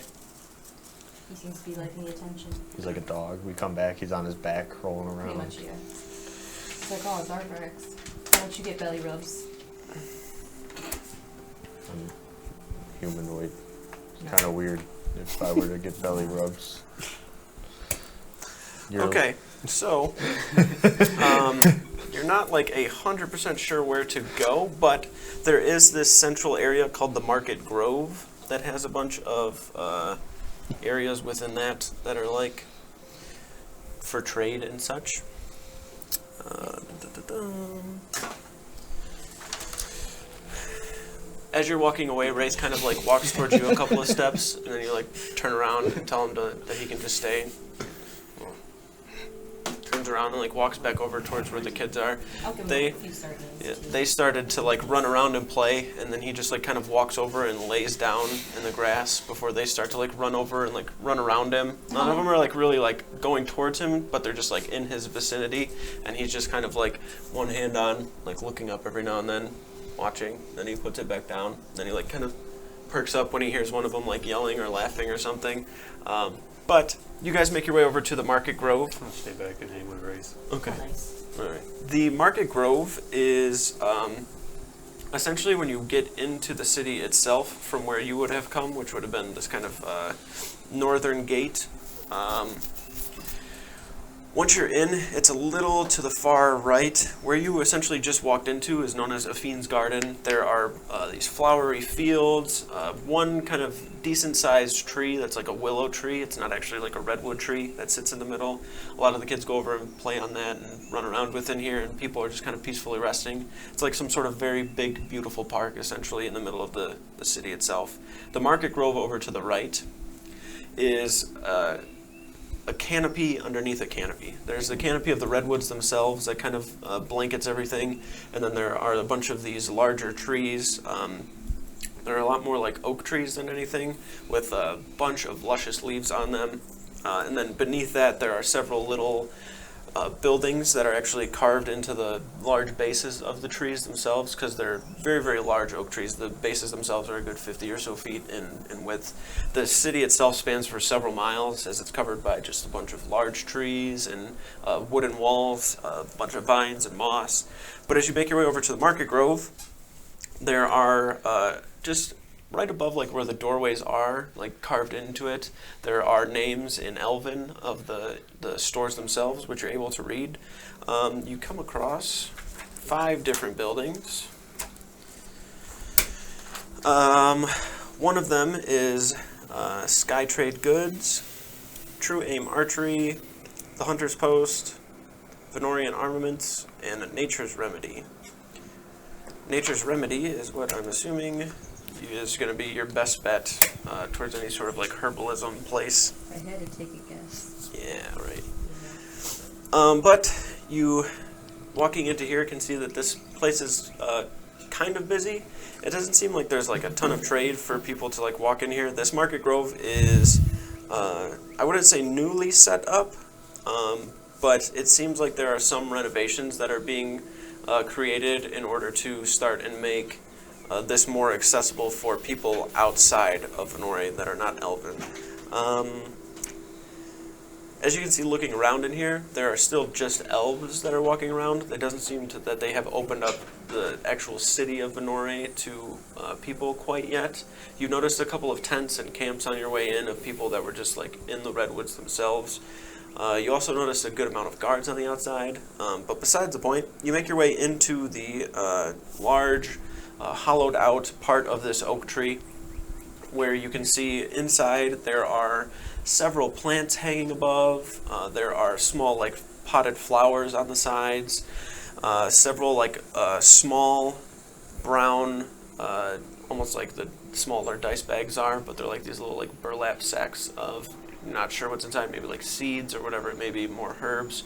He seems to be liking the attention. He's like a dog. We come back, he's on his back, rolling Pretty around. much, yeah. It's like, oh, it's our barracks. don't you get belly rubs? Humanoid. It's kind of weird if I were to get belly rubs. Okay, so you're not like 100% sure where to go, but there is this central area called the Market Grove that has a bunch of areas within that are like for trade and such. As you're walking away, Ray's kind of like walks towards you a couple of steps, and then you like turn around and tell him that he can just stay. Turns around and like walks back over towards where the kids are. I'll give They- him a few sardines. Yeah, too. they started to like run around and play, and then he just like kind of walks over and lays down in the grass before they start to like run over and like run around him. None of them are like really like going towards him, but they're just like in his vicinity, and he's just kind of like one hand on, like looking up every now and then, watching. Then he puts it back down. Then he like kind of perks up when he hears one of them like yelling or laughing or something. But you guys make your way over to the Market Grove. I'll stay back and hang with Race. Okay. Oh, nice. All right. The Market Grove is essentially when you get into the city itself from where you would have come, which would have been this kind of northern gate. Once you're in, it's a little to the far right. Where you essentially just walked into is known as Afine's Garden. There are these flowery fields, one kind of decent-sized tree that's like a willow tree. It's not actually like a redwood tree that sits in the middle. A lot of the kids go over and play on that and run around within here, and people are just kind of peacefully resting. It's like some sort of very big, beautiful park, essentially, in the middle of the city itself. The Market Grove over to the right is a canopy underneath a canopy. There's the canopy of the redwoods themselves that kind of blankets everything, and then there are a bunch of these larger trees. They're a lot more like oak trees than anything, with a bunch of luscious leaves on them. And then beneath that, there are several little buildings that are actually carved into the large bases of the trees themselves, because they're very, very large oak trees. The bases themselves are a good 50 or so feet in width. The city itself spans for several miles, as it's covered by just a bunch of large trees and wooden walls, a bunch of vines and moss. But as you make your way over to the Market Grove, there are just right above like where the doorways are, like carved into it, there are names in Elven of the stores themselves, which you're able to read. You come across 5 different buildings. One of them is Sky Trade Goods, True Aim Archery, the Hunter's Post, Venorian Armaments, and Nature's Remedy. Nature's Remedy is what I'm assuming is going to be your best bet towards any sort of like herbalism place. I had to take a guess. Yeah, right. But you, walking into here, can see that this place is kind of busy. It doesn't seem like there's like a ton of trade for people to like walk in here. This Market Grove is, I wouldn't say newly set up, but it seems like there are some renovations that are being created in order to start and make this more accessible for people outside of Venori that are not Elven. As you can see looking around in here, there are still just elves that are walking around. It doesn't seem that they have opened up the actual city of Venori to people quite yet. You noticed a couple of tents and camps on your way in of people that were just like in the redwoods themselves. You also noticed a good amount of guards on the outside. But besides the point, you make your way into the large hollowed out part of this oak tree, where you can see inside there are several plants hanging above. There are small like potted flowers on the sides, several like small brown, almost like the smaller dice bags are, but they're like these little like burlap sacks of, not sure what's inside, maybe like seeds or whatever it may be, more herbs,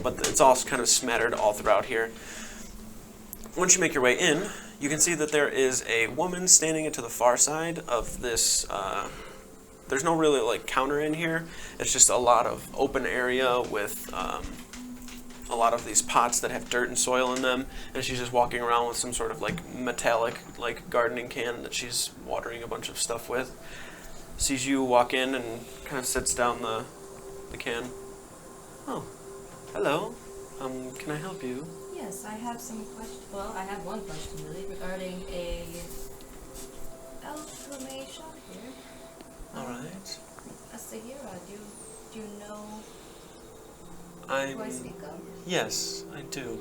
but it's all kind of smattered all throughout here. Once you make your way in, you can see that there is a woman standing to the far side of this. There's no really like counter in here. It's just a lot of open area with a lot of these pots that have dirt and soil in them, and she's just walking around with some sort of like metallic like gardening can that she's watering a bunch of stuff with. Sees you walk in and kind of sits down the can. Oh, hello. Can I help you? Yes, I have some questions. Well, I have one question really regarding a elf who may shop here. Alright. Asahira, do you know who I I'm. speak of? Yes, I do.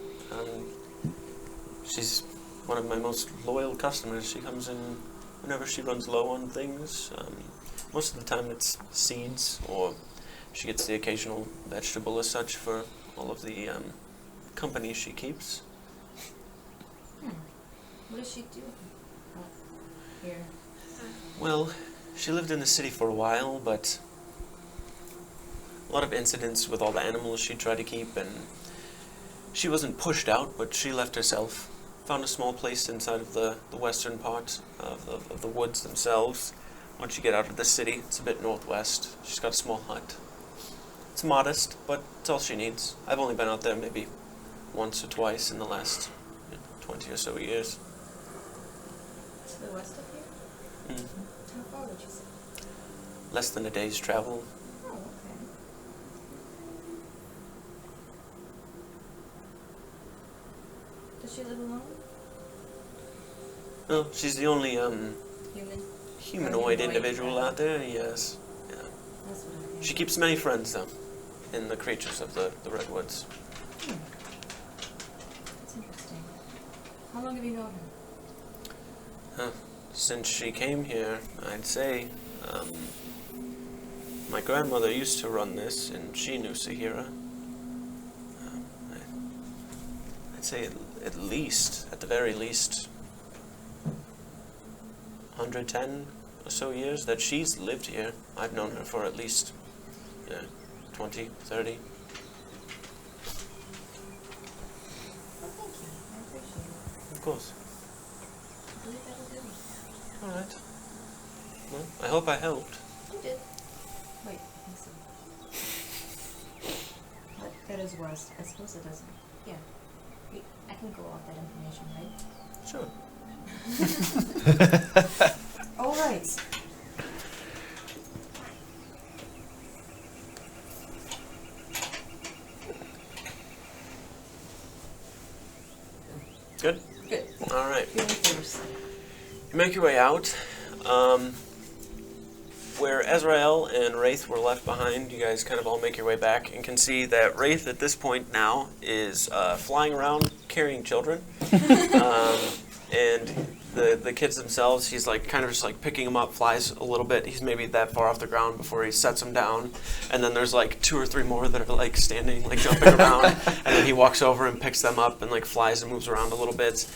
She's one of my most loyal customers. She comes in whenever she runs low on things. Most of the time it's seeds, or she gets the occasional vegetable as such for all of the company she keeps. What does she do here? Well, she lived in the city for a while, but a lot of incidents with all the animals she tried to keep, and she wasn't pushed out, but she left herself. Found a small place inside of the western part of the woods themselves. Once you get out of the city, it's a bit northwest. She's got a small hut. It's modest, but it's all she needs. I've only been out there maybe once or twice in the last 20 or so years. To the west of here? How far would you say? Less than a day's travel. Oh, okay. Does she live alone? No, she's the only Human? humanoid Humanoid, individual yeah. out there, yes. Yeah. That's what I think. She keeps many friends, though, in the creatures of the redwoods. That's interesting. How long have you known her? Since she came here, I'd say, my grandmother used to run this, and she knew Sahira. I'd say at least, at the very least, 110 or so years that she's lived here. I've known her for at least 20, 30. Oh, thank you. I appreciate it. Of course. I believe that'll do it. All right. Well, I hope I helped. You did. Wait, let's see. What good is worse? I suppose it doesn't. Yeah. I can go off that information, right? Sure. All right. Good? Good. All right. Feeling first. You make your way out. Where Ezrael and Wraith were left behind, you guys kind of all make your way back and can see that Wraith at this point now is flying around carrying children. And the kids themselves, he's like kind of just like picking them up, flies a little bit. He's maybe that far off the ground before he sets them down. And then there's like 2 or 3 more that are like standing, like jumping around. And then he walks over and picks them up and like flies and moves around a little bit.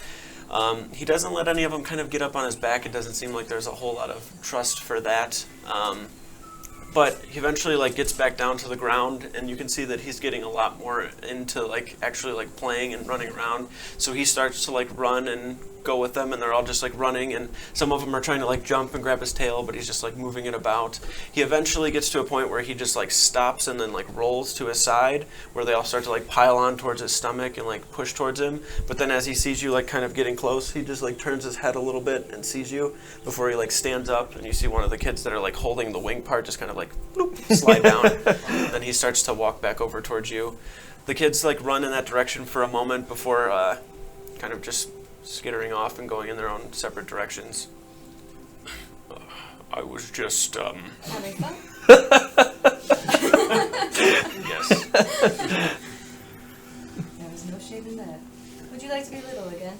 He doesn't let any of them kind of get up on his back. It doesn't seem like there's a whole lot of trust for that. But he eventually like gets back down to the ground, and you can see that he's getting a lot more into like actually like playing and running around. So he starts to like run and go with them, and they're all just like running, and some of them are trying to like jump and grab his tail, but he's just like moving it about. He eventually gets to a point where he just like stops and then like rolls to his side, where they all start to like pile on towards his stomach and like push towards him. But then as he sees you like kind of getting close, he just like turns his head a little bit and sees you before he like stands up, and you see one of the kids that are like holding the wing part just kind of like bloop, slide down. Then he starts to walk back over towards you. The kids like run in that direction for a moment before kind of just skittering off and going in their own separate directions. I was just, Having fun? yes. There was no shame in that. Would you like to be little again?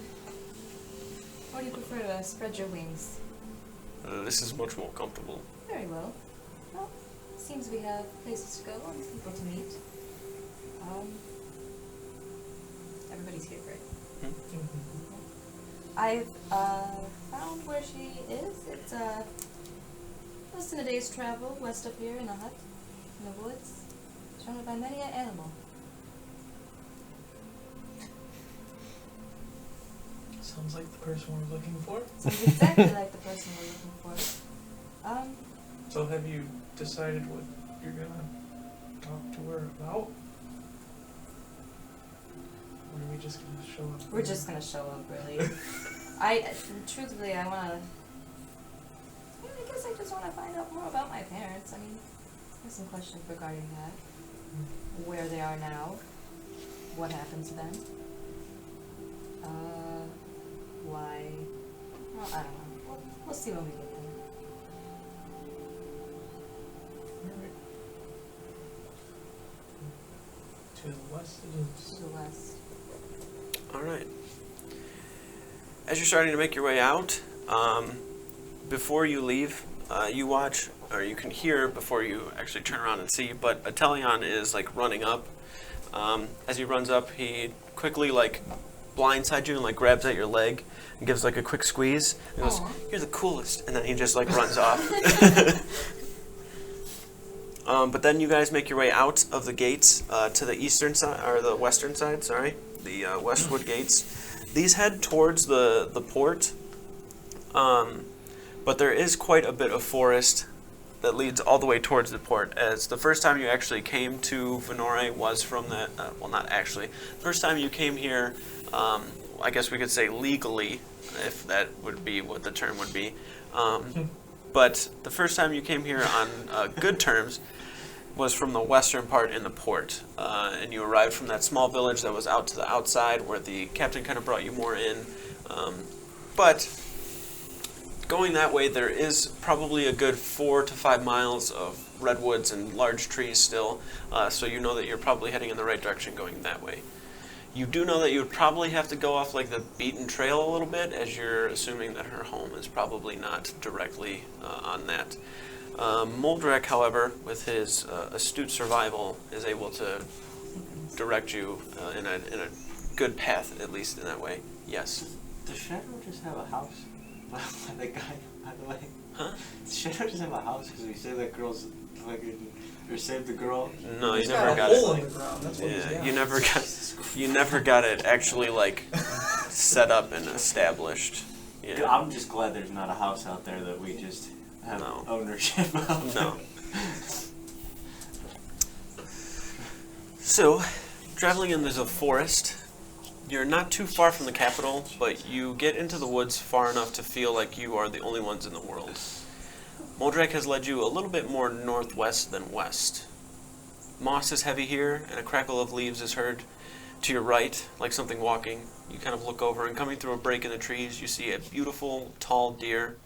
Or do you prefer to spread your wings? This is much more comfortable. Very well. Well, seems we have places to go and people to meet. Everybody's here, right? I've found where she is. It's less than a day's travel west of here in a hut in the woods, surrounded by many an animal. Sounds like the person we're looking for. Sounds exactly like the person we're looking for. So have you decided what you're gonna talk to her about? Or are we just gonna show up? We're just gonna show up, really. Truthfully, I guess I just wanna find out more about my parents. I mean, there's some questions regarding that. Where they are now. What happened to them. Why? Well, I don't know. We'll see when we get there. Alright. To the west it is. To the west. All right. As you're starting to make your way out, before you leave, you watch, or you can hear before you actually turn around and see, but Atelion is like running up. As he runs up, he quickly like blindsides you and like grabs at your leg and gives like a quick squeeze. And goes, Aw. "You're the coolest," and then he just like runs off. But then you guys make your way out of the gates to the eastern side, or the western side, sorry, the Westwood gates. These head towards the port, but there is quite a bit of forest that leads all the way towards the port, as the first time you actually came to Venore was from the, well, not actually, first time you came here, I guess we could say legally, if that would be what the term would be, but the first time you came here on good terms was from the western part in the port, and you arrived from that small village that was out to the outside where the captain kind of brought you more in, but going that way there is probably a good 4 to 5 miles of redwoods and large trees still, so you know that you're probably heading in the right direction going that way. You do know that you would probably have to go off like the beaten trail a little bit, as you're assuming that her home is probably not directly on that. Moldrek, however, with his astute survival, is able to direct you in a good path, at least in that way. Yes. Does Shadow just have a house? By the guy, by the way. Huh? Does Shadow just have a house because we saved that girl's fucking, or saved the girl? No, you He's never got got a it. hole in the ground. That's what he's Yeah, got. you never got it actually like set up and established. Yeah. I'm just glad there's not a house out there that we just have No. ownership of. No. So, traveling into the forest, you're not too far from the capital, but you get into the woods far enough to feel like you are the only ones in the world. Moldrek has led you a little bit more northwest than west. Moss is heavy here, and a crackle of leaves is heard to your right, like something walking. You kind of look over, and coming through a break in the trees, you see a beautiful, tall deer.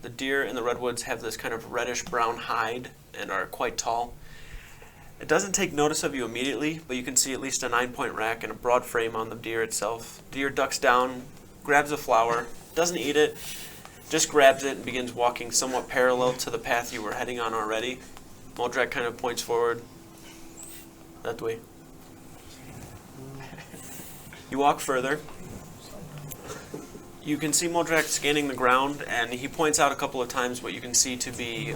The deer in the redwoods have this kind of reddish-brown hide and are quite tall. It doesn't take notice of you immediately, but you can see at least a 9-point rack and a broad frame on the deer itself. Deer ducks down, grabs a flower, doesn't eat it, just grabs it and begins walking somewhat parallel to the path you were heading on already. Moldrek kind of points forward. That way. You walk further. You can see Moldrek scanning the ground, and he points out a couple of times what you can see to be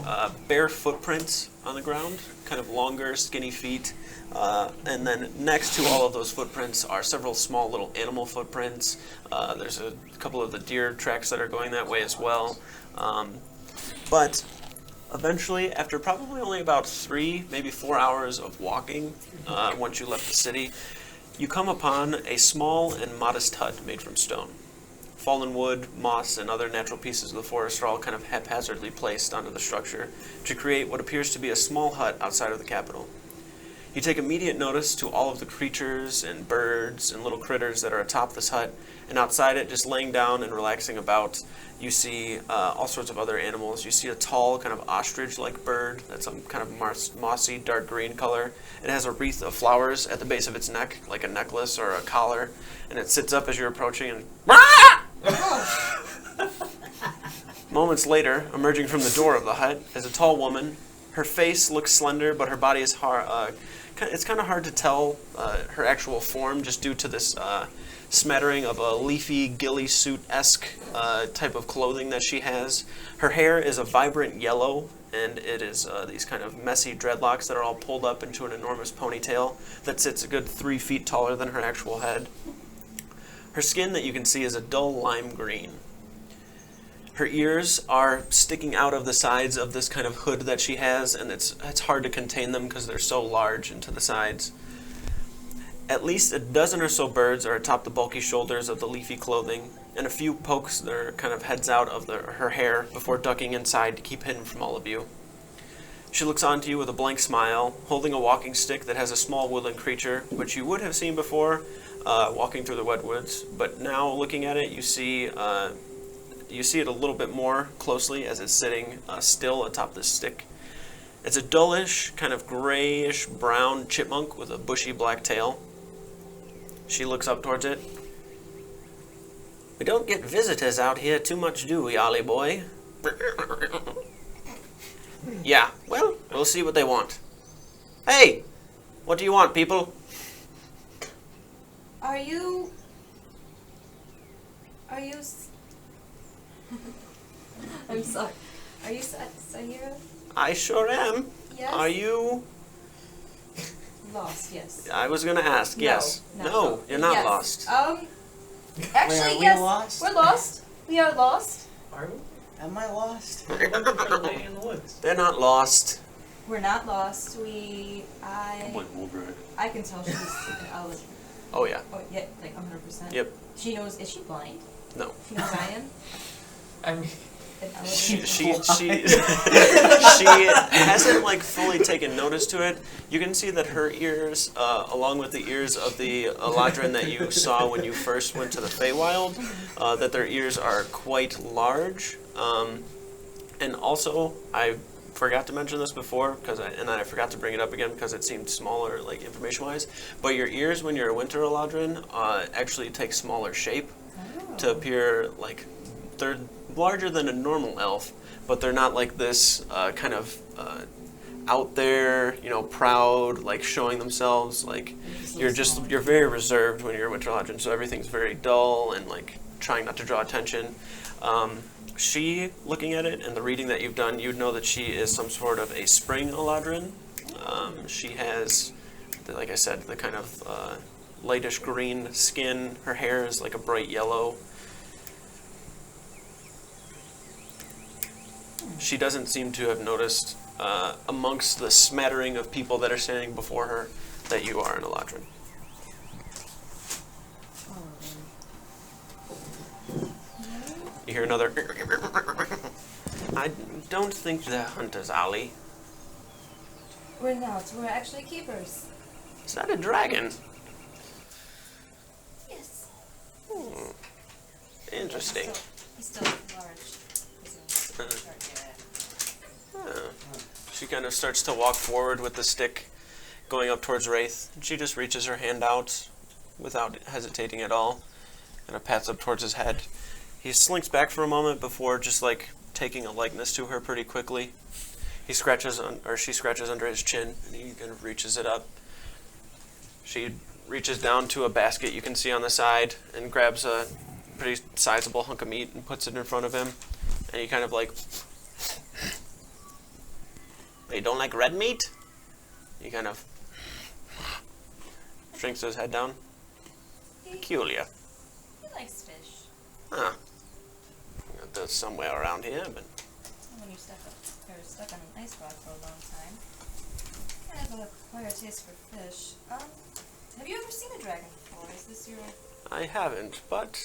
bare footprints on the ground, kind of longer, skinny feet. And then next to all of those footprints are several small little animal footprints. There's a couple of the deer tracks that are going that way as well. But eventually, after probably only about 3, maybe 4 hours of walking, once you left the city, you come upon a small and modest hut made from stone. Fallen wood, moss, and other natural pieces of the forest are all kind of haphazardly placed onto the structure to create what appears to be a small hut outside of the capital. You take immediate notice to all of the creatures and birds and little critters that are atop this hut, and outside it, just laying down and relaxing about, you see all sorts of other animals. You see a tall, kind of ostrich-like bird that's some kind of mossy, dark green color. It has a wreath of flowers at the base of its neck, like a necklace or a collar, and it sits up as you're approaching and moments later, emerging from the door of the hut, is a tall woman. Her face looks slender, but her body is hard. It's kind of hard to tell her actual form just due to this smattering of a leafy, ghillie suit-esque type of clothing that she has. Her hair is a vibrant yellow, and it is these kind of messy dreadlocks that are all pulled up into an enormous ponytail that sits a good 3 feet taller than her actual head. Her skin that you can see is a dull lime green. Her ears are sticking out of the sides of this kind of hood that she has, and it's hard to contain them because they're so large into the sides. At least a dozen or so birds are atop the bulky shoulders of the leafy clothing, and a few pokes their kind of heads out of her hair before ducking inside to keep hidden from all of you. She looks onto you with a blank smile, holding a walking stick that has a small woodland creature, which you would have seen before walking through the redwoods. But now, looking at it, you see it a little bit more closely as it's sitting still atop this stick. It's a dullish, kind of grayish brown chipmunk with a bushy black tail. She looks up towards it. We don't get visitors out here too much, do we, Ollie boy? Yeah, well, we'll see what they want. Hey! What do you want, people? Are you... I'm sorry. Are you Sahira? I sure am. Yes? Are you... Lost, yes. I was gonna ask, No, yes. not No, lost. you're not Yes. lost. Actually, Wait, are we yes. lost? We're lost. We are lost. Are we? Am I lost? We're looking for the lady in the woods. They're not lost. We're not lost. I'm like Woldrack. I can tell she's an elephant. Oh, yeah. Oh, yeah, like 100%. Yep. She knows, is she blind? No. She knows I am? I mean, An elephant? She hasn't like fully taken notice to it. You can see that her ears, along with the ears of the Eladrin that you saw when you first went to the Feywild, that their ears are quite large. And also, I forgot to mention this before, and I forgot to bring it up again because it seemed smaller, like information-wise. But your ears, when you're a Winter Eladrin, actually take smaller shape to appear like they're larger than a normal elf, but they're not like this kind of out there, proud, like showing themselves. Like you're very reserved when you're a Winter Eladrin, so everything's very dull and like trying not to draw attention. She, looking at it and the reading that you've done, you'd know that she is some sort of a spring Eladrin. She has, like I said, the kind of lightish green skin. Her hair is like a bright yellow. She doesn't seem to have noticed, amongst the smattering of people that are standing before her, that you are an Eladrin. You hear another... I don't think they're hunters, Ollie. We're not. We're actually keepers. Is that a dragon? Yes. Interesting. He's still large. She kind of starts to walk forward with the stick, going up towards Wraith. She just reaches her hand out without hesitating at all, and pats up towards his head. He slinks back for a moment before just like taking a likeness to her pretty quickly. She scratches under his chin, and he kind of reaches it up. She reaches down to a basket you can see on the side and grabs a pretty sizable hunk of meat and puts it in front of him. And he kind of like, you don't like red meat? He kind of shrinks his head down. Peculiar. He likes fish. Huh. There's somewhere around here, but When you're stuck on an ice rock for a long time, I have an acquired taste for fish. Have you ever seen a dragon before? Is this your... I haven't, but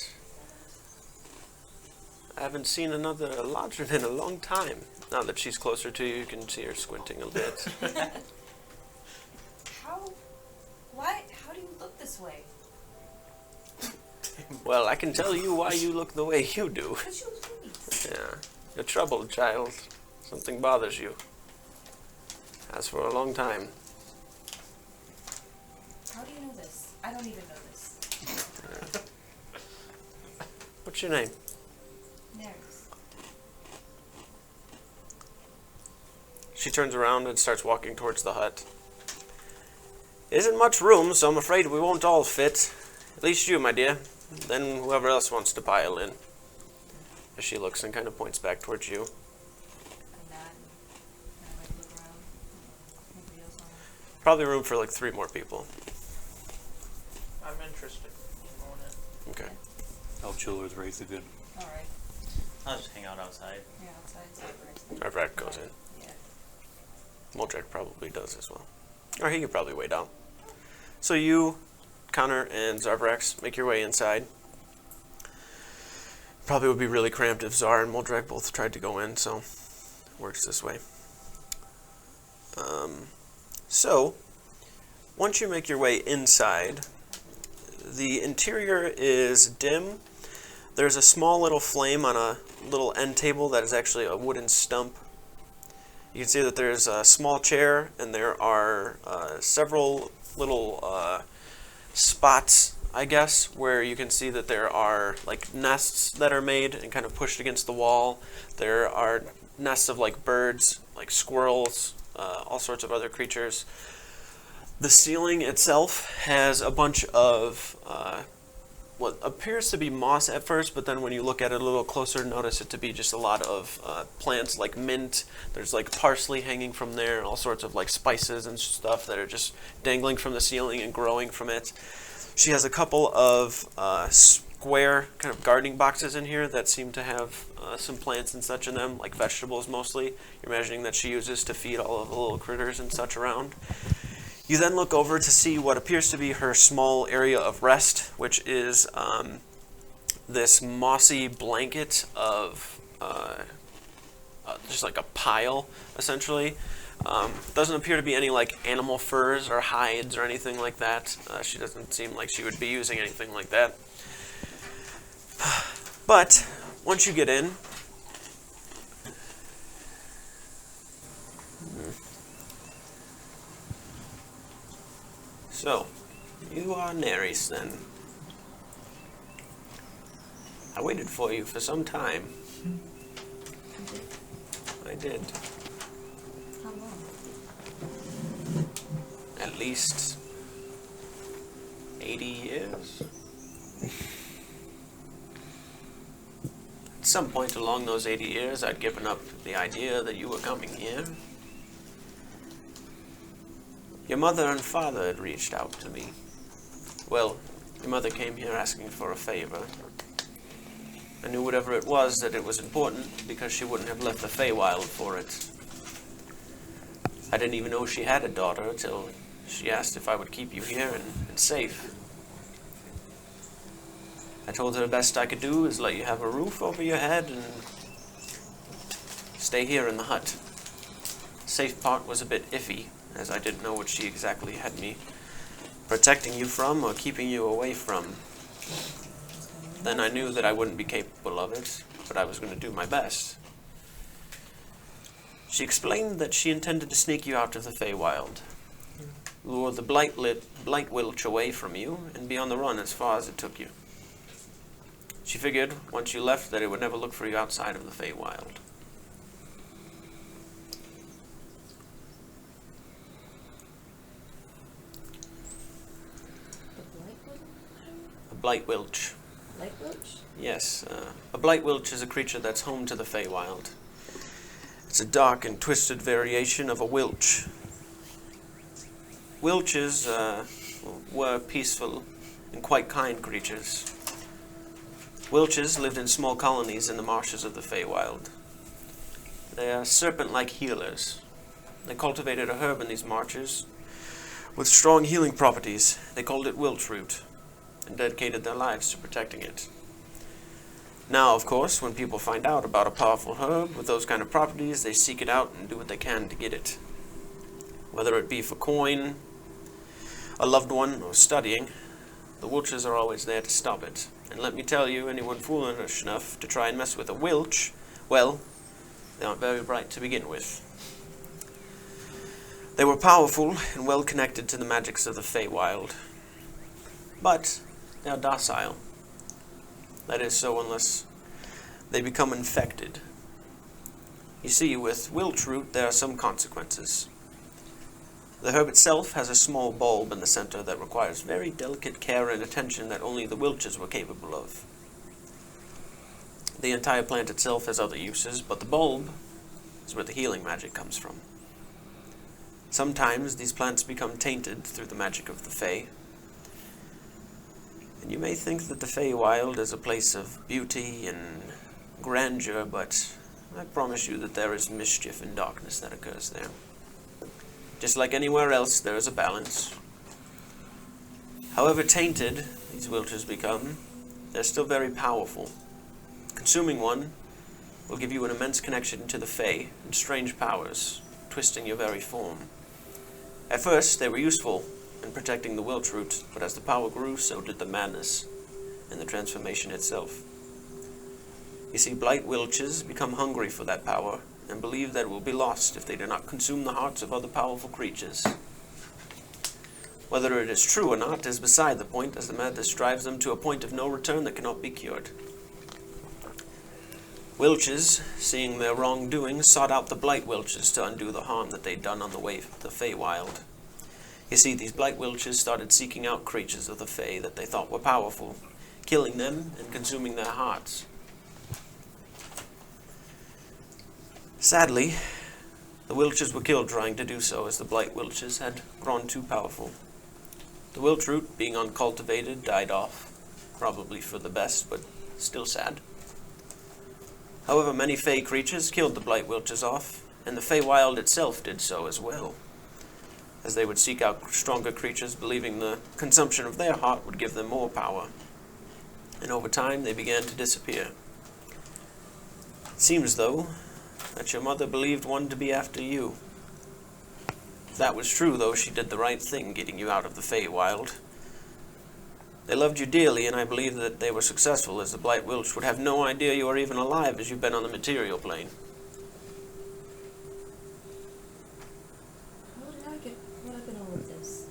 I haven't seen another Eladrin in a long time. Now that she's closer to you, you can see her squinting a bit. How do you look this way? Well, I can tell you why you look the way you do. Could you please? Yeah. You're troubled, child. Something bothers you. Has for a long time. How do you know this? I don't even know this. What's your name? Neris. She turns around and starts walking towards the hut. Isn't much room, so I'm afraid we won't all fit. At least you, my dear. Then whoever else wants to pile in. As she looks and kind of points back towards you. I nod and I look around. Nobody else on. Probably room for like 3 more people. I'm interested in going in. Okay. I'll chill with Wraith again. Alright. I'll just hang out outside. Yeah, outside. So Arvrak goes in. yeah. Moldrak probably does as well. Or he could probably wait out. So you, Connor, and Zarbrax make your way inside. Probably would be really cramped if Zar and Moldrak both tried to go in, so it works this way. So, once you make your way inside, the interior is dim. There's a small little flame on a little end table that is actually a wooden stump. You can see that there's a small chair, and there are several little spots, I guess, where you can see that there are like nests that are made and kind of pushed against the wall. There are nests of like birds, like squirrels, all sorts of other creatures. The ceiling itself has a bunch of what appears to be moss at first, but then when you look at it a little closer, notice it to be just a lot of plants like mint. There's like parsley hanging from there, all sorts of like spices and stuff that are just dangling from the ceiling and growing from it. She has a couple of square kind of gardening boxes in here that seem to have some plants and such in them, like vegetables mostly. You're imagining that she uses to feed all of the little critters and such around. You then look over to see what appears to be her small area of rest, which is this mossy blanket of just like a pile, essentially. Doesn't appear to be any like animal furs or hides or anything like that. She doesn't seem like she would be using anything like that. But once you get in, so you are Neris then. I waited for you for some time. I did. How long? At least 80 years. At some point along those 80 years, I'd given up the idea that you were coming here. Your mother and father had reached out to me. Well, your mother came here asking for a favor. I knew whatever it was that it was important because she wouldn't have left the Feywild for it. I didn't even know she had a daughter until she asked if I would keep you here and safe. I told her the best I could do is let you have a roof over your head and stay here in the hut. Safe part was a bit iffy, as I didn't know what she exactly had me protecting you from or keeping you away from. Then I knew that I wouldn't be capable of it, but I was going to do my best. She explained that she intended to sneak you out of the Feywild, lure the Blight Wilch away from you, and be on the run as far as it took you. She figured, once you left, that it would never look for you outside of the Feywild. A Blight Wilch. Light Roach? Yes, a Blight Wilch is a creature that's home to the Feywild. It's a dark and twisted variation of a Wilch. Wilches were peaceful and quite kind creatures. Wilches lived in small colonies in the marshes of the Feywild. They are serpent-like healers. They cultivated a herb in these marshes with strong healing properties. They called it Wilch root and dedicated their lives to protecting it. Now, of course, when people find out about a powerful herb with those kind of properties, they seek it out and do what they can to get it. Whether it be for coin, a loved one, or studying, the Wilches are always there to stop it. And let me tell you, anyone foolish enough to try and mess with a Wilch, well, they aren't very bright to begin with. They were powerful and well connected to the magics of the Feywild. But they are docile. That is so unless they become infected. You see, with Wilch root there are some consequences. The herb itself has a small bulb in the center that requires very delicate care and attention that only the Wilches were capable of. The entire plant itself has other uses, but the bulb is where the healing magic comes from. Sometimes these plants become tainted through the magic of the Fey. And you may think that the Feywild is a place of beauty and grandeur, but I promise you that there is mischief and darkness that occurs there. Just like anywhere else, there is a balance. However tainted these Wilches become, they're still very powerful. Consuming one will give you an immense connection to the Fey and strange powers, twisting your very form. At first, they were useful in protecting the Welch root, but as the power grew, so did the madness and the transformation itself. You see, blight Welches become hungry for that power and believe that it will be lost if they do not consume the hearts of other powerful creatures. Whether it is true or not is beside the point, as the madness drives them to a point of no return that cannot be cured. Welches, seeing their wrongdoing, sought out the blight Welches to undo the harm that they'd done on the way to the Feywild. You see, these blight Welches started seeking out creatures of the Fey that they thought were powerful, killing them and consuming their hearts. Sadly, the Welches were killed trying to do so, as the blight Welches had grown too powerful. The Welch root, being uncultivated, died off, probably for the best, but still sad. However, many Fey creatures killed the blight Welches off, and the Feywild itself did so as well, as they would seek out stronger creatures, believing the consumption of their heart would give them more power. And over time, they began to disappear. It seems, though, that your mother believed one to be after you. If that was true, though, she did the right thing, getting you out of the Feywild. They loved you dearly, and I believe that they were successful, as the blight Welch would have no idea you are even alive as you've been on the material plane. How did I get caught up in all of this?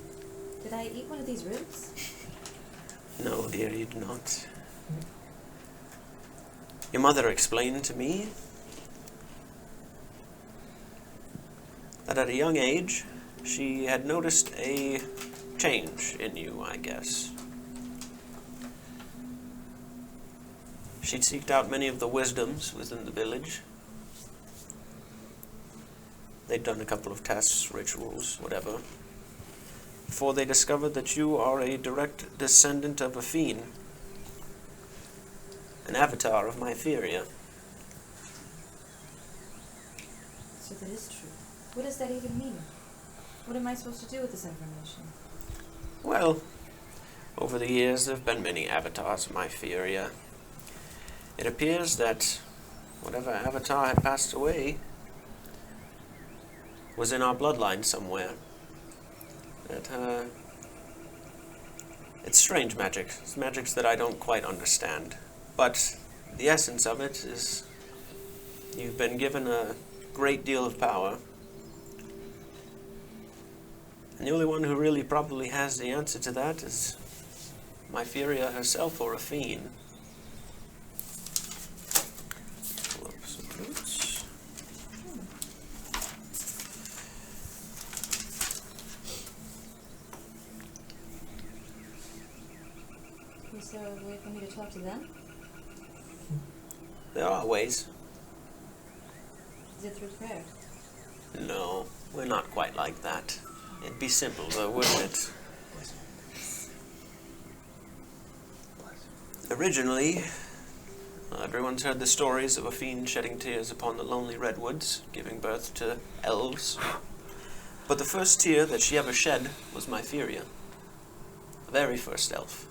Did I eat one of these roots? No, dear, you did not. Your mother explained to me that at a young age, she had noticed a change in you, I guess. She'd seeked out many of the wisdoms within the village. They'd done a couple of tests, rituals, whatever, before they discovered that you are a direct descendant of a fiend, an avatar of my Mytheria. So that is true. What does that even mean? What am I supposed to do with this information? Well, over the years there have been many avatars of my Mytheria. It appears that whatever avatar had passed away was in our bloodline somewhere. It's strange magic. It's magics that I don't quite understand. But the essence of it is you've been given a great deal of power. And the only one who really probably has the answer to that is my Mytheria herself, or a fiend. Pull up some notes. Is there a way for me to talk to them? There are ways. Is it through prayer? No, we're not quite like that. It'd be simple, though, wouldn't it? Originally, everyone's heard the stories of a fiend shedding tears upon the lonely redwoods, giving birth to elves. But the first tear that she ever shed was my Mytheria, the very first elf.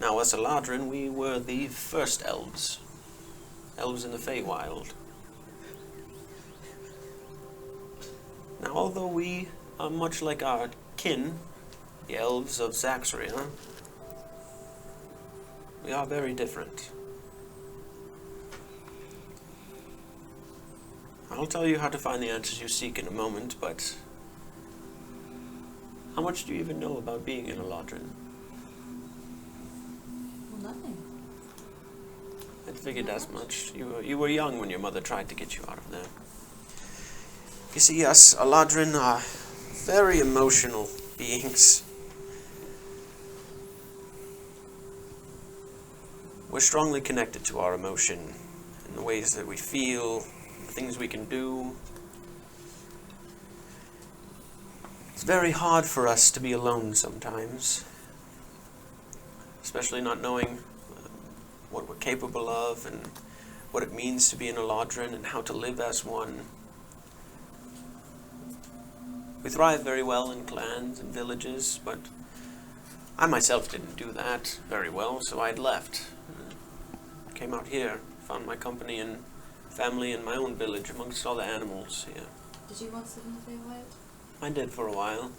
Now, as Eladrin, we were the first elves in the Feywild. Now, although we are much like our kin, the elves of Zaxria, we are very different. I'll tell you how to find the answers you seek in a moment, but how much do you even know about being in Eladrin? Well, nothing. I figured as much. You were young when your mother tried to get you out of there. You see, us Eladrin are very emotional beings. We're strongly connected to our emotion in the ways that we feel, the things we can do. It's very hard for us to be alone sometimes, especially not knowing what we're capable of and what it means to be an Eladrin and how to live as one. We thrive very well in clans and villages, but I myself didn't do that very well, so I'd left. Came out here, found my company in family in my own village amongst all the animals here. Did you once live in the Feywild? I did for a while.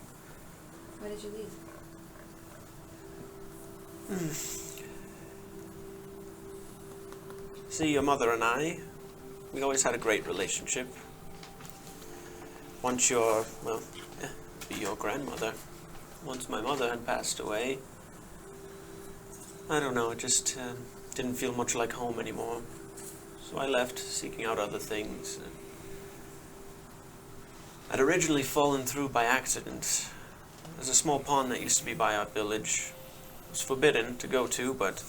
Why did you leave? See, your mother and I, we always had a great relationship. Once your grandmother, once my mother had passed away, I don't know, it just didn't feel much like home anymore. So I left, seeking out other things. I'd originally fallen through by accident. There's a small pond that used to be by our village. It was forbidden to go to, but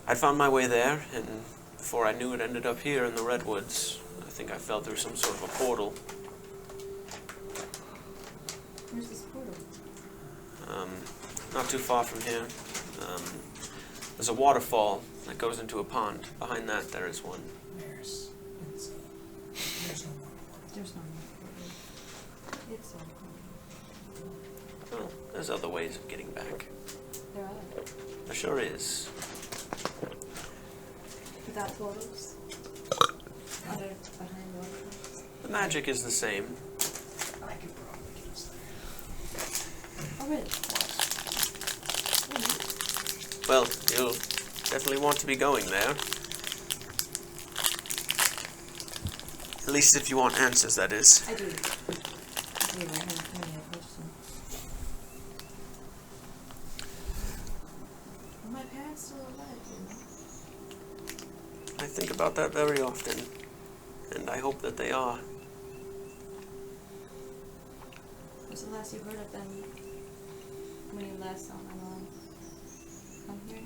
I'd found my way there, and before I knew it, ended up here in the redwoods. I think I fell through some sort of a portal. Where's this portal? Not too far from here. There's a waterfall that goes into a pond. Behind that, there is one. There's no more. There's no more portal. It's all gone. Well, there's other ways of getting back. There are. There sure is. Without portals? Behind waterfalls? The magic is the same. I could probably get us there. Oh, really? Well, you'll definitely want to be going there. At least if you want answers, that is. I do. I have many questions. Are my parents still alive, you know? I think about that very often, and I hope that they are. When's the last you heard of them? When you last saw my mom come here?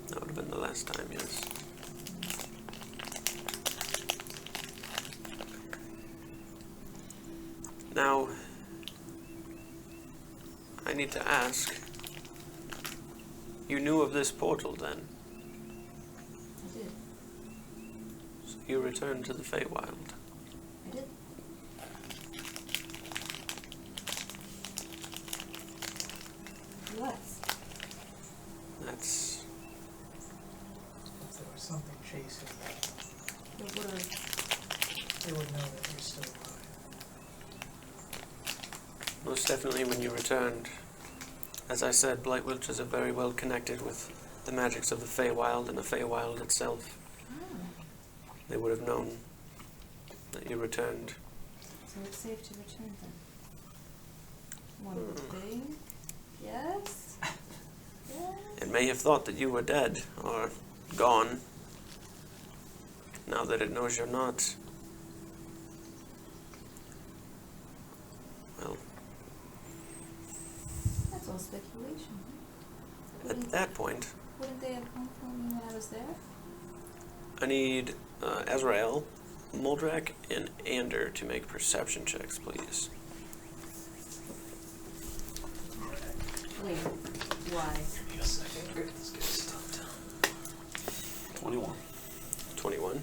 That would have been the last time, yes. Now, I need to ask, you knew of this portal then? I did. So you returned to the Feywild. I did. What? That's... If there was something chasing you, What are... they would know that you're still alive. most definitely when you returned. As I said, Blight Witches are very well connected with the magics of the Feywild and the Feywild itself. Oh. They would have known that you returned. So it's safe to return then. One thing. Yes? Yes? It may have thought that you were dead or gone. Now that it knows you're not, well, That's all speculation. at that point, Wouldn't they have come for me when I was there? I need Azrael, Muldrak, and Ander to make perception checks, please. Wait, why? Give me a second. Get this guy's stuff down. 21. 21.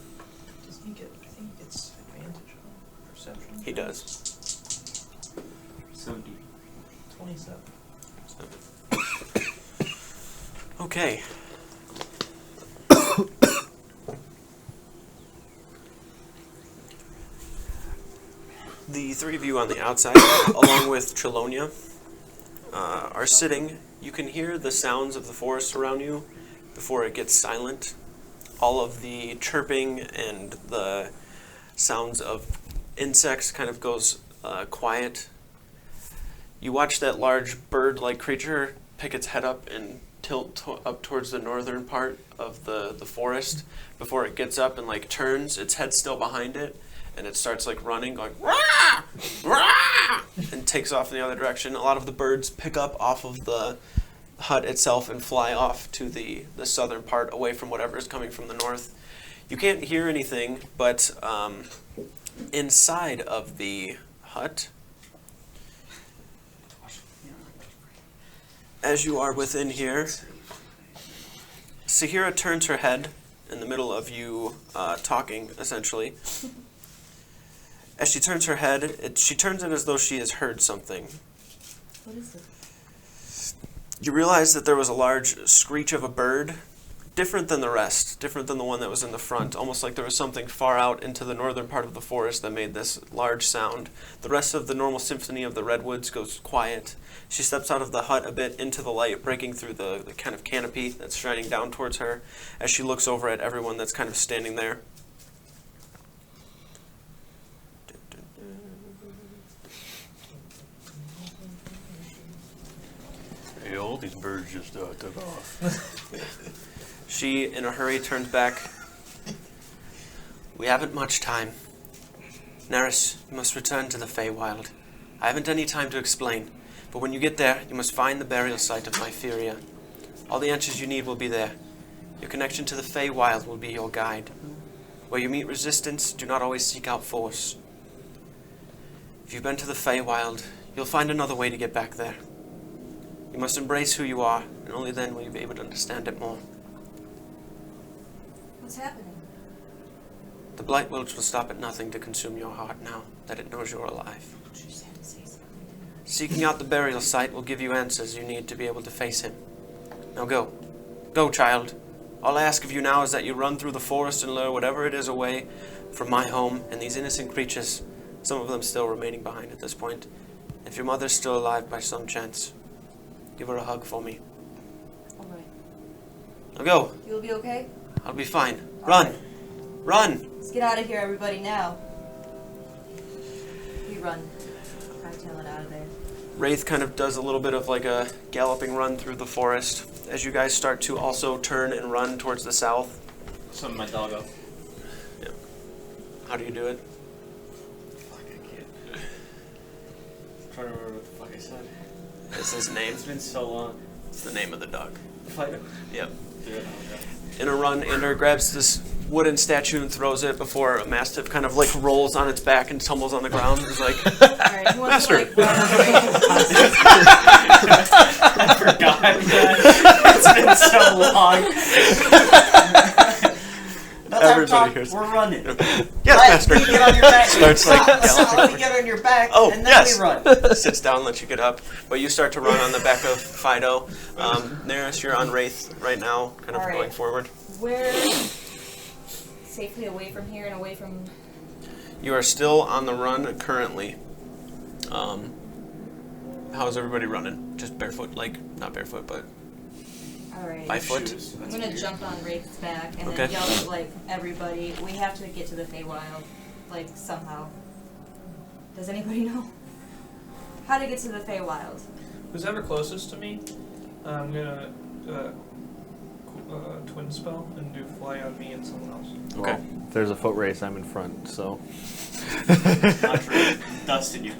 Doesn't he get, I think he gets advantage on perception? He does. 70. 27. Okay. The three of you on the outside, along with Chelonia, are sitting. You can hear the sounds of the forest around you before it gets silent. All of the chirping and the sounds of insects kind of goes quiet. You watch that large bird-like creature pick its head up and tilt up towards the northern part of the forest before it gets up and like turns. Its head's still behind it, and it starts like running, going rah, rah, and takes off in the other direction. A lot of the birds pick up off of the hut itself and fly off to the southern part, away from whatever is coming from the north. You can't hear anything, but inside of the hut, as you are within here, Sahira turns her head in the middle of you talking, essentially. As she turns her head, she turns it as though she has heard something. What is it? You realize that there was a large screech of a bird different than the rest, different than the one that was in the front, almost like there was something far out into the northern part of the forest that made this large sound. The rest of the normal symphony of the redwoods goes quiet. She steps out of the hut a bit into the light, breaking through the kind of canopy that's shining down towards her as she looks over at everyone that's kind of standing there. Hey, all these birds just took off. She, in a hurry, turns back. We haven't much time. Neris, you must return to the Feywild. I haven't any time to explain, but when you get there, you must find the burial site of Nyferia. All the answers you need will be there. Your connection to the Feywild will be your guide. Where you meet resistance, do not always seek out force. If you've been to the Feywild, you'll find another way to get back there. You must embrace who you are, and only then will you be able to understand it more. What's happening? The Blight Wilch will stop at nothing to consume your heart now that it knows you're alive. You just had to say something. Seeking out the burial site will give you answers you need to be able to face him. Now go. Go, child. All I ask of you now is that you run through the forest and lure whatever it is away from my home and these innocent creatures, some of them still remaining behind at this point. If your mother's still alive by some chance, give her a hug for me. All right. Now go. You'll be okay? I'll be fine. All Run. right. Run. Let's get out of here, everybody, now. We run. Hightail it out of there. Wraith kind of does a little bit of like a galloping run through the forest as you guys start to also turn and run towards the south. Summon my doggo. Yep. How do you do it? Fuck, I can't. I'm trying to remember what the fuck I said. It's his name. It's been so long. It's the name of the dog. Fighter. Yep. Yeah, okay. In a run, Ander grabs this wooden statue and throws it before a mastiff kind of like rolls on its back and tumbles on the ground. He's like, Alright, who wants to, like, run away? I forgot that. It's been so long. Everybody hears. We're running. Yes, master. You get on your back. Starts like Let galloping. me get on your back, Oh, and then yes. we run. Sits down, lets you get up. But you start to run on the back of Fido. Neris, you're on Wraith right now, kind of All right. going forward. We're safely away from here and away from... You are still on the run currently. How's everybody running? Just barefoot? Like, not barefoot, but Alright. by foot? Shoes. I'm gonna jump on Wraith's back and Okay. then yell at, like, everybody. We have to get to the Feywild, like, somehow. Does anybody know how to get to the Feywild? Who's ever closest to me, I'm gonna twin spell and do fly on me and someone else. Okay. Well, if there's a foot race, I'm in front, so. Not true. Dustin, you.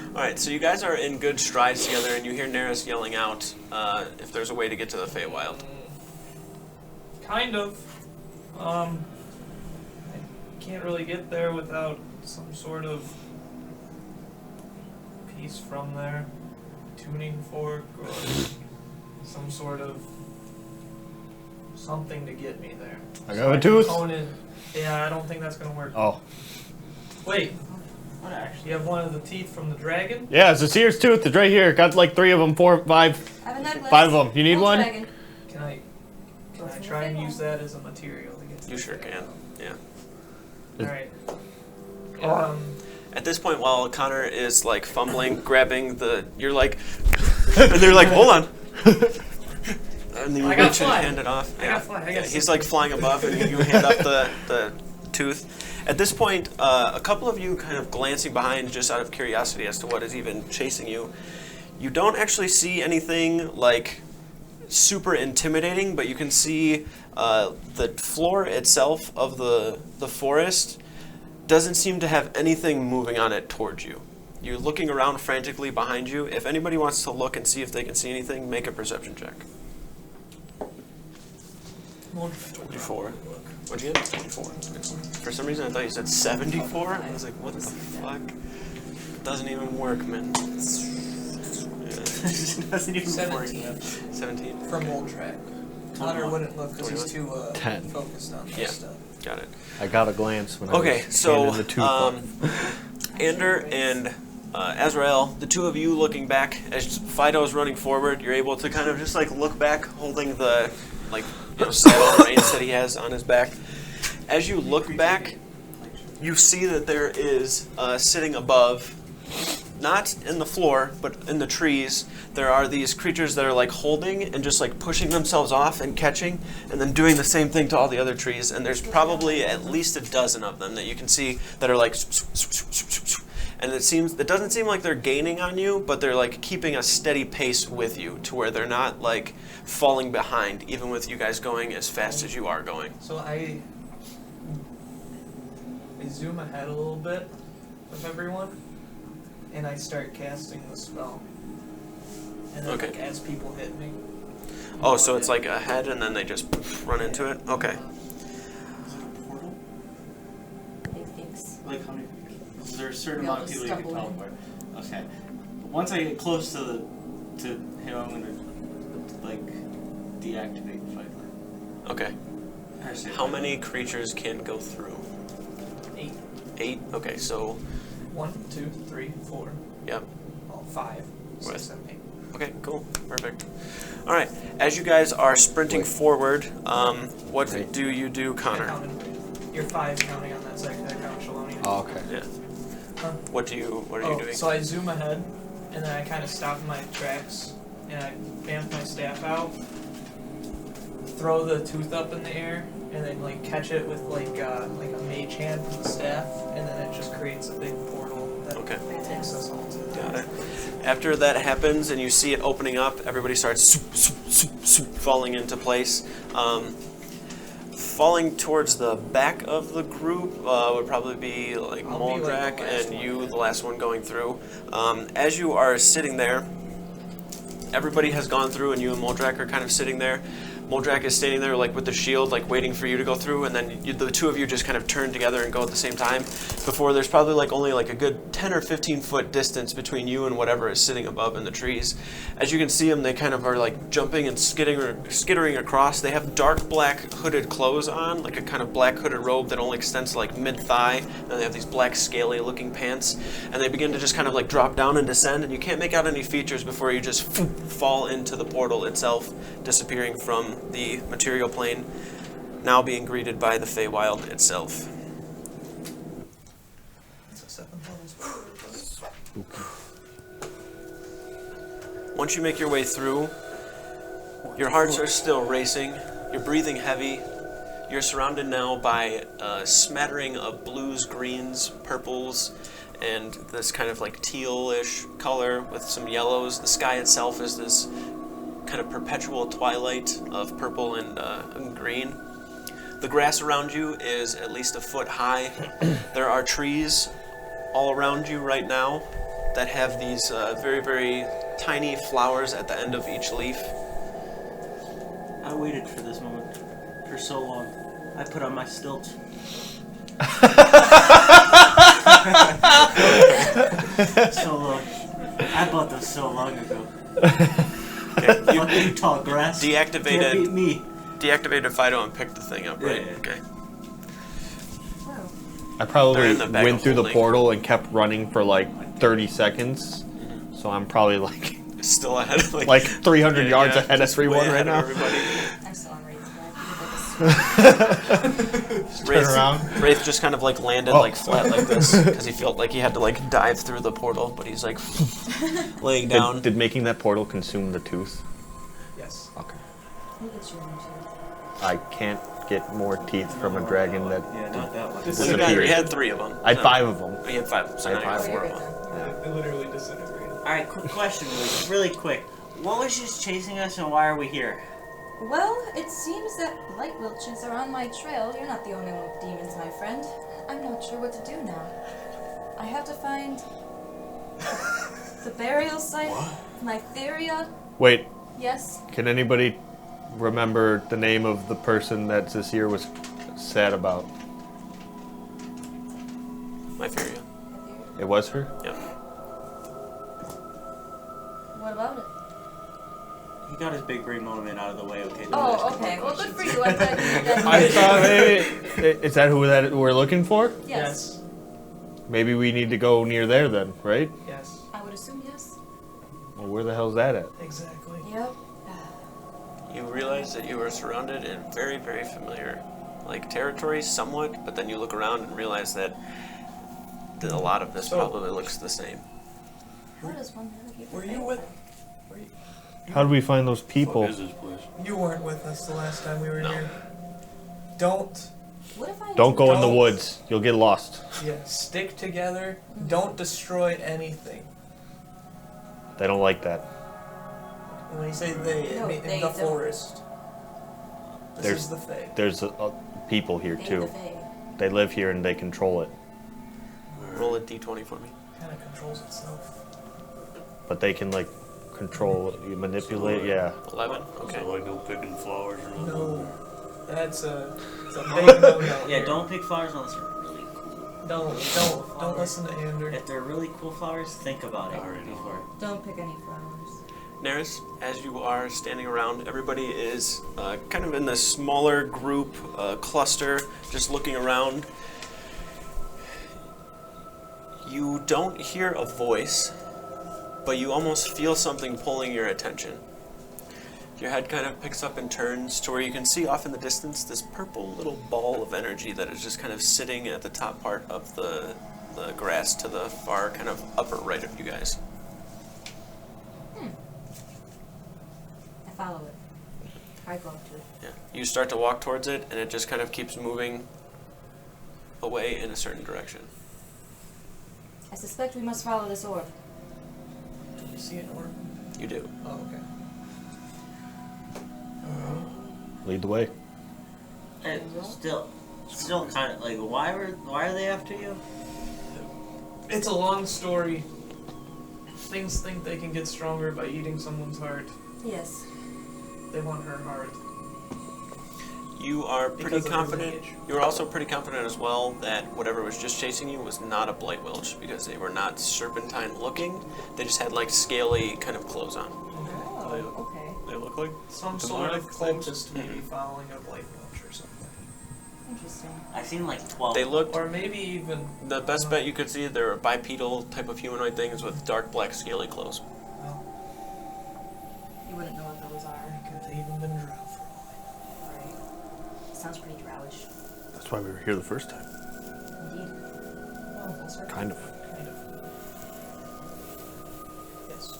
Alright, so you guys are in good strides together, and you hear Neris yelling out if there's a way to get to the Feywild. Kind of. I can't really get there without some sort of piece from there. Tuning fork or some sort of something to get me there. I got a tooth. Hone in. Yeah, I don't think that's gonna work. Oh. Wait, What actually? you have one of the teeth from the dragon? Yeah, it's a Sears tooth. It's right here. Got like 3 of them, 4, 5. I have a necklace. 5 of them. You need Gold one? dragon. Can I Go from the try and Feywild. use that as a material to get to You the sure dragon? can. Yeah. Alright. Yeah. At this point, while Connor is like fumbling, grabbing the, you're like, and they're like, hold on. And then you I got reach and fly. hand it off. I got fly. I got He's like flying above, and you hand up the tooth. At this point, a couple of you kind of glancing behind just out of curiosity as to what is even chasing you. You don't actually see anything like super intimidating, but you can see the floor itself of the forest doesn't seem to have anything moving on it towards you. You're looking around frantically behind you. If anybody wants to look and see if they can see anything, make a perception check. 24. What'd you get? 24. For some reason, I thought you said 74. I was like, what the fuck? Doesn't even work, man. Yeah. Doesn't even work. 17 17. from old track. Connor wouldn't look because he's too 10. focused on that Yeah. stuff. Got it. I got a glance when I Okay, was so handing the tooth up. Ander and Azrael, the two of you looking back as Fido's running forward, you're able to kind of just like look back, holding the like saddle reins that he has on his back. As you look back, you see that there is sitting above, not in the floor, but in the trees, there are these creatures that are like holding and just like pushing themselves off and catching, and then doing the same thing to all the other trees. And there's probably at least a dozen of them that you can see that are like, and it doesn't seem like they're gaining on you, but they're like keeping a steady pace with you to where they're not like falling behind, even with you guys going as fast as you are going. So I zoom ahead a little bit of everyone, and I start casting the spell. And then, Okay. like, as people hit me. Oh, so it's like a head and then they just run into it? Okay. Is it a portal? Big things. Like how many? Is there a certain We all amount of just people you can stumble in. teleport? Okay. Once I get close to him, I'm gonna like deactivate the fight line. Okay. Or say How fight many line. creatures can go through? 8. 8? Okay, so, 1, 2, 3, 4. yep. Well, 5, 6, Right. 7, 8. Okay, cool. Perfect. All right. As you guys are sprinting forward, what Right. do you do, I Connor? counted. You're 5 counting on that side. I count Shaloni. Oh, okay. Yeah. Huh? What are you doing? So I zoom ahead, and then I kind of stop in my tracks, and I bamf my staff out, throw the tooth up in the air, and then like catch it with like a mage hand from the staff, and then it just creates a big portal that Okay. takes us all to the Got it. After that happens and you see it opening up, everybody starts falling into place. Falling towards the back of the group would probably be like I'll be, like, Moldrak the last and one. you, the last one going through. As you are sitting there, everybody has gone through and you and Moldrak are kind of sitting there. Moldrak is standing there like with the shield, like waiting for you to go through, and then the two of you just kind of turn together and go at the same time. Before there's probably like only like a good 10 or 15 foot distance between you and whatever is sitting above in the trees. As you can see them, they kind of are like jumping and skittering across. They have dark black hooded clothes on, like a kind of black hooded robe that only extends to like mid-thigh, and they have these black scaly looking pants, and they begin to just kind of like drop down and descend, and you can't make out any features before you just fall into the portal itself, disappearing from the material plane, now being greeted by the Feywild itself. It's a 7th level. Once you make your way through, your hearts are still racing, you're breathing heavy, you're surrounded now by a smattering of blues, greens, purples, and this kind of like tealish color with some yellows. The sky itself is this kind of perpetual twilight of purple and green. The grass around you is at least a foot high. There are trees all around you right now that have these very, very tiny flowers at the end of each leaf. I waited for this moment for so long. I put on my stilts. So long. I bought those so long ago. Okay, Fuck you, tall grass. Can't beat deactivated me. Fido and picked the thing up, right? Yeah. Okay. Wow. I They're probably in the bag went of through the holding. portal and kept running for like 30 seconds. So I'm probably like Still ahead of like 300 yards ahead of just way everyone ahead right now. of everybody. I'm still on Ray's back. Turn around. Wraith just kind of like landed Oh. like flat like this because he felt like he had to like dive through the portal, but he's like laying down. Did making that portal consume the tooth? Yes. Okay. Look at you, too. I can't get more teeth from a dragon that. Yeah, not that one. This Well, disappeared. you had 3 of them. I had 5 of them. You had 5, so I now had you have 4 five. of them. It literally disintegrated. Alright, quick question, really quick. What was just chasing us and why are we here? Well, it seems that blight wilches are on my trail. You're not the only one with demons, my friend. I'm not sure what to do now. I have to find the burial site, Nytheria. Wait, Yes. can anybody remember the name of the person that Zasir was sad about? Mytheria. It was her? Yep. What about it? He got his big brain moment out of the way, okay? Don't ask Oh, me okay. more Well, good questions. for you. I thought you I thought maybe. Is that who that we're looking for? Yes. Maybe we need to go near there then, right? Yes. I would assume yes. Well, where the hell's that at? Exactly. Yep. you realize that you are surrounded in very, very familiar, like, territory somewhat, but then you look around and realize that a lot of this So- probably looks the same. How does one navigate? Were the you fey? with? Were you, How do we find those people? Fuck is this place? you weren't with us the last time we were No. here. Don't. What if I Don't go in the Don't. woods. You'll get lost. Yeah. Stick together. Don't destroy anything. They don't like that. And when you say they, No, I mean they in the don't. forest. This There's- is the Fae. There's people here Fey too. the fey? They live here and they control it, Roll a d20 for me. Kind of controls itself. but they can like control, you manipulate. Yeah. 11? Okay. So I go picking flowers or nothing? No, it's a big no-no. Yeah, don't pick flowers unless they're really cool. Don't listen to Ander. If they're really cool flowers, think about it Alright. before. Don't pick any flowers. Neris, as you are standing around, everybody is kind of in this smaller group, cluster, just looking around. You don't hear a voice, but you almost feel something pulling your attention. Your head kind of picks up and turns to where you can see off in the distance this purple little ball of energy that is just kind of sitting at the top part of the grass to the far kind of upper right of you guys. I follow it. I go up to it. Yeah. You start to walk towards it, and it just kind of keeps moving away in a certain direction. I suspect we must follow this orb. Do you see an orb? You do. Oh, okay. Lead the way. And still kind of like why are they after you? It's a long story. Things think they can get stronger by eating someone's heart. Yes. They want her heart. You are pretty Because of her confident. lineage. You are also pretty confident as well that whatever was just chasing you was not a blight wilch, because they were not serpentine looking. They just had like scaly kind of clothes on. Oh, okay. They look like Some demonic sort of things. cultist maybe following a blight witch or something. Interesting. I've seen like 12. They looked. Or maybe even The best bet you could see, they're bipedal type of humanoid things with dark black scaly clothes. well, You wouldn't know what those are. could have even been drow for all Right. Sounds pretty drowish. That's why we were here the first time. Indeed. Oh, full circle. Kind of. I know. Kind of. Yes.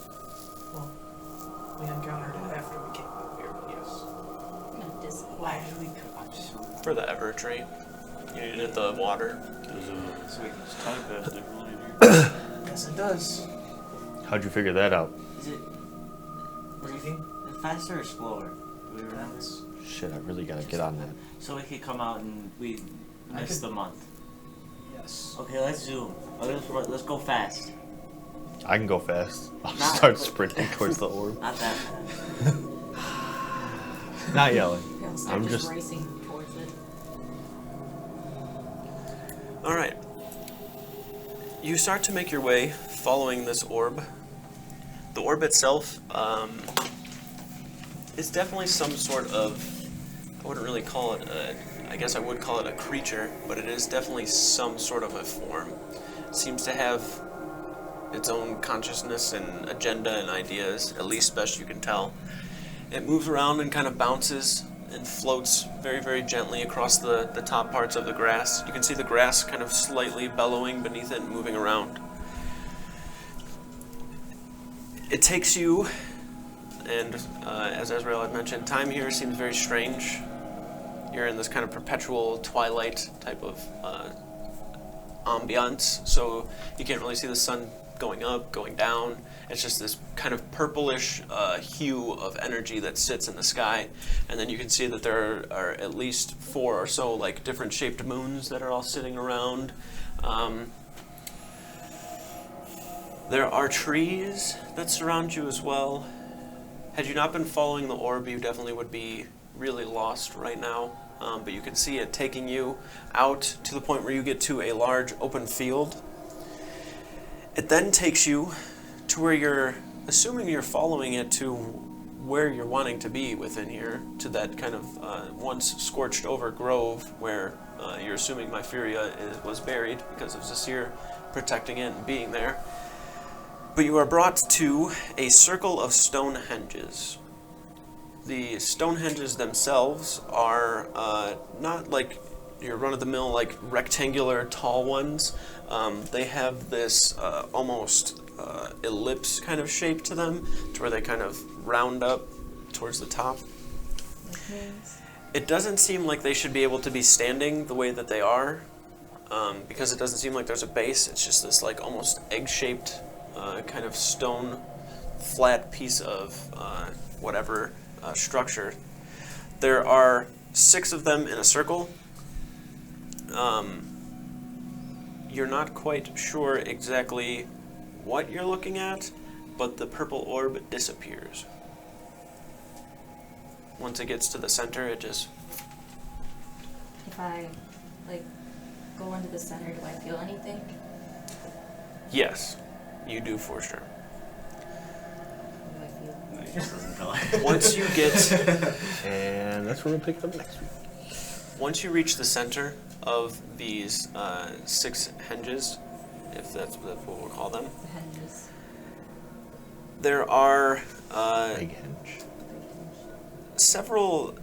Well, we encountered it after we came out here, but yes. I'm gonna Why did we come up so? For the ever tree, you needed the water. There's a time pass differently here. Yes, it does. How'd you figure that out? Is it Breathing. faster or slower? Do we remember? That's Shit, I really gotta get on that. So we could come out and we I miss could- the month. yes. Okay, let's zoom. Let's go fast. I can go fast. I'll Not- start sprinting towards the orb. Not that fast. Not yelling. I'll start I'm just just. racing towards it. All right. You start to make your way following this orb. The orb itself is definitely some sort of, I wouldn't really call it I guess I would call it a creature, but it is definitely some sort of a form. It seems to have its own consciousness and agenda and ideas, at least best you can tell. It moves around and kind of bounces and floats very, very gently across the top parts of the grass. You can see the grass kind of slightly bellowing beneath it and moving around. It takes you, and as Azrael had mentioned, time here seems very strange. You're in this kind of perpetual twilight type of ambiance, so you can't really see the sun going up, going down. It's just this kind of purplish hue of energy that sits in the sky, and then you can see that there are at least 4 or so like different shaped moons that are all sitting around. There are trees that surround you as well. Had you not been following the orb, you definitely would be really lost right now. But you can see it taking you out to the point where you get to a large open field. It then takes you to where you're, assuming you're following it to where you're wanting to be within here, to that kind of once scorched over grove where you're assuming Myferia was buried because of Zaxria protecting it and being there. But you are brought to a circle of stone henges. The stone hinges themselves are not like your run-of-the-mill, like rectangular tall ones. They have this almost ellipse kind of shape to them, to where they kind of round up towards the top. Which means It doesn't seem like they should be able to be standing the way that they are, because it doesn't seem like there's a base. It's just this like almost egg-shaped kind of stone flat piece of whatever structure. There are 6 of them in a circle. You're not quite sure exactly what you're looking at, but the purple orb disappears. Once it gets to the center, it just... if I like go into the center, do I feel anything? Yes, you do for sure. What do I feel? No, he just doesn't feel it. Once you get... And that's where we'll pick it up next week. Once you reach the center of these 6 hinges, if that's what we'll call them, The hinges. there are Big hinge. several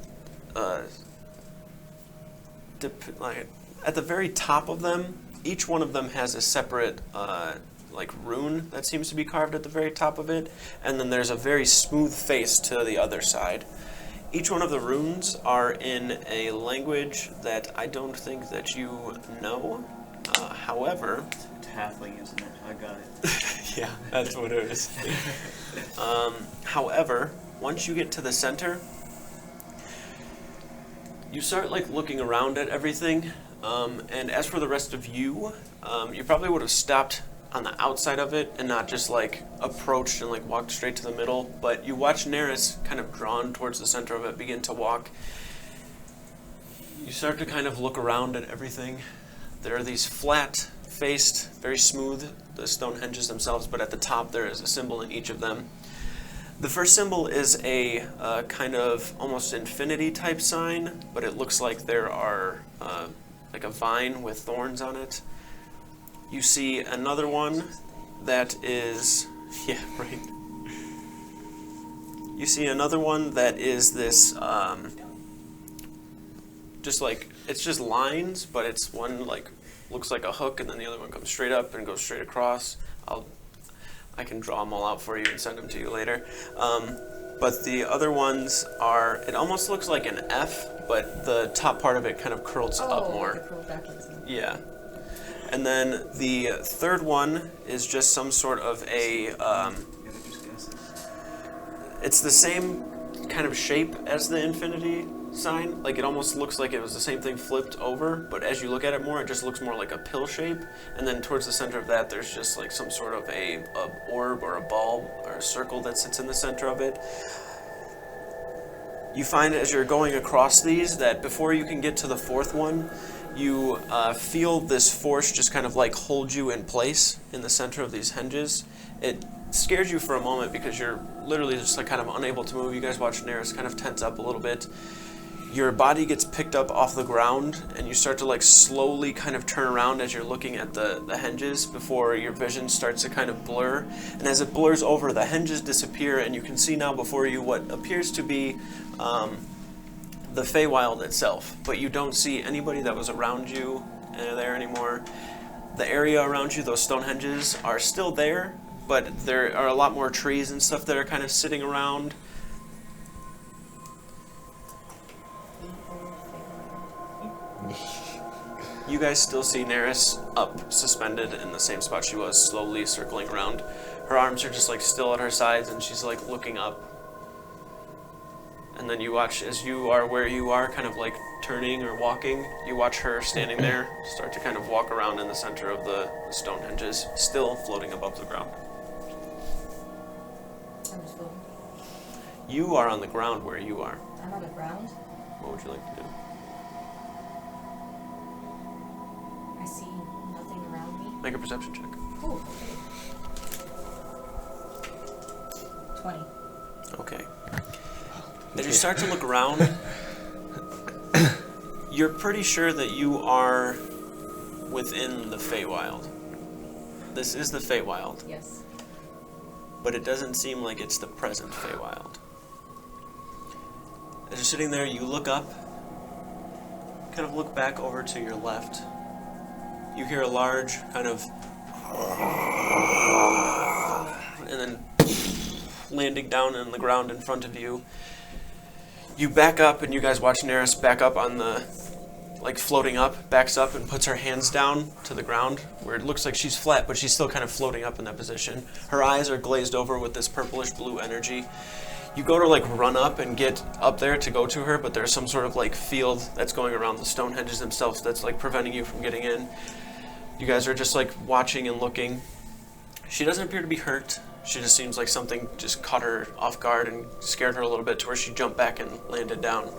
like at the very top of them. Each one of them has a separate like rune that seems to be carved at the very top of it, and then there's a very smooth face to the other side. Each one of the runes are in a language that I don't think that you know. However, It's halfling, isn't it? I got it. yeah, that's what it is. However, once you get to the center, you start like looking around at everything. And as for the rest of you, you probably would have stopped on the outside of it and not just like approached and like walked straight to the middle. But you watch Neris kind of drawn towards the center of it begin to walk. You start to kind of look around at everything. There are these flat-faced, very smooth, the stone hinges themselves, but at the top there is a symbol in each of them. The first symbol is a kind of almost infinity type sign, but it looks like there are like a vine with thorns on it. You see another one that is, yeah, right. You see another one that is this, just like, it's just lines, but it's one like, looks like a hook, and then the other one comes straight up and goes straight across. I can draw them all out for you and send them to you later. But the other ones are, it almost looks like an F, but the top part of it kind of curls up more. Like it curled backwards. Yeah. And then the third one is just some sort of a, it's the same kind of shape as the infinity sign. Like it almost looks like it was the same thing flipped over, but as you look at it more, it just looks more like a pill shape. And then towards the center of that, there's just like some sort of a orb or a ball or a circle that sits in the center of it. You find as you're going across these that before you can get to the fourth one, you feel this force just kind of like hold you in place in the center of these hinges. It scares you for a moment because you're literally just like kind of unable to move. You guys watch Neris kind of tense up a little bit. Your body gets picked up off the ground and you start to like slowly kind of turn around as you're looking at the hinges before your vision starts to kind of blur. And as it blurs over, the hinges disappear and you can see now before you what appears to be the Feywild itself, but you don't see anybody that was around you there anymore. The area around you, those stone hinges, are still there, but there are a lot more trees and stuff that are kind of sitting around. You guys still see Neris up, suspended in the same spot she was, slowly circling around. Her arms are just like still at her sides and she's like looking up. And then you watch as you are where you are, kind of like turning or walking, you watch her standing there, start to kind of walk around in the center of the stone hinges, still floating above the ground. I'm just floating. You are on the ground where you are. I'm on the ground. What would you like to do? I see nothing around me. Make a perception check. Ooh, okay. 20. Okay. As you start to look around, you're pretty sure that you are within the Feywild. This is the Feywild, Yes. but it doesn't seem like it's the present Feywild. As you're sitting there, you look up, kind of look back over to your left. You hear a large kind of, and then landing down on the ground in front of you. You back up, and you guys watch Neris back up on the, like floating up, backs up and puts her hands down to the ground where it looks like she's flat, but she's still kind of floating up in that position. Her eyes are glazed over with this purplish blue energy. You go to like run up and get up there to go to her, but there's some sort of like field that's going around the Stonehenge themselves that's like preventing you from getting in. You guys are just like watching and looking. She doesn't appear to be hurt. She just seems like something just caught her off guard and scared her a little bit to where she jumped back and landed down.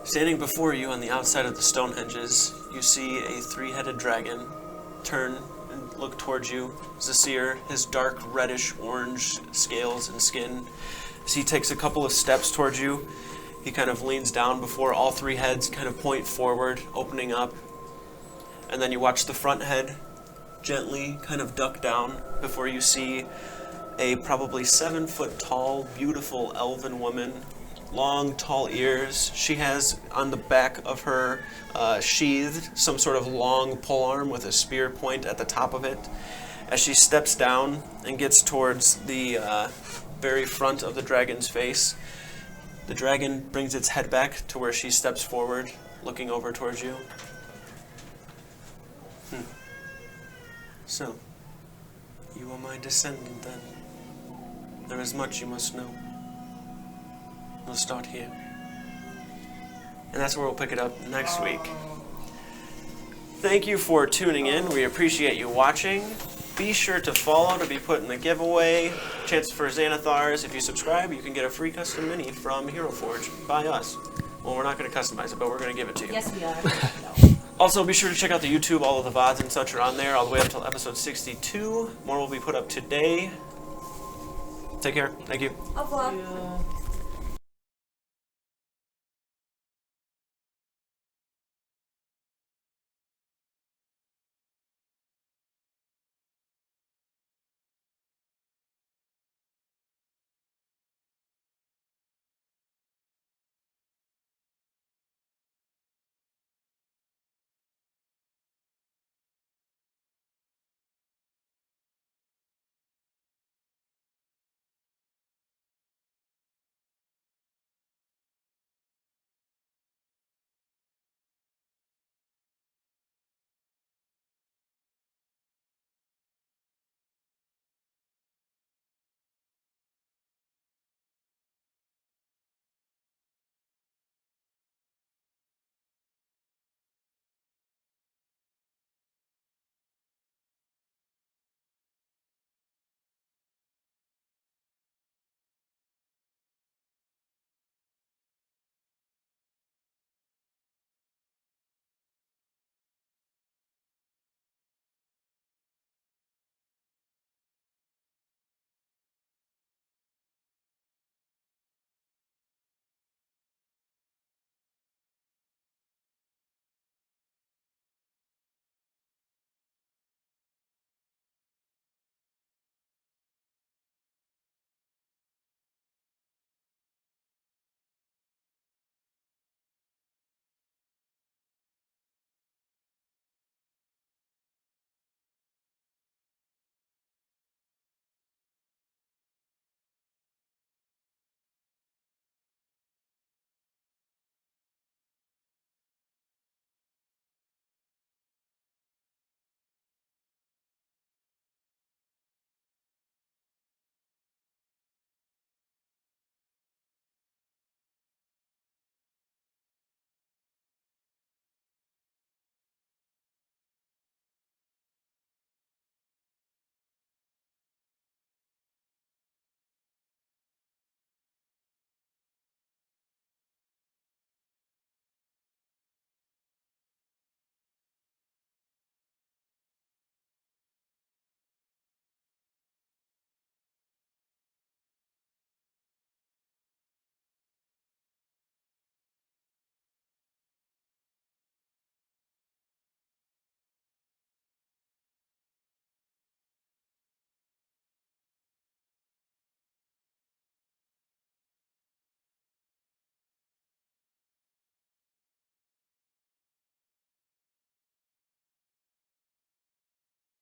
Standing before you on the outside of the Stonehenges, you see a three-headed dragon turn and look towards you. Zaxria, his dark reddish-orange scales and skin. As he takes a couple of steps towards you, he kind of leans down before all three heads kind of point forward, opening up. And then you watch the front head gently kind of duck down before you see a probably 7-foot tall, beautiful elven woman. Long, tall ears. She has on the back of her sheathed some sort of long polearm with a spear point at the top of it. As she steps down and gets towards the very front of the dragon's face, the dragon brings its head back to where she steps forward, looking over towards you. So, you are my descendant then. There is much you must know. We'll start here. And that's where we'll pick it up next week. Thank you for tuning in. We appreciate you watching. Be sure to follow to be put in the giveaway. Chance for Xanathars. If you subscribe, you can get a free custom mini from Hero Forge by us. Well, we're not going to customize it, but we're going to give it to you. Yes, we are. No. Also, be sure to check out the YouTube. All of the VODs and such are on there all the way up until episode 62. More will be put up today. Take care. Thank you. Au revoir. Yeah.